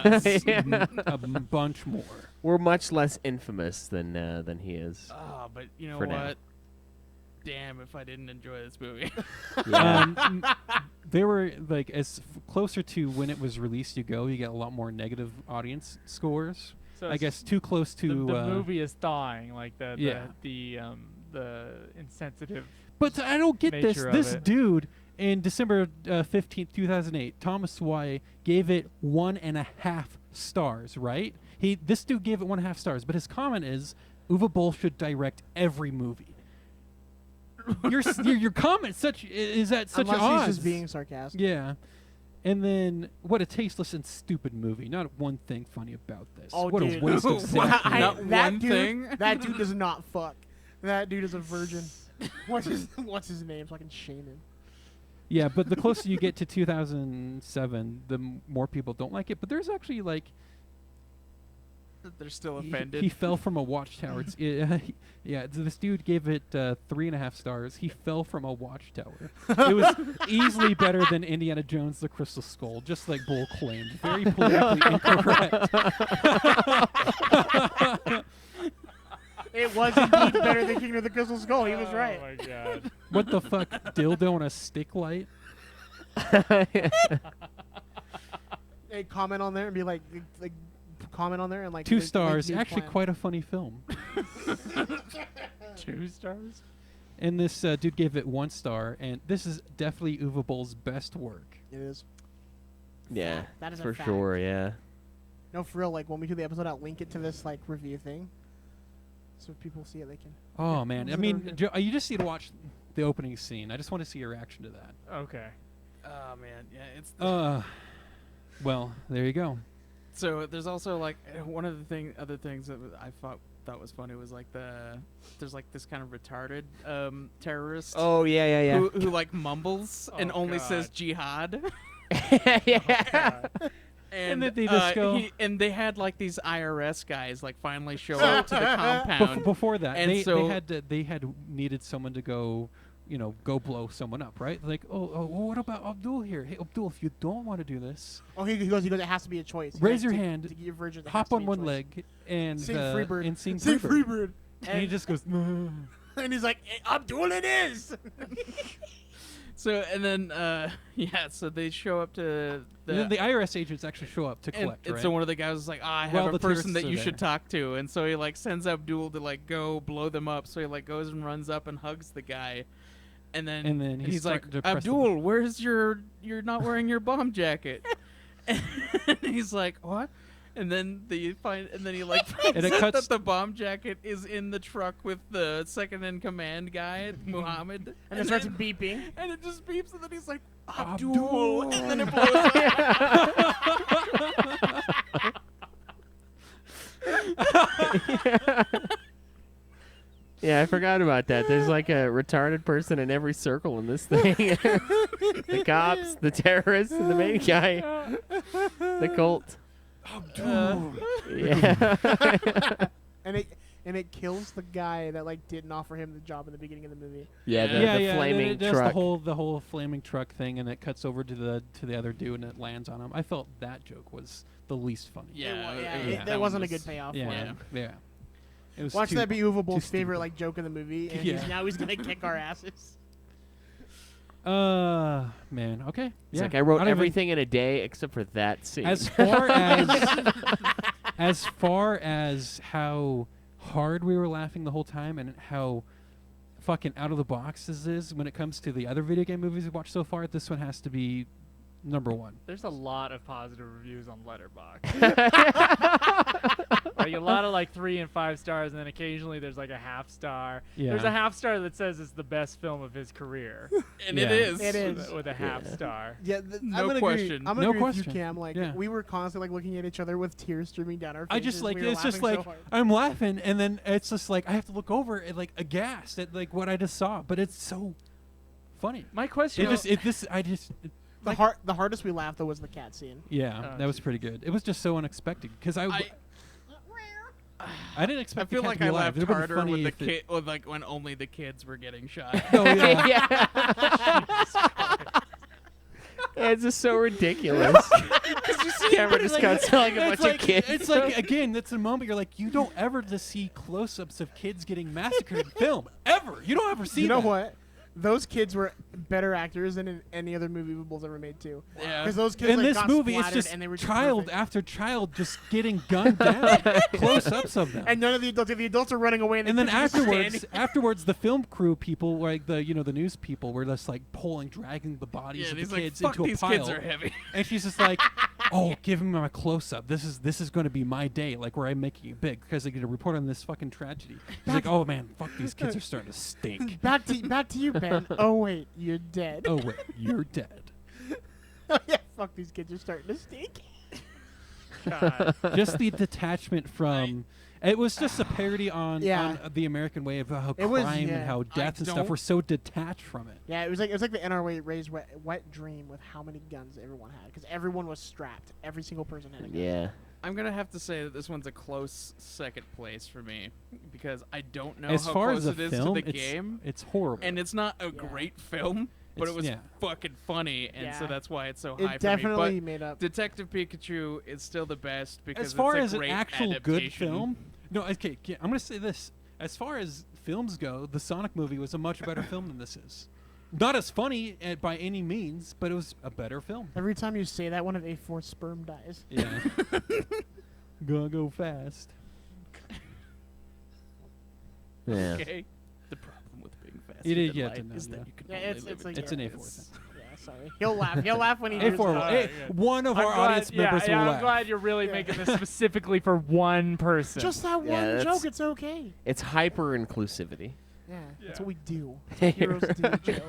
a bunch more. We're much less infamous than he is. Oh, but you know for what? now. Damn, if I didn't enjoy this movie. They were like closer to when it was released you go, you get a lot more negative audience scores. So I guess too close to the movie is thawing, like the insensitive. But I don't get this. nature of This it. dude in December 15th, 2008, Thomas Y gave it 1.5 stars. Right? This dude gave it 1.5 stars, but his comment is, Uwe Boll should direct every movie. your comment is at such Unless odds. he's just being sarcastic. Yeah. And then, what a tasteless and stupid movie. Not one thing funny about this. Oh, what dude. a waste of time. That dude does not fuck. That dude is a virgin. What's his name so I can shame him? Yeah, but the closer you get to 2007, the more people don't like it. But there's actually like... They're still offended. He fell from a watchtower. This dude gave it 3.5 stars. He fell from a watchtower. It was easily better than Indiana Jones: The Crystal Skull, just like Bull claimed. Very politically incorrect. It was indeed better than King of the Crystal Skull. He was right. Oh my god. What the fuck? Dildo on a stick light? Hey, comment on there and be like comment on there and like 2 make stars. new Actually, plan. quite a funny film. 2 stars. And this dude gave it 1 star, and this is definitely Uwe Boll's best work. It is. Yeah, That is a for fact. sure. Yeah. No, for real. Like when we do the episode, I'll link it to this like review thing, so if people see it, they can. Oh man, I Is it mean, review? you just need to watch the opening scene. I just want to see your reaction to that. Okay. Oh man, yeah, it's. Well, there you go. So there's also like one of the other things that I thought was funny was like there's like this kind of retarded terrorist. Oh yeah. Who like mumbles and only God. says jihad. Yeah. And then they just go. And they had like these IRS guys like finally show up to the compound. Before that, and they had needed someone to go, go blow someone up, right? Like, well, what about Abdul here? Hey, Abdul, if you don't want to do this, he goes. It has to be a choice. raise your To hand, get your virgin, there has hop to on be a one choice. leg, and Sing Freebird. and sing Sing Freebird. Freebird. And he just goes. And he's like, Abdul, it is. So and then so they show up to And then the IRS agents actually show up to collect, and right? so one of the guys was like, I have Well, a the person terrorists that are you there. should talk to, and so he like sends Abdul to like go blow them up. So he like goes and runs up and hugs the guy, and then he's like, starting to press the Abdul, where's you're not wearing your bomb jacket? And he's like, what? And then he finds And it out cuts- that the bomb jacket is in the truck with the second in command guy, Muhammad. And it starts beeping. And it just beeps, and then he's like, Abdul. Abdul. And then it blows up. Yeah, I forgot about that. There's like a retarded person in every circle in this thing. The cops, the terrorists, and the main guy. The cult. Yeah. And it kills the guy that like didn't offer him the job in the beginning of the movie. Yeah, the flaming it does truck. the whole flaming truck thing, and it cuts over to the other dude, and it lands on him. I felt that joke was the least funny. That wasn't a good payoff for him. Yeah. It was Watch too- that be Uwe Boll's too favorite stupid. like joke in the movie, and Yeah. now he's gonna kick our asses. Man, okay. It's Yeah. like I wrote don't even- everything in a day except for that scene. As far as how hard we were laughing the whole time, and how fucking out of the box this is when it comes to the other video game movies we've watched so far, this one has to be number one. There's a lot of positive reviews on Letterboxd. Like a lot of like 3 and 5 stars, and then occasionally there's like a half star. Yeah. There's a half star that says it's the best film of his career. And it is. It is. With a half star. Yeah, No I'm gonna question. Agree. I'm No gonna agree question. with you, Cam. Like Yeah. we were constantly like looking at each other with tears streaming down our faces. I just like we were it's just laughing like so hard. I'm laughing, and then it's just like I have to look over and like aghast at like what I just saw, but it's so funny. My question The hardest we laughed though was the cat scene. Yeah, that was pretty good. It was just so unexpected because I didn't I expect. feel the cat like to be I alive. laughed It'd been harder funny with the if it- kid, with like when only the kids were getting shot. Oh yeah. Yeah, it's just so ridiculous. Camera just cuts like a bunch of kids. It's like again, that's a moment you're like, you don't ever just see close-ups of kids getting massacred in film ever. You don't ever see. You know that. what? Those kids were better actors than in any other movie Uvables ever made too. Yeah. Because those kids In like, this got movie, it's splattered just and they were just child perfect. after child just getting gunned down, close-ups of them. And none of the adults are running away. And then the kids are just afterwards, the film crew people, like the the news people, were just like dragging the bodies Yeah, of he's the like, kids "Fuck, into a these pile. kids are heavy." And she's just like, "Oh, give him my close-up. This is going to be my day, like where I'm making it big because I get a report on this fucking tragedy." He's like, "Oh man, fuck, these kids are starting to stink." back to you, Ben. Oh wait, you're dead. Oh wait, you're dead. Yeah, fuck, these kids are starting to stink. God. Just the detachment from. It was just a parody on the American way of how It was, crime yeah. and how death and stuff were so detached from it. Yeah, it was like the NRA raised wet dream with how many guns everyone had because everyone was strapped. Every single person had a gun. Yeah. I'm gonna have to say that this one's a close second place for me because I don't know As how far close as a it is film, to the it's- game. it's horrible. and it's not a great film, but It's- it was yeah. fucking funny, and so Yeah. that's why it's so It high definitely for me. But made up. Detective Pikachu is still the best because As far it's a as an great actual good adaptation. film, no, okay, I'm gonna say this. As far as films go, the Sonic movie was a much better film than this is. Not as funny by any means, but it was a better film. Every time you say that, one of A4's sperm dies. Yeah. Gonna go fast. Yeah. Okay. The problem with being fast It is, than yeah, light no, is yeah. that you can Yeah, only it's live like in It's an A4. darkness. Yeah, sorry. He'll laugh. He'll laugh when he hears A4. that. One of our audience members will I'm laugh. glad you're really making this specifically for one person. Just that Yeah, one that's- joke. It's okay. It's hyper inclusivity. Yeah, that's what we do. That's what heroes do, Joe.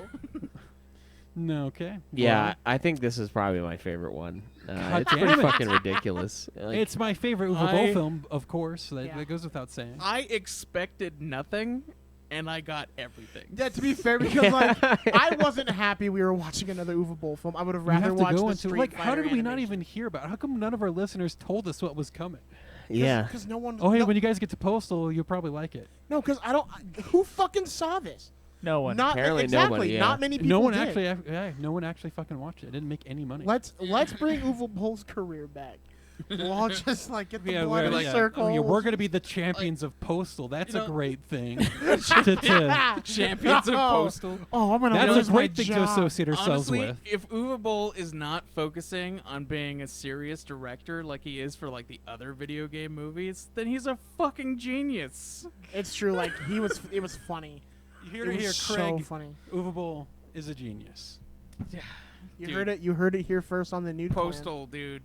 No, okay. Yeah, Well, I think this is probably my favorite one. God It's damn pretty it. fucking ridiculous. Like, it's my favorite Uwe Boll film, of course. That goes without saying. I expected nothing, and I got everything. Yeah, to be fair, because like I wasn't happy we were watching another Uwe Boll film. I would have You rather have to watched go the into Street like, how Fighter did we not animation. even hear about it? How come none of our listeners told us what was coming? yeah. Because no one. Oh, hey, no, when you guys get to Postal, you'll probably like it. no, because I don't. Who fucking saw this? No one. Not Apparently exactly. nobody, yeah. Not many people. No one did. actually, no one actually fucking watched it. It didn't make any money. Let's bring Uwe Boll's career back. We'll all just like get the Yeah, blood in we're, a circle. oh, yeah, we're gonna be the champions of Postal. That's you a know- great thing. Champions of Postal. Oh, I'm gonna That's lose a my great thing to job. associate ourselves Honestly, with. if Uwe Boll is not focusing on being a serious director like he is for like the other video game movies, then he's a fucking genius. It's true. Like it was funny. Here It to was hear, so Craig. funny. Uwe Boll is a genius. You Dude. heard it. You heard it here first on the nude plan. Postal, dude.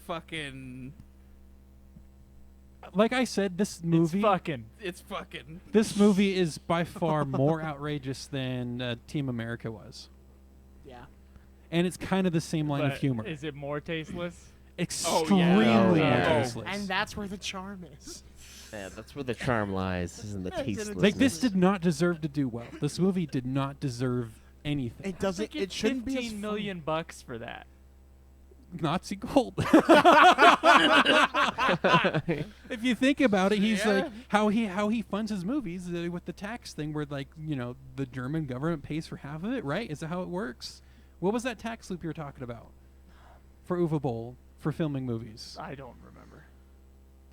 Fucking. Like I said, this movie. It's fucking. This movie is by far more outrageous than Team America was. Yeah. And it's kind of the same line of But humor. Is it more tasteless? Extremely Oh, yeah. tasteless. And that's where the charm is. Yeah, that's where the charm lies, is in the tastelessness. Like this did not deserve to do well. This movie did not deserve anything. It doesn't. It shouldn't be as 15 million bucks for that. Nazi gold. If you think about it, he's like how he funds his movies with the tax thing, where like the German government pays for half of it, right? Is that how it works? What was that tax loop you were talking about for Uwe Boll for filming movies? I don't remember.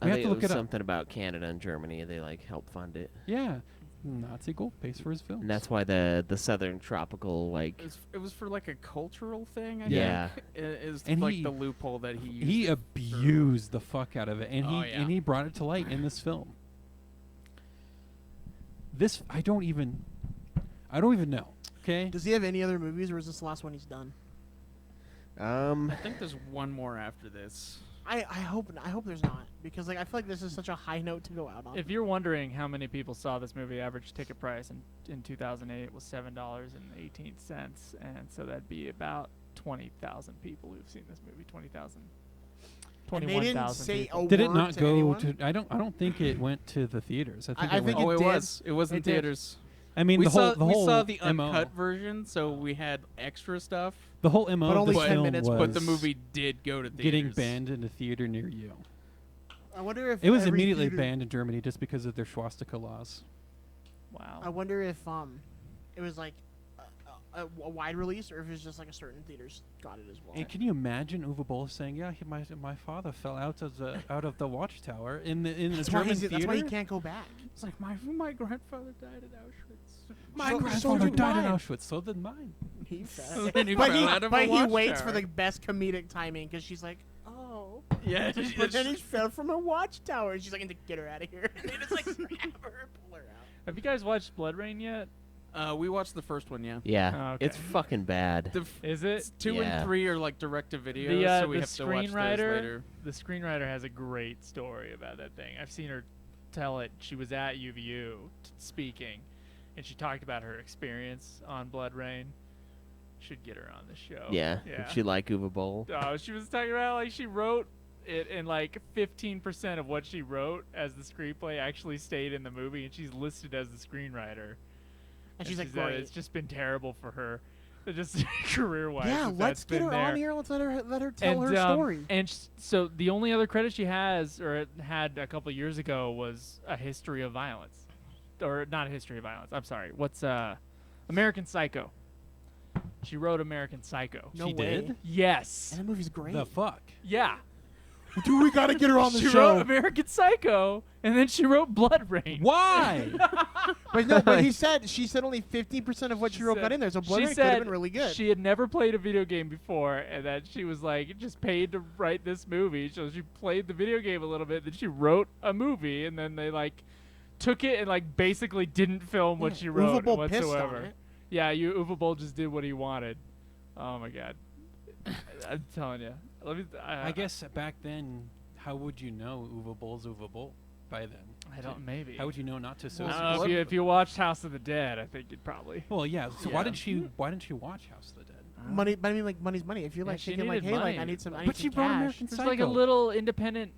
I We have think to it look was it up. something about Canada and Germany. They like help fund it. Yeah, Nazi gold pays for his films. And that's why the southern tropical like It was for like a cultural thing. I Yeah. think. Is And like he- the loophole that he used. He abused the fuck out of it, and Oh, he yeah. and he brought it to light in this film. This I don't even know. Okay, Does he have any other movies, or is this the last one he's done? I think there's one more after this. I hope there's not, because like I feel like this is such a high note to go out on. If you're wondering how many people saw this movie, average ticket price in 2008 was $7.18, and so that'd be about 20,000 people who've seen this movie. 20,000. And they didn't 21,000 say people. a Did it word not to go anyone? to? I don't think it went to the theaters. I think I it think went. it Oh, it did. was. It was in It did. theaters. I mean, we the saw, whole we saw the MO. uncut version, so we had extra stuff. The whole MO But of only this 10 film minutes, was But the movie did go to theaters. getting banned in a theater near you. I wonder if It was every immediately theater- banned in Germany just because of their swastika laws. Wow. I wonder if it was like a wide release, or if it's just like a certain theaters got it as well. And can you imagine Uwe Boll saying, "Yeah, my father fell out of the watchtower in the That's German why theater." that's why he can't go back. It's like my grandfather died at Auschwitz. My So grandfather did died in mine. Auschwitz. So did mine. He So then he but fell out of a but he waits watchtower. for the best comedic timing, because she's like, oh. Yeah, But then he fell from a watchtower. And she's like, get her out of here. And they just like grab her and pull her out. Have you guys watched Blood Rain yet? We watched the first one, yeah. Yeah, Oh, okay. it's fucking bad. Is it? 2 Yeah. and 3 are like direct to video, The so we the have to watch those screenwriter, later. the screenwriter has a great story about that thing. I've seen her tell it. She was at UVU speaking, and she talked about her experience on Blood Rain. Should get her on the show. Yeah, Yeah. she like Uwe Boll. Oh, she was talking about like she wrote it, and like 15% of what she wrote as the screenplay actually stayed in the movie, and she's listed as the screenwriter. And she's like, she said great. it's just been terrible for her, just career-wise. Yeah, that let's that's get been her there. on here. Let's let her tell And, her story. And so the only other credit she has, or had a couple years ago, was A History of Violence, or not A History of Violence. I'm sorry. What's American Psycho? She wrote American Psycho. No She way. did? Yes. And that movie's great. The fuck? Yeah. Dude, we gotta get her on the She show. wrote American Psycho, and then she wrote Blood Rain. Why? But no, but she said only 15% of what she wrote got in there, so Blood She Rain could have said been really good. She had never played a video game before, and that she was like just paid to write this movie. So she played the video game a little bit, then she wrote a movie, and then they like took it and like basically didn't film what she wrote Uwe Boll pissed on whatsoever. it. Yeah, Uwe Boll just did what he wanted. Oh my god, I'm telling you. I guess back then, how would you know Uwe Boll's Uwe Boll by then? I don't. Maybe. How would you know not to I associate? don't know, if you watched House of the Dead, I think you'd probably. Well, yeah. So why Yeah. didn't you watch House of the Dead? Money, but I mean, like money's money. If you're Yeah, like she thinking like, needed hey, like I money. need some, I But need she some wrote cash. American Just like a Psycho. little independent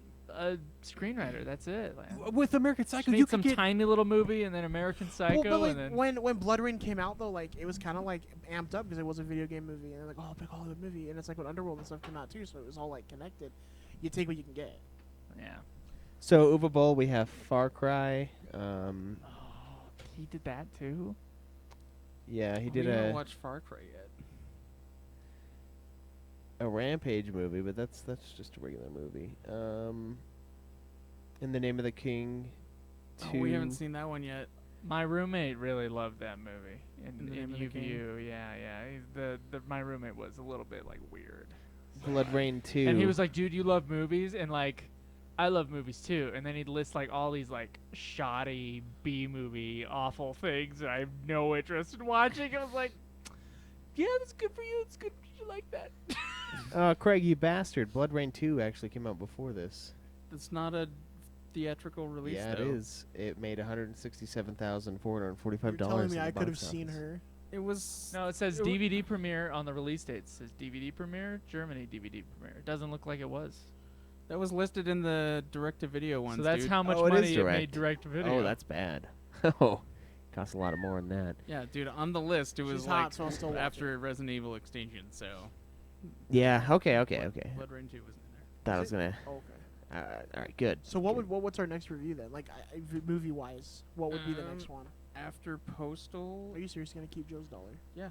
screenwriter. That's it. Like, With American she Psycho, made you some could get tiny little movie, and then American Psycho, Well, but like and then when Blood Rain came out though, like it was kind of like amped up because it was a video game movie, and like oh, big Hollywood movie, and it's like when Underworld and stuff came out too, so it was all like connected. You take what you can get. yeah. So Uwe Boll, we have Far Cry. He did that too. Yeah, he We did haven't a watched Far Cry yet. Rampage movie, but that's just a regular movie. In the Name of the King. Oh, we haven't seen that one yet. My roommate really loved that movie In the in Name of the King? UVU. Yeah, yeah. My roommate was a little bit like weird. Blood Rain 2. And he was like, "Dude, you love movies," and like, I love movies too. And then he'd list like all these like shoddy B movie awful things that I have no interest in watching. I was like, "Yeah, that's good for you. It's good. You like that." Craig, you bastard. Blood Rain 2 actually came out before this. It's not a theatrical release. Yeah, though. it is. It made $167,445. You're telling me in I the could have box seen office. her. It was. No, it says it wa- DVD premiere on the release date. It says DVD premiere, Germany DVD premiere. It doesn't look like it was. That was listed in the direct-to-video ones. So that's dude. how much Oh, it is money it made direct. direct to video. Oh, that's bad. Oh, costs a lot more than that. Yeah, dude. On the list, it was She's like hot, so I'll still watch after Resident Evil Extinction. So. Yeah. Okay. Blood Rain 2 was in there. Thought I was gonna. Okay. All right. Good. So what's our next review then? Like movie wise, what would be the next one? After Postal. Are you seriously gonna keep Joe's dollar? Yeah.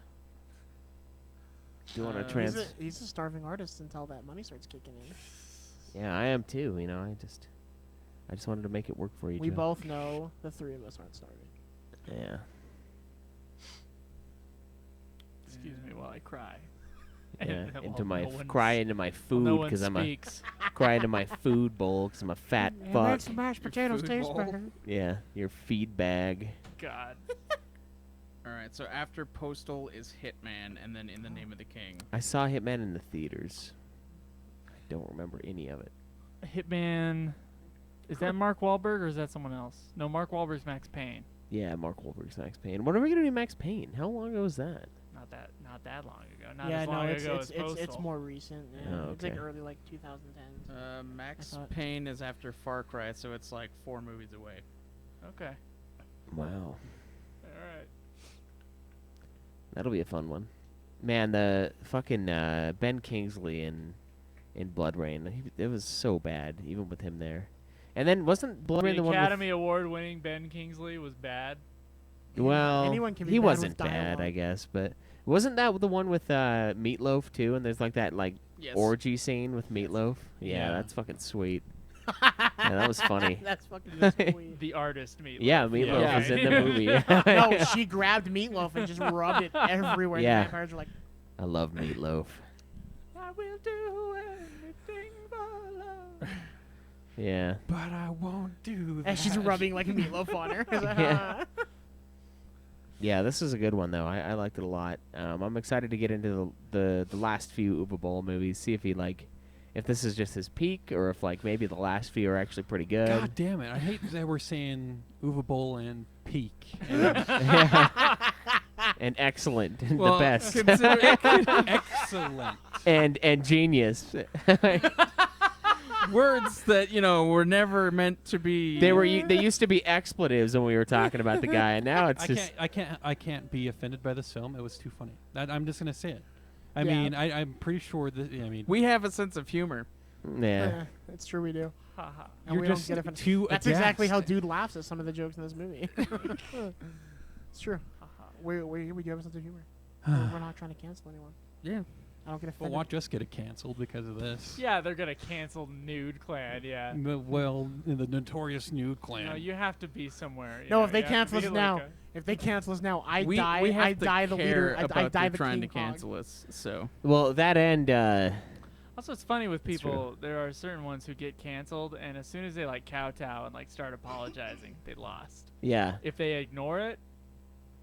Do you want to He's trans? a starving artist until that money starts kicking in. Yeah, I am too. You know, I just wanted to make it work for you. We Joe. both know the three of us aren't starving. Yeah. Excuse me while I cry. Yeah. And Into while my no one cry s- into my while food no one because I'm speaks. a cry into my food bowl because I'm a fat Yeah, fuck. makes the mashed potatoes food taste bowl. better. Yeah, your feed bag. God. All All right, so after Postal is Hitman, and then In the Name of the King. I saw Hitman in the theaters. I don't remember any of it. Hitman. Is that Mark Wahlberg or is that someone else? No, Mark Wahlberg's Max Payne. Yeah, Mark Wahlberg's Max Payne. When are we gonna do Max Payne? How long ago was that? Not that long ago. Not yeah, as long no, ago as it's Postal. more recent. Yeah. Oh, It's like okay. early 2010s. Max Payne is after Far Cry, so it's like 4 movies away. Okay. Wow. All right. That'll be a fun one. Man, the fucking Ben Kingsley in Blood Rain, it was so bad, even with him there. And then wasn't Blood Rain the one with... Academy Award-winning Ben Kingsley was bad? Well, Anyone can be he bad wasn't with bad, dialogue. I guess, but wasn't that the one with Meatloaf too? And there's like that Yes. orgy scene with Meatloaf. Yeah, Yeah. that's fucking sweet. Yeah, that was funny. That's fucking sweet. The artist Meatloaf. Yeah, Meatloaf was in the movie. No, she grabbed Meatloaf and just rubbed it everywhere. Yeah. The vampires were like, I love Meatloaf. I will do anything for love. Yeah. But I won't do that. and she's rubbing like Meatloaf on her. Yeah. Yeah, this is a good one though. I liked it a lot. I'm excited to get into the last few Uwe Boll movies. See if if this is just his peak, or if maybe the last few are actually pretty good. God damn it! I hate that we're saying Uwe Boll and peak. And excellent, Well, the best. Excellent. And genius. Words that were never meant to be. They used to be expletives when we were talking about the guy, and now it's just. I can't be offended by this film. It was too funny. I'm just gonna say it. I Yeah. mean, I'm pretty sure that. I mean, We have a sense of humor. Yeah. It's true, we do. Haha. And You're we don't just get offended. too That's exactly how aghast. dude laughs at some of the jokes in this movie. It's true. We do have a sense of humor. We're not trying to cancel anyone. Yeah. I don't get Well, offended. watch us get it canceled because of this. Yeah, they're gonna cancel Nude Clan. Yeah. Well, in the notorious Nude Clan. No, you have to be somewhere. No, you if know, they you have to cancel be us like now, a- if they cancel us now, I We die. have I to die the leader. care I about die them the trying king to Kong. cancel us. So Well, that end. Also, it's funny with That's true. people. There are certain ones who get canceled, and as soon as they kowtow and start apologizing, they lost. Yeah, If they ignore it,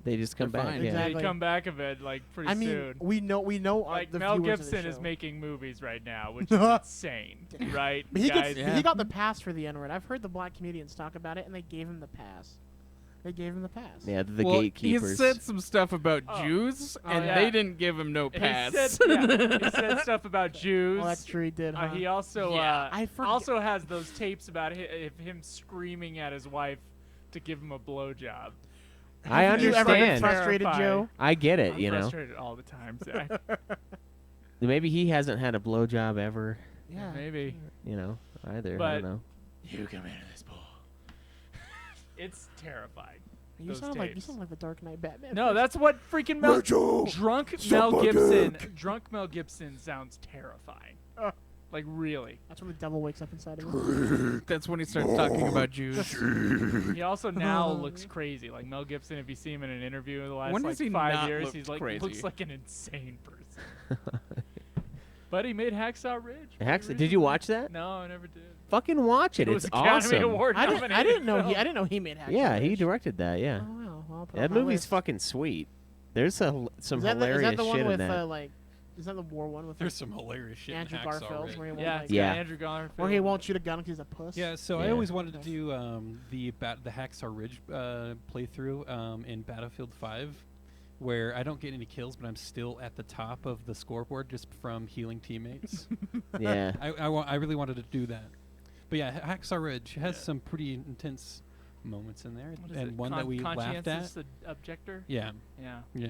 they just come They're back. fine. Yeah. Exactly. they come back of it pretty I mean, soon. we know Like the Mel viewers of the Gibson is show. making movies right now, which is insane, right? But he guys? he got the pass for the N-word. I've heard the black comedians talk about it, and they gave him the pass. They gave him the pass. Yeah, the well, gatekeepers. he said some stuff about Oh. Jews, Oh, and yeah. they didn't give him no pass. He said stuff about Jews. Well, that's true. He did. Huh? He also Yeah. I forget- also has those tapes about him screaming at his wife to give him a blowjob. I Have you ever been understand. frustrated, Terrifying. Joe? I get it. I'm you know, frustrated all the time, Zach. maybe he hasn't had a blowjob ever. Yeah. Maybe. You know, either. I But- don't know. You come into this ball. It's terrifying. You those sound like tapes. the Dark Knight Batman. No, that's what freaking drunk Mel Gibson sounds terrifying. Like really. That's when the devil wakes up inside of him. That's when he starts talking about Jews. He also now looks crazy. Like Mel Gibson, if you see him in an interview in the last When does he 5 not years, look he's like crazy? looks like an insane person. But he made Hacksaw Ridge. Did you watch that? No, I never did. Fucking watch it. It was It's Academy awesome. Award I nominated didn't know film. I didn't know he made Hacksaw Yeah, he Ridge. directed that. Yeah, Oh wow. Well, I'll put it that on my movie's list. fucking sweet. There's some Is that hilarious the one shit with in that. is that the war one with There's some hilarious shit Andrew in Hacksaw Garfield Ridge. where he won't Yeah, like, it's Yeah. got Andrew Garfield. where he won't shoot a gun because he's a puss? Yeah, so I Yeah. always wanted to do the Hacksaw Ridge playthrough in Battlefield 5, where I don't get any kills, but I'm still at the top of the scoreboard just from healing teammates. Yeah. I really wanted to do that. But yeah, Hacksaw Ridge has some pretty intense moments in there, What is and it? one that we laughed at. Conscientious objector? Yeah, Yeah. yeah.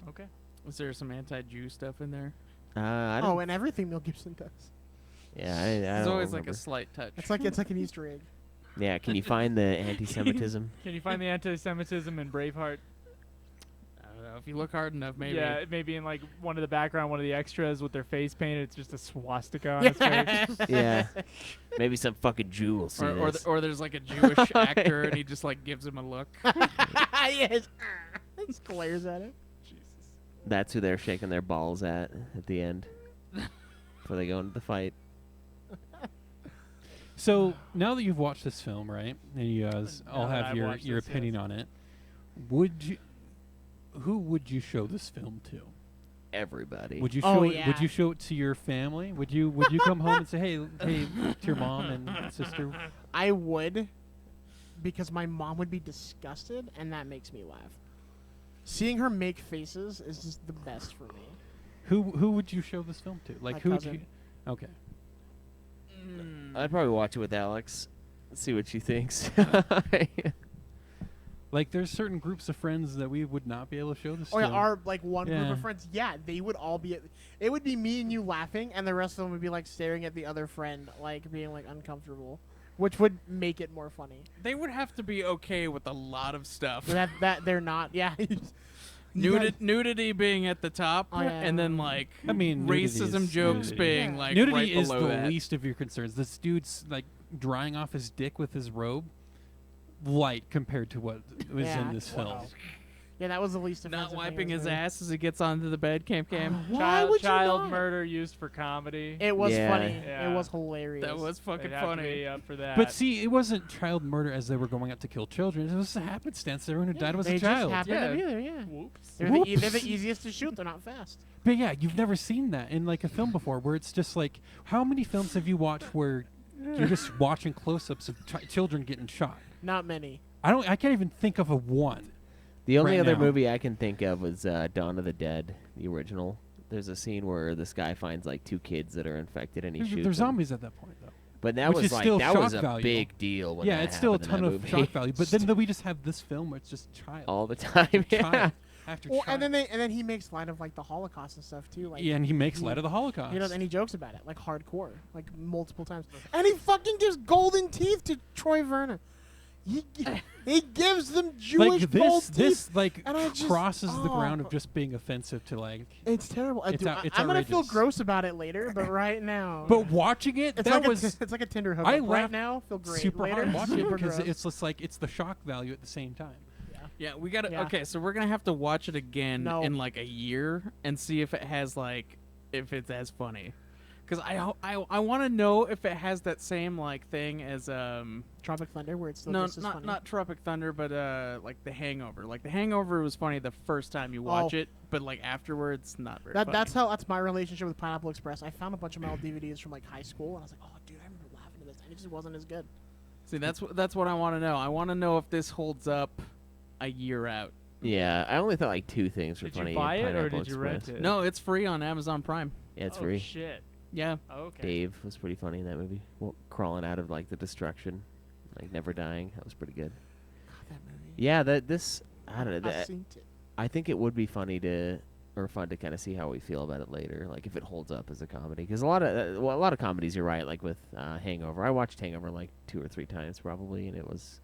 Okay. Was there some anti-Jew stuff in there? I don't, Oh, and everything Mel Gibson does. yeah, I There's don't always remember. like a slight touch. It's like an Easter egg. Yeah, can you find the anti-Semitism? Can you find the anti-Semitism in Braveheart? I don't know, if you look hard enough, maybe. Yeah, maybe in like one of the background, one of the extras with their face painted, it's just a swastika on his face. Yeah, maybe some fucking Jew will see Or, this. or there's like a Jewish actor, and he just like gives him a look. Yes. Just glares at him. That's who they're shaking their balls at the end before they go into the fight. So now that you've watched this film, right, and you guys all Now that have I've your watched your this, opinion on it, Who would you show this film to? Everybody. Would you Oh, show yeah. Would you show it to your family? Would you come home and say, hey, to your mom and sister? I would, because my mom would be disgusted, and that makes me laugh. Seeing her make faces is just the best for me. Who would you show this film to? Like My who would you? cousin. Okay. I'd probably watch it with Alex, see what she thinks. Like there's certain groups of friends that we would not be able to show this Oh yeah, to. our like one group Yeah. of friends. Yeah, they would all be. It would be me and you laughing, and the rest of them would be like staring at the other friend, like being like uncomfortable, which would make it more funny. They would have to be okay with a lot of stuff. That they're not. Yeah. You guys- Nudity being at the top, Oh, yeah. and then like I mean, nudity racism is jokes nudity. being Yeah. like Nudity right is below the that. least of your concerns. This dude's like drying off his dick with his robe, light compared to what was Yeah. in this film. Yeah, that was the least Not offensive thing wiping in his this movie. ass as he gets onto the bed, Cam. Why would you child not? murder used for comedy. It was Yeah. funny. Yeah. It was hilarious. That was fucking They'd have to funny. be up for that. But see, it wasn't child murder as they were going out to kill children. It was a happenstance. Everyone who died was they a child. just happened Yeah. to be there. Yeah. Whoops. They're they're the easiest to shoot. They're not fast. But yeah, you've never seen that in like a film before, where it's just like, how many films have you watched where you're just watching close-ups of children getting shot? Not many. I can't even think of a one. The only right other now. movie I can think of was Dawn of the Dead, the original. There's a scene where this guy finds like 2 kids that are infected, and he shoots They're them. zombies at that point, though. But that Which was is like still that was shock a value. big deal. When Yeah, that it's still a happened in ton that of movie. shock value. But then we just have this film where it's just child. all the time. Yeah. Child after Well, child. and then he makes light of like the Holocaust and stuff too. Like Yeah, and he makes light of the Holocaust. You know, and he jokes about it like hardcore, like multiple times. And he fucking gives golden teeth to Troy Verna. He gives them Jewish like gold this teeth. like and I just- crosses the ground oh. of just being offensive to like. It's terrible. It's I'm gonna feel outrageous. gross about it later, but right now. But watching it, it's that like was it's like a Tinder hookup. I right laughed now, feel great. super later, hard watching it super because gross. it's just like it's the shock value at the same time. Yeah, we gotta. Yeah. Okay, so we're gonna have to watch it again No. in like a year and see if it has like if it's as funny. Because I want to know if it has that same like thing as Tropic Thunder, where it's still no, just as funny. not Tropic Thunder, but like The Hangover. Like The Hangover was funny the first time you watch Oh. it, but like afterwards, not very. That funny. that's my relationship with Pineapple Express. I found a bunch of my old DVDs from like high school, and I was like, oh, dude, I remember laughing at this, and it just wasn't as good. See, that's what I want to know. I want to know if this holds up a year out. Yeah, I only thought like 2 things were Did you funny. in buy it or Pineapple did you rent Express. it? No, it's free on Amazon Prime. Yeah, it's oh, free. shit. Yeah. Okay. Dave was pretty funny in that movie. Well, crawling out of like the destruction, like never dying. That was pretty good. That movie. Yeah, this I don't know. I've That, seen it. I think it would be funny or fun to kind of see how we feel about it later, like if it holds up as a comedy. Because a lot of comedies, you're right. Like with Hangover, I watched Hangover like 2 or 3 times probably, and it was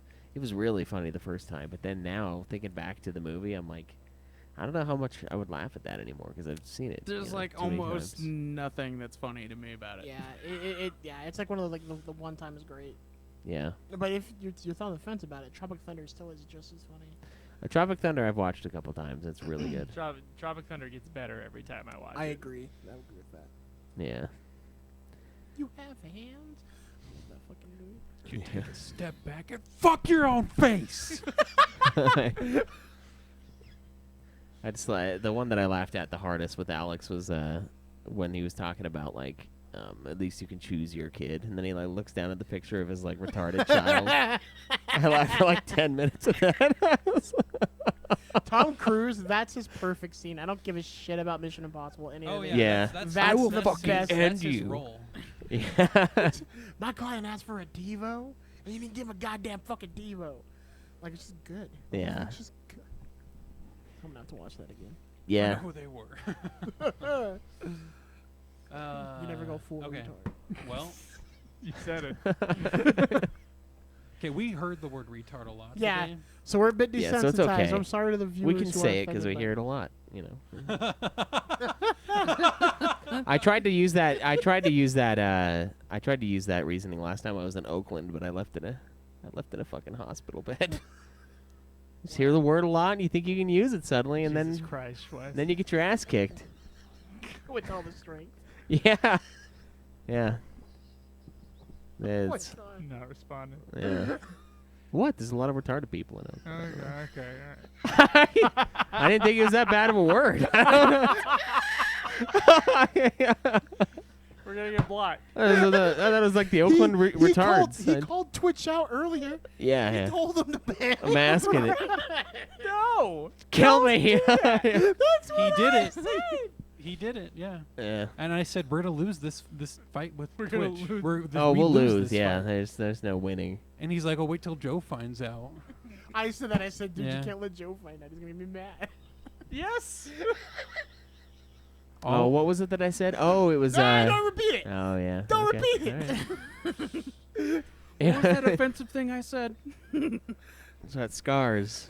really funny the first time. But then now thinking back to the movie, I'm like, I don't know how much I would laugh at that anymore because I've seen it. There's like too many almost times. nothing that's funny to me about it. Yeah, it's like one of those like the one time is great. Yeah. But if you're on the fence about it, Tropic Thunder still is just as funny. Tropic Thunder I've watched a couple times. It's really good. Tropic Thunder gets better every time I watch it. I agree. I agree with that. Yeah. You have hands. That fucking movie. You take a step back and fuck your own face. I just the one that I laughed at the hardest with Alex was when he was talking about like at least you can choose your kid, and then he like looks down at the picture of his like retarded child. I laughed for like 10 minutes at that. Tom Cruise, that's his perfect scene. I don't give a shit about Mission Impossible. Any of it. yeah. That's I will the fucking best. end That's his you. role. Yeah. My client asked for a Devo, and you didn't give him a goddamn fucking Devo. Like, it's just good. Yeah. It's just good. I'm gonna have to watch that again. Yeah. I know who they were. You never go full okay. retard. Well, You said it. okay, we heard the word retard a lot. Yeah. Today. So we're a bit desensitized. Yeah, so it's okay. I'm sorry to the viewers. We can who say are it because we offended hear by it a lot, you know. I tried to use that. I tried to use that reasoning last time I was in Oakland, but I left in a fucking hospital bed. Just hear the word a lot, and you think you can use it suddenly, and Jesus then Christ, Wes. then you get your ass kicked. With all the strength. Yeah. Yeah. Oh my It's, God. Not responding. yeah. What? There's a lot of retarded people in it. Okay. I didn't think it was that bad of a word. We're gonna get blocked. I thought it was like the Oakland retards. He called Twitch out earlier. Yeah. He told them to ban. I'm asking it. No. Kill me. That's what He did I it. said. He did it, yeah. Yeah. And I said we're gonna lose this fight with We're gonna Twitch. lose. We'll lose. this Yeah. fight. There's no winning. And he's like, "Oh, wait till Joe finds out." I said that. I said, dude, Yeah. you can't let Joe find out. He's gonna be mad. Yes. Oh, what was it that I said? Oh, it was. No, don't repeat it. Oh yeah. Don't Okay. repeat it. All right. What was that offensive thing I said? It's got scars.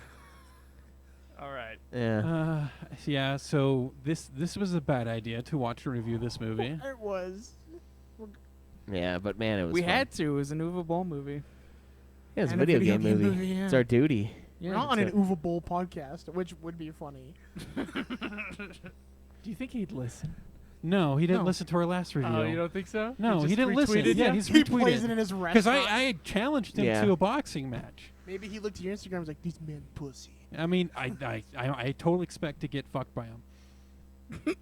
All right. Yeah. Yeah. So this was a bad idea to watch and review this movie. It was. Yeah, but man, it was. We fun. had to. It was an Uwe Boll movie. Yeah, it's a And a video, video game game movie. movie, yeah. It's our duty. We're not on an Uwe Boll podcast, which would be funny. Do you think he'd listen? No, he didn't No. listen to our last review. Oh, you don't think so? No, he just didn't listen. retweeted Yeah, you? he's He retweeted. plays it in his Because restaurant. I challenged him Yeah. to a boxing match. Maybe he looked at your Instagram and was like, "These men pussy." I mean, I totally expect to get fucked by him.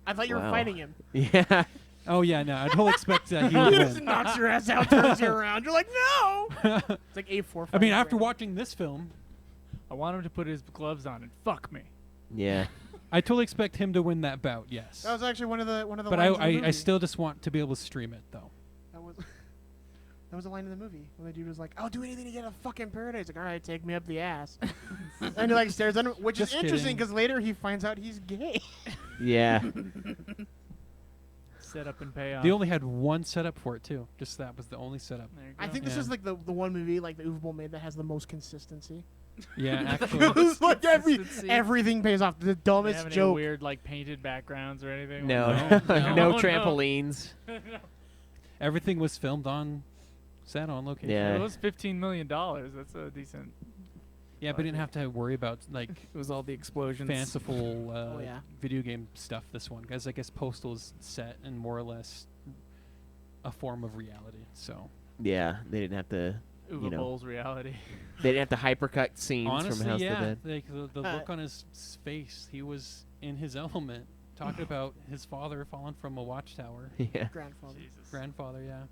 I thought you were Wow. fighting him. Yeah. Oh yeah, no, I totally expect that he He would just win. knocks your ass out, turns you around. You're like, no. It's like A4. I mean, after watching this film, I want him to put his gloves on and fuck me. Yeah. I totally expect him to win that bout. Yes. That was actually one of the But lines in the I movie. still just want to be able to stream it though. That was a line in the movie when the dude was like, "I'll do anything to get a fucking paradise." Like, all right, take me up the ass. And he like stares at him, which Just is interesting kidding. because later he finds out he's gay. Yeah. Set up and pay off. They only had one setup for it too. Just that was the only setup. There you I go. think this Yeah. is like the one movie like the Uwe Boll made that has the most consistency. Yeah, actually. It's like Consistency. everything pays off. The They dumbest have any joke. weird like painted backgrounds or anything? No. Like that? No No. trampolines. Everything was filmed on set on location. Yeah. It was $15 million. That's a decent. Yeah, but we didn't have to worry about like It was all the explosions. fanciful yeah. video game stuff. This one, guys, I guess Postal is set and more or less a form of reality. So Yeah. They didn't have to. Uwe You know. Boll's reality. They didn't have to hypercut scenes honestly, from House yeah, of the Dead. like the look on his face, he was in his element, talking about his father falling from a watchtower. Yeah. Grandfather. Jesus. Grandfather, yeah.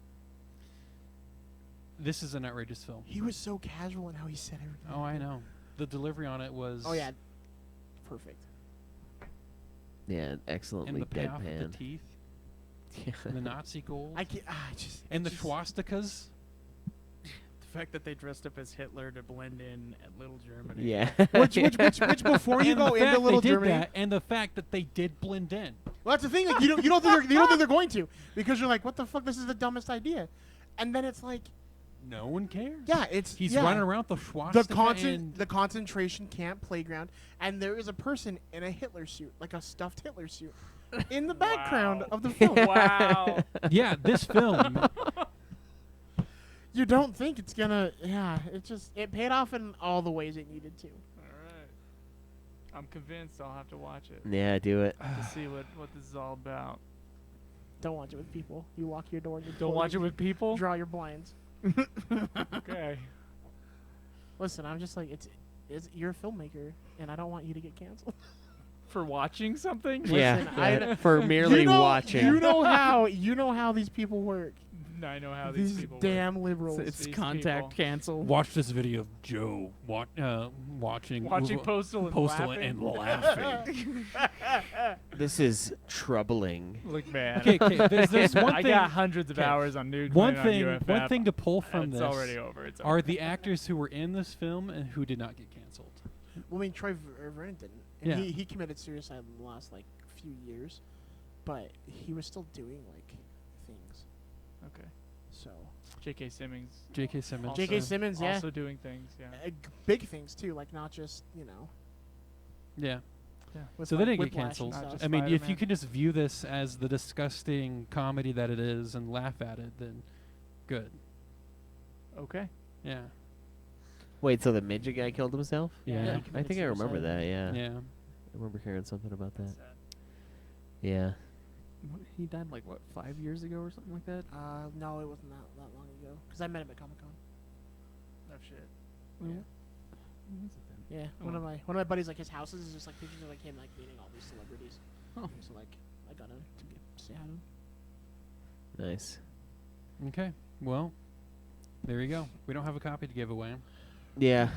This is an outrageous film. He was so casual in how he said everything. Oh, I know. The delivery on it was. Oh yeah, perfect. Yeah. And Excellently the payoff deadpan. of the teeth, Yeah. and the Nazi gold, I can't. I just. and the just- swastikas. The fact that they dressed up as Hitler to blend in at Little Germany. Yeah. Which before you And go the into fact Little they did Germany. that, and the fact that they did blend in. Well, that's the thing. Like, you don't think they're going to, because you're like, what the fuck? This is the dumbest idea. And then it's like, No one cares. yeah, it's He's yeah. running around with the swastika and the concentration camp playground, and there is a person in a Hitler suit, like a stuffed Hitler suit, in the background of the film. Wow. yeah, this film. You don't think it's gonna? Yeah, it paid off in all the ways it needed to. All right. I'm convinced I'll have to watch it Yeah. Do it. to see what this is all about. Don't watch it with people. You lock your door. And you Don't watch it with people. Draw your blinds. Okay. Listen, I'm just like you're a filmmaker, and I don't want you to get canceled. For watching something. Yeah. I- For merely watching. You know how these people work. I know how these These people work. damn liberals. It's These contact people. cancel. Watch this video of Joe watching Postal and laughing. This is troubling. Look, man. Okay, there's one I thing. got hundreds of hours on nude. One playing on thing, UFF. one thing to pull from It's this already over. It's are over. the actors who were in this film and who did not get canceled. Well, I mean, Troy Vernon didn't. And Yeah. he committed suicide in the last few years, but he was still doing things. Okay. So J.K. Simmons. J.K. Simmons. Also, J.K. Simmons, yeah. Also doing things. Yeah. Big things too, like not just Yeah. Yeah. with, So they didn't get Whiplash and canceled. stuff. just I mean, if Spider-Man. you can just view this as the disgusting comedy that it is and laugh at it, then good. Okay. Yeah. Wait, so the midget guy killed himself? Yeah. he I think I remember committed that. Yeah. Yeah. I remember hearing something about that. Yeah. He died 5 years ago or something like that. No, it wasn't that long ago. Because I met him at Comic-Con. Oh shit. Yeah, one of my buddies, like, his houses is just like pictures of like him like meeting all these celebrities. Oh. So like I got him to say hi to him. Nice. Okay. Well, there you go. We don't have a copy to give away. Yeah.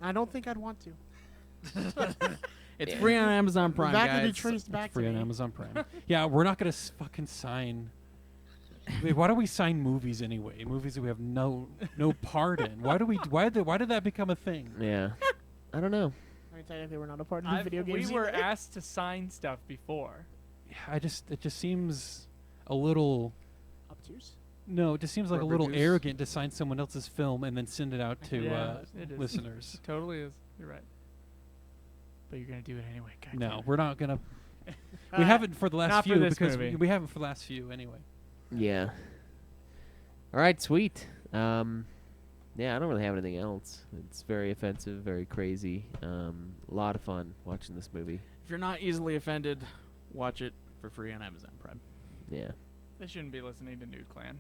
I don't think I'd want to. It's free on Amazon Prime, That guys. could be traced back Free to on me. Amazon Prime. Yeah, we're not gonna fucking sign. Wait, why do we sign movies anyway? Movies that we have no part in. Why do we? Why did that become a thing? Yeah. I don't know. I mean, technically, we're not a part of the video We games. were either. asked to sign stuff before. Yeah, it just seems a little. Obtuse? No, it just seems like a Rubber little goose. arrogant to sign someone else's film and then send it out to Yeah, it is. listeners. It totally is. You're right. But you're gonna do it anyway. God No, damn it. we're not gonna. We haven't for the last Not for few this because movie. we haven't for the last few anyway. Yeah. All right, sweet. Yeah, I don't really have anything else. It's very offensive, very crazy. A lot of fun watching this movie. If you're not easily offended, watch it for free on Amazon Prime. Yeah. They shouldn't be listening to Nude Clan.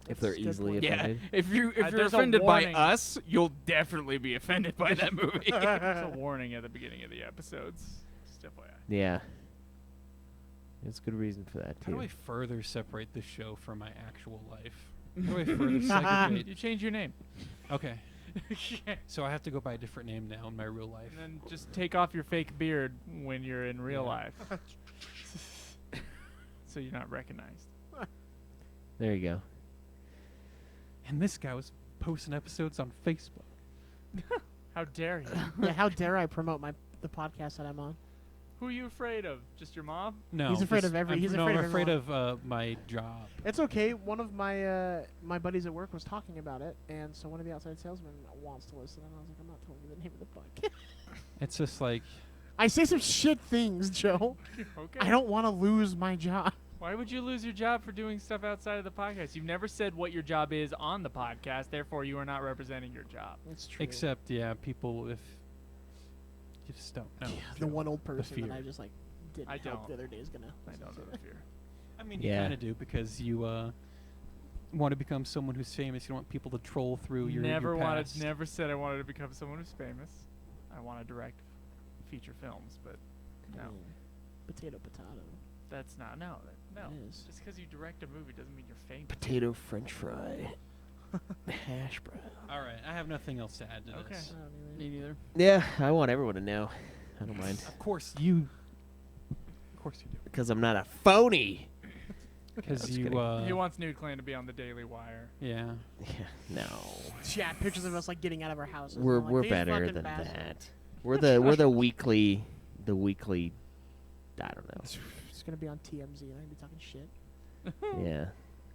If they're easily Yeah, offended. if you're There's a offended by warning. us, you'll definitely be offended by that movie. There's a warning at the beginning of the episodes. Just FYI. Yeah. There's good reason for that, How too. do I further separate this show from my actual life? How do I further segregate? You change your name. Okay. So I have to go by a different name now in my real life. And then just take off your fake beard when you're in real life. So you're not recognized. There you go. And this guy was posting episodes on Facebook. How dare you? Yeah, how dare I promote the podcast that I'm on? Who are you afraid of? Just your mom? No, He's afraid just- of every. I'm He's no, afraid I'm of afraid everyone. of my job. It's okay. One of my buddies at work was talking about it, and so one of the outside salesmen wants to listen, and I was like, I'm not telling you the name of the podcast. It's just like I say some shit things, Joe. Okay. I don't want to lose my job. Why would you lose your job for doing stuff outside of the podcast? You've never said what your job is on the podcast, therefore you are not representing your job. That's true. except people if you just don't know. The one old person fear. that I just like didn't I help don't. the other day is gonna. I don't know the fear. I mean, you Yeah. kind of do because you want to become someone who's famous. You don't want people to troll through your Never your wanted. past. Never said I wanted to become someone who's famous. I want to direct feature films, but no, Potato. that's not. No, no. It is. Just because you direct a movie doesn't mean you're famous. Potato French fry. Hash brown. All right, I have nothing else to add to Okay. this. Me neither. Yeah, I want everyone to know. I don't mind. Of course you do. Because I'm not a phony. Because Just you kidding. He wants Nude Clan to be on the Daily Wire. yeah. No. Yeah, pictures of us like getting out of our houses. We're I'm like, we're "These better fucking than bastards." that. We're the weekly I don't know. It's gonna be on TMZ. and I'm gonna be talking shit. Yeah.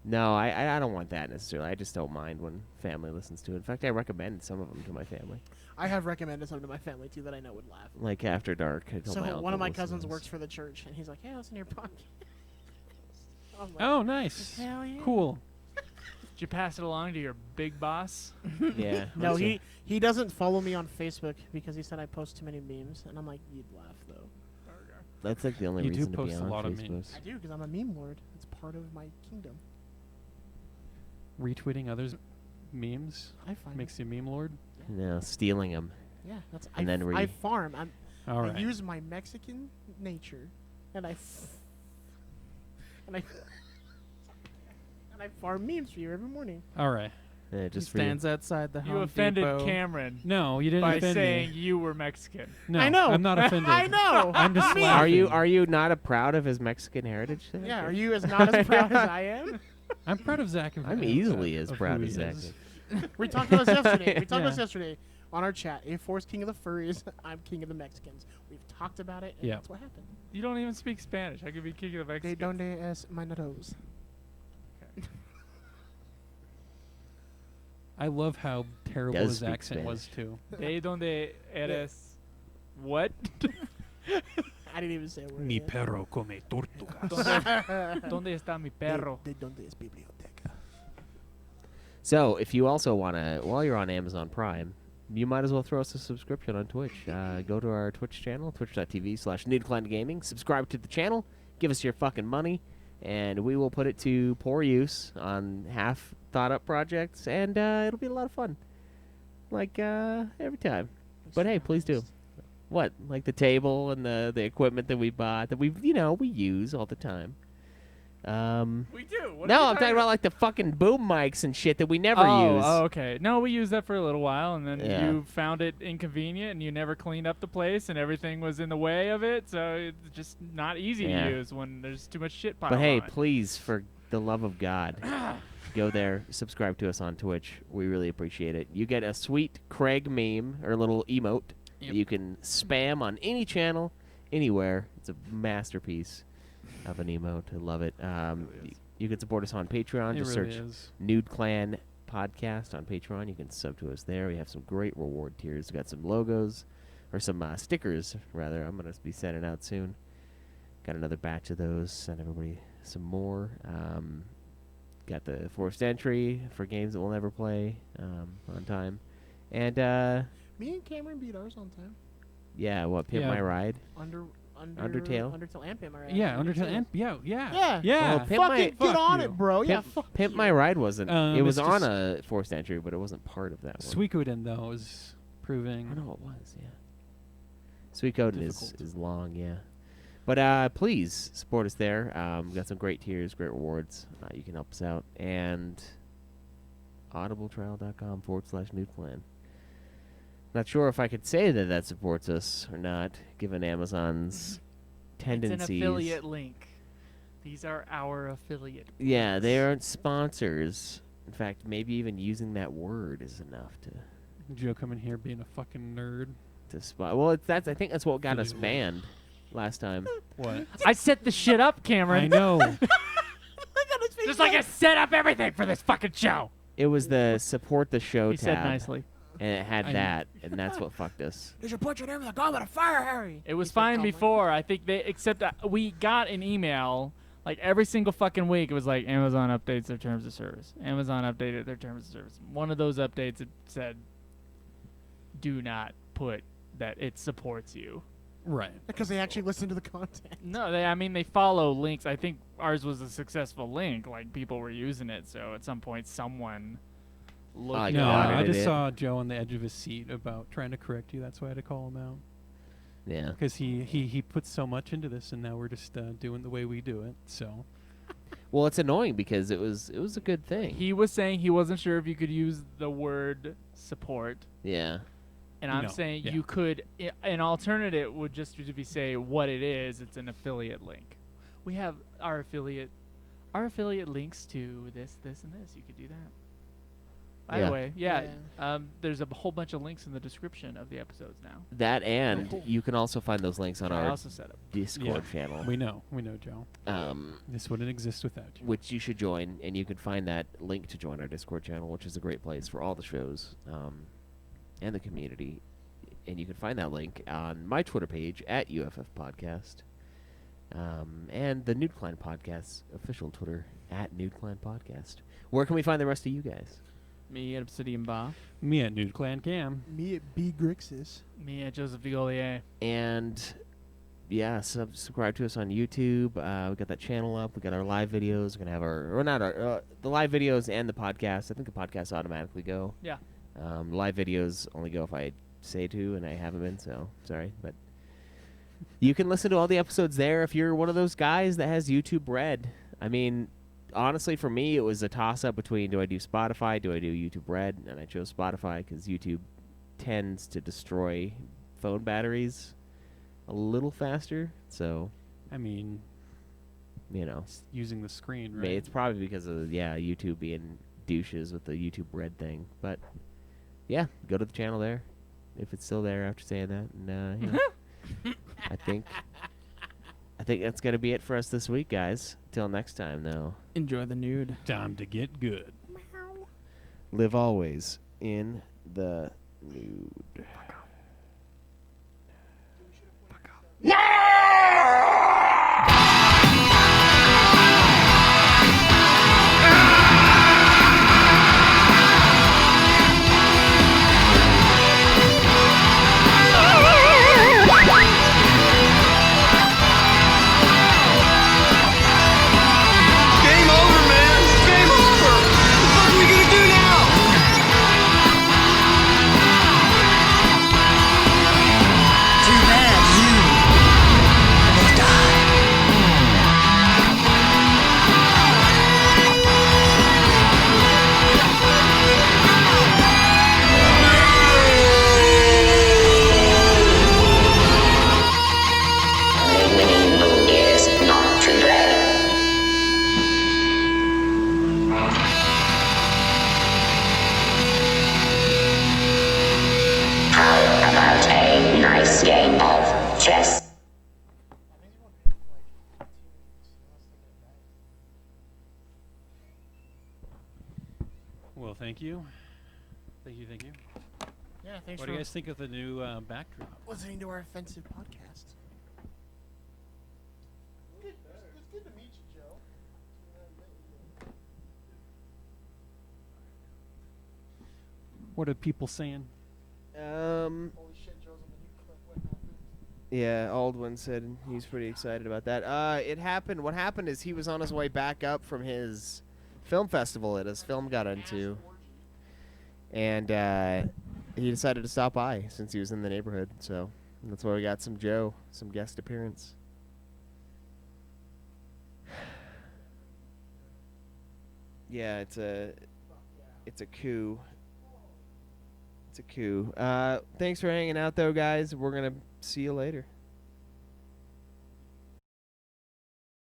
No, I don't want that necessarily. I just don't mind when family listens to it. In fact, I recommend some of them to my family. I have recommended some to my family too that I know would laugh. Like After Dark. I told So my one uncle of my to listen to cousins this. works for the church, and he's like, "Hey, listen to your podcast." I was like, Oh, nice. Hell yeah. Cool. Did you pass it along to your big boss? Yeah. No, also- he doesn't follow me on Facebook because he said I post too many memes, and I'm like, you'd laugh though. That's like the only You do reason to post be a on lot of Facebook. memes. I do because I'm a meme lord. It's part of my kingdom. Retweeting others' memes I find makes you a meme lord. No, stealing them. Yeah, that's And then I farm. All I right. use my Mexican nature, and I farm memes for you every morning. All right. Yeah, He just for you. stands outside the You Home offended Depot. Cameron No, you didn't by offend saying me. you were Mexican. No, I know. I'm not offended. I know. I'm just Me. laughing. Are you not proud of his Mexican heritage? Then? Yeah, are you as not as proud as I am? I'm proud of Zach. I'm easily as of proud who as he Zach. is. We talked about this yesterday. We talked about this Yeah. yesterday on our chat. A4's king of the furries. I'm king of the Mexicans. We've talked about it, and Yeah. that's what happened. You don't even speak Spanish. I could be king of the De Mexicans. donde es minados? I love how terrible Does his speak accent Spanish. was too. De donde eres. What? I didn't even say a word. Mi yet. perro come tortugas. Donde está mi perro? De donde es biblioteca? So, if you also want to, while you're on Amazon Prime, you might as well throw us a subscription on Twitch. Go to our Twitch channel, twitch.tv/NudeClanGaming. Subscribe to the channel. Give us your fucking money, and we will put it to poor use on half-thought-up projects, and it'll be a lot of fun. like every time. But hey, please do. What? Like the table and the equipment that we bought that we use all the time. We do. What No, I'm talking about like the fucking boom mics and shit that we never use. Oh, okay. No, we used that for a little while, and then Yeah. you found it inconvenient, and you never cleaned up the place, and everything was in the way of it, so it's just not easy Yeah. to use when there's too much shit piled But hey, on it. please, for the love of God, go there, subscribe to us on Twitch. We really appreciate it. You get a sweet Craig meme or little emote that you can spam on any channel, anywhere. It's a masterpiece of an emote. I love it. You can support us on Patreon. It Just really search is. Nude Clan Podcast on Patreon. You can sub to us there. We have some great reward tiers. We got some logos, or some stickers, rather. I'm going to be sending out soon. Got another batch of those. Send everybody some more. Got the forced entry for games that we'll never play on time. And, Me and Cameron beat ours on time. yeah, what, Pimp My Ride? Undertale and Pimp My Ride. Yeah, Undertale and Yeah. Well, Pimp My- Fucking get on it, bro. Yeah, Pimp My Ride wasn't. It was it's on just- a forced entry, but it wasn't part of that one. Suikoden, though, is proving. I know it was, yeah. Suikoden is long, yeah. But please support us there. We've got some great tiers, great rewards. You can help us out. And audibletrial.com/nudeplan. Not sure if I could say that supports us or not, given Amazon's tendencies. It's an affiliate link. These are our affiliate. Yeah, they aren't sponsors. In fact, maybe even using that word is enough to Joe coming here being a fucking nerd. Well, I think that's what got us banned last time. What? I set the shit up, Cameron. I know. Just like I set up everything for this fucking show. It was the support the show He tab. said nicely. And it had I- that, and that's what fucked us. You should put your name in the comment of fire, Harry. It was fine before. I think except that we got an email like every single fucking week. It was like Amazon updates their terms of service. Amazon updated their terms of service. One of those updates it said, "Do not put that it supports you." Right. Because they actually listen to the content. No, they follow links. I think ours was a successful link. Like people were using it, so at some point someone looked. No, I audited just it. saw Joe on the edge of his seat about trying to correct you. That's why I had to call him out. Yeah. Because he puts so much into this, and now we're just doing the way we do it. So. Well, it's annoying because it was a good thing. He was saying he wasn't sure if you could use the word support. Yeah. And I'm No, saying yeah. you could. An alternative would just be say what it is. It's an affiliate link. We have our affiliate links to this, and this. You could do that. By Yeah. the way, there's a whole bunch of links in the description of the episodes now. That and you can also find those links on I our also set up. Discord channel. We know, Joe. This wouldn't exist without you. Which you should join, and you can find that link to join our Discord channel, which is a great place for all the shows and the community. And you can find that link on my Twitter page at UFF Podcast, and the Nude Clan Podcast's official Twitter at Nude Clan Podcast. Where can we find the rest of you guys? Me at Obsidian Ba. Me at Nude Clan Cam. Me at B Grixis. Me at Joseph DeGolier. And yeah, subscribe to us on YouTube. We got that channel up. We got our live videos. We're gonna have the live videos and the podcast. I think the podcasts automatically go. Yeah. Live videos only go if I say to, and I haven't been, so sorry. But you can listen to all the episodes there if you're one of those guys that has YouTube Red. I mean, honestly, for me, it was a toss-up between do I do Spotify, do I do YouTube Red, and I chose Spotify because YouTube tends to destroy phone batteries a little faster. So, I mean, using the screen, right? It's probably because of YouTube being douches with the YouTube Red thing. But yeah, go to the channel there if it's still there after saying that. And I think that's gonna be it for us this week, guys. Till next time, though. Enjoy the nude. Time to get good. Live always in the nude. Game over, man. Game over. What are we gonna do now? you. Thank you. Yeah, thanks What for do you guys think of the new backdrop? listening to our offensive podcast. It's good to meet you, Joe. What are people saying? Holy shit, Joe's on the new clip. What happened? Yeah, Aldwin said he's pretty excited about that. It happened. What happened is he was on his way back up from his film festival that his film got into, and he decided to stop by since he was in the neighborhood. So that's why we got some Joe, some guest appearance. Yeah, it's a coup. It's a coup. Thanks for hanging out, though, guys. We're gonna see you later.